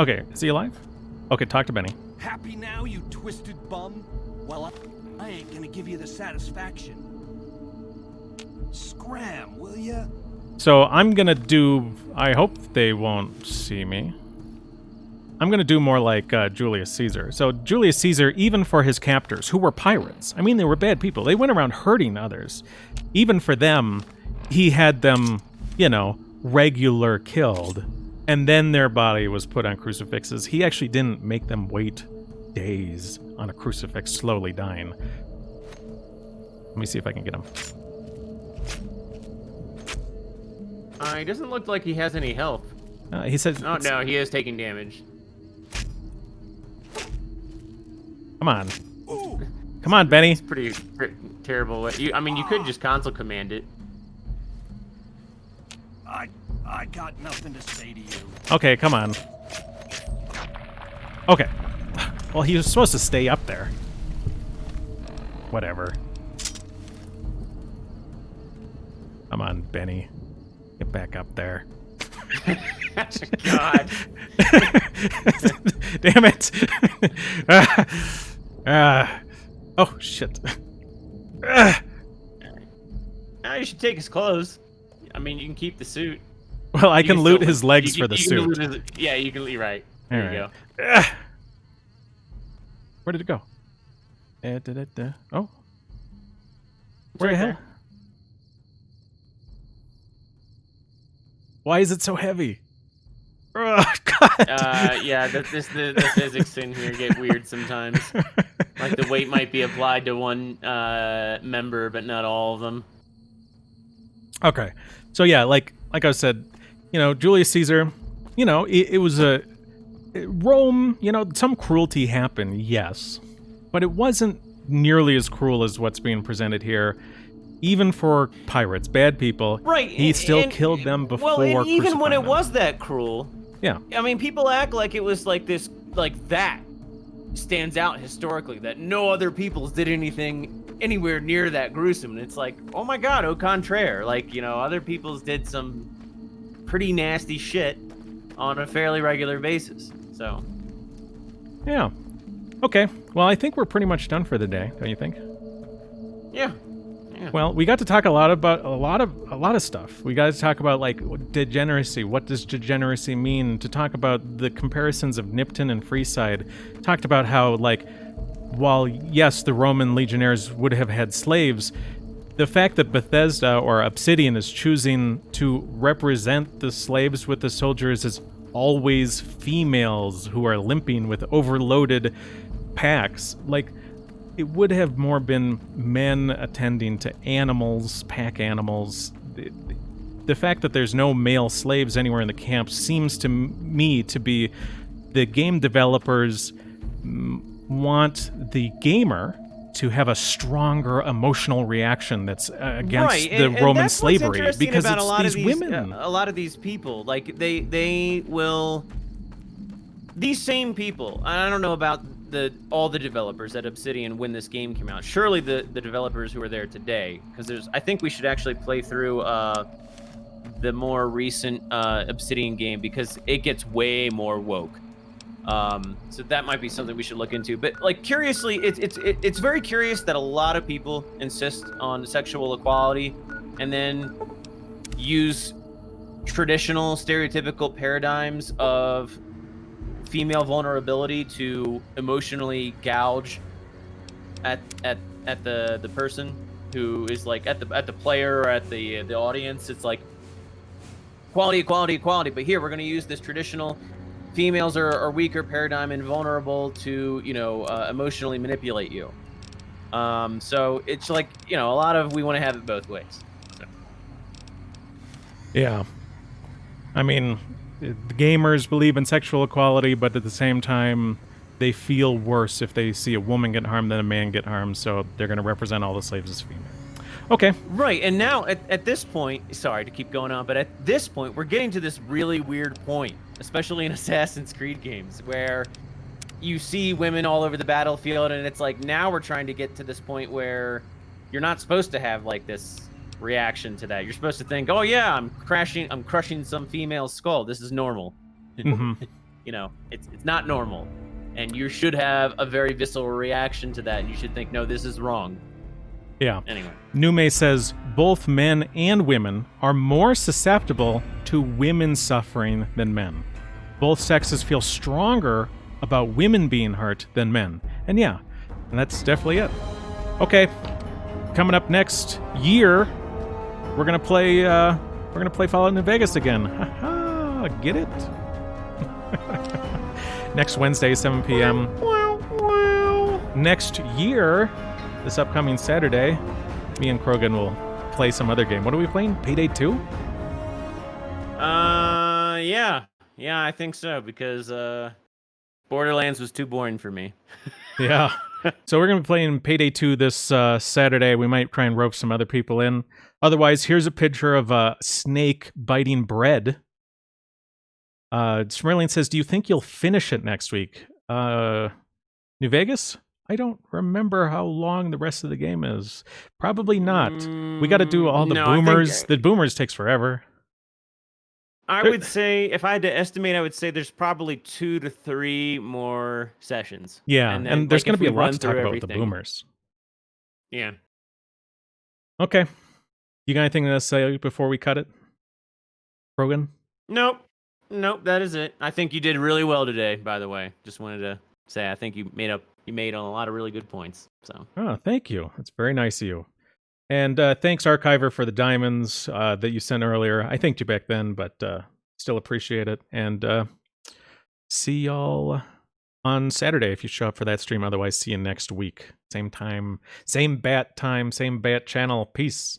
Okay, is he alive? Okay, talk to Benny. Happy now, you twisted bum? Well, I ain't gonna give you the satisfaction. Scram, will ya? So I'm gonna do... I hope they won't see me. I'm gonna do more like Julius Caesar. So Julius Caesar, even for his captors, who were pirates, I mean, they were bad people. They went around hurting others. Even for them, he had them, you know, regular killed. And then their body was put on crucifixes. He actually didn't make them wait days on a crucifix, slowly dying. Let me see if I can get him. He doesn't look like he has any health. He said... Oh, no, he is taking damage. Come on. Come on, Benny. It's pretty terrible. I mean, you could just console command it. I got nothing to say to you. Okay, come on. Okay. Well, he was supposed to stay up there. Whatever. Come on, Benny. Get back up there. God. Damn it. Oh, shit. Now you should take his clothes. I mean, you can keep the suit. Well, I can loot his legs for the suit. Yeah, you can. You're right. There you go. Where did it go? Oh. Where the hell? Why is it so heavy? Oh, God. Yeah, the physics in here get weird sometimes. Like the weight might be applied to one member, but not all of them. Okay. So yeah, like I said, you know, Julius Caesar, you know, it was Rome, you know, some cruelty happened, yes. But it wasn't nearly as cruel as what's being presented here. Even for pirates, bad people, right? He still killed them before. Well, and even when it them. Was that cruel, yeah. I mean, people act like it was like this, like that stands out historically. That no other peoples did anything anywhere near that gruesome. And it's like, oh my God, au contraire. Like, you know, other peoples did some pretty nasty shit on a fairly regular basis. So, yeah. Okay. Well, I think we're pretty much done for the day. Don't you think? Yeah. Well, we got to talk a lot about a lot of stuff. We got to talk about like degeneracy. What does degeneracy mean? To talk about the comparisons of Nipton and Freeside. Talked about how like while yes, the Roman legionnaires would have had slaves, the fact that Bethesda or Obsidian is choosing to represent the slaves with the soldiers as always females who are limping with overloaded packs, like. It would have more been men attending to animals, pack animals. The fact that there's no male slaves anywhere in the camp seems to me to be the game developers want the gamer to have a stronger emotional reaction that's against the Roman slavery because it's these women. A lot of these people, like they will. These same people. I don't know about all the developers at Obsidian when this game came out. Surely the developers who are there today, because I think we should actually play through the more recent Obsidian game because it gets way more woke. So that might be something we should look into. But like curiously, it's very curious that a lot of people insist on sexual equality and then use traditional stereotypical paradigms of female vulnerability to emotionally gouge at the person who is like at the player or at the audience. It's like equality, but here we're going to use this traditional females are weaker paradigm and vulnerable to, you know, emotionally manipulate you. So it's like, you know, a lot of we want to have it both ways. So. Yeah. I mean, the gamers believe in sexual equality, but at the same time, they feel worse if they see a woman get harmed than a man get harmed, so they're going to represent all the slaves as female. Okay. Right, and now at this point, sorry to keep going on, but at this point, we're getting to this really weird point, especially in Assassin's Creed games, where you see women all over the battlefield, and it's like, now we're trying to get to this point where you're not supposed to have, like, this reaction to that. You're supposed to think, oh yeah, I'm crushing some female's skull. This is normal. Mm-hmm. You know, it's not normal. And you should have a very visceral reaction to that, and you should think, no, this is wrong. Yeah. Anyway. Nume says, both men and women are more susceptible to women suffering than men. Both sexes feel stronger about women being hurt than men. And yeah, and that's definitely it. Okay. Coming up next year, we're gonna play Fallout New Vegas again. Haha, get it? Next Wednesday, 7 p.m. Next year, this upcoming Saturday, me and Krogan will play some other game. What are we playing? Payday 2? Yeah, I think so, because Borderlands was too boring for me. Yeah. So we're going to be playing Payday 2 this Saturday. We might try and rope some other people in. Otherwise, here's a picture of a snake biting bread. Smerlin says, do you think you'll finish it next week? New Vegas? I don't remember how long the rest of the game is. Probably not. We got to do all the boomers. The boomers takes forever. I would say, if I had to estimate, I would say there's probably 2 to 3 more sessions. Yeah, and, then, and there's going to be a lot to through talk about everything. with the boomers. Yeah. Okay. You got anything to say before we cut it? Krogan? Nope, that is it. I think you did really well today, by the way. Just wanted to say, I think you made on a lot of really good points. So. Oh, thank you. That's very nice of you. And thanks, Archiver, for the diamonds that you sent earlier. I thanked you back then, but still appreciate it. And see y'all on Saturday if you show up for that stream. Otherwise, see you next week. Same time, same bat channel. Peace.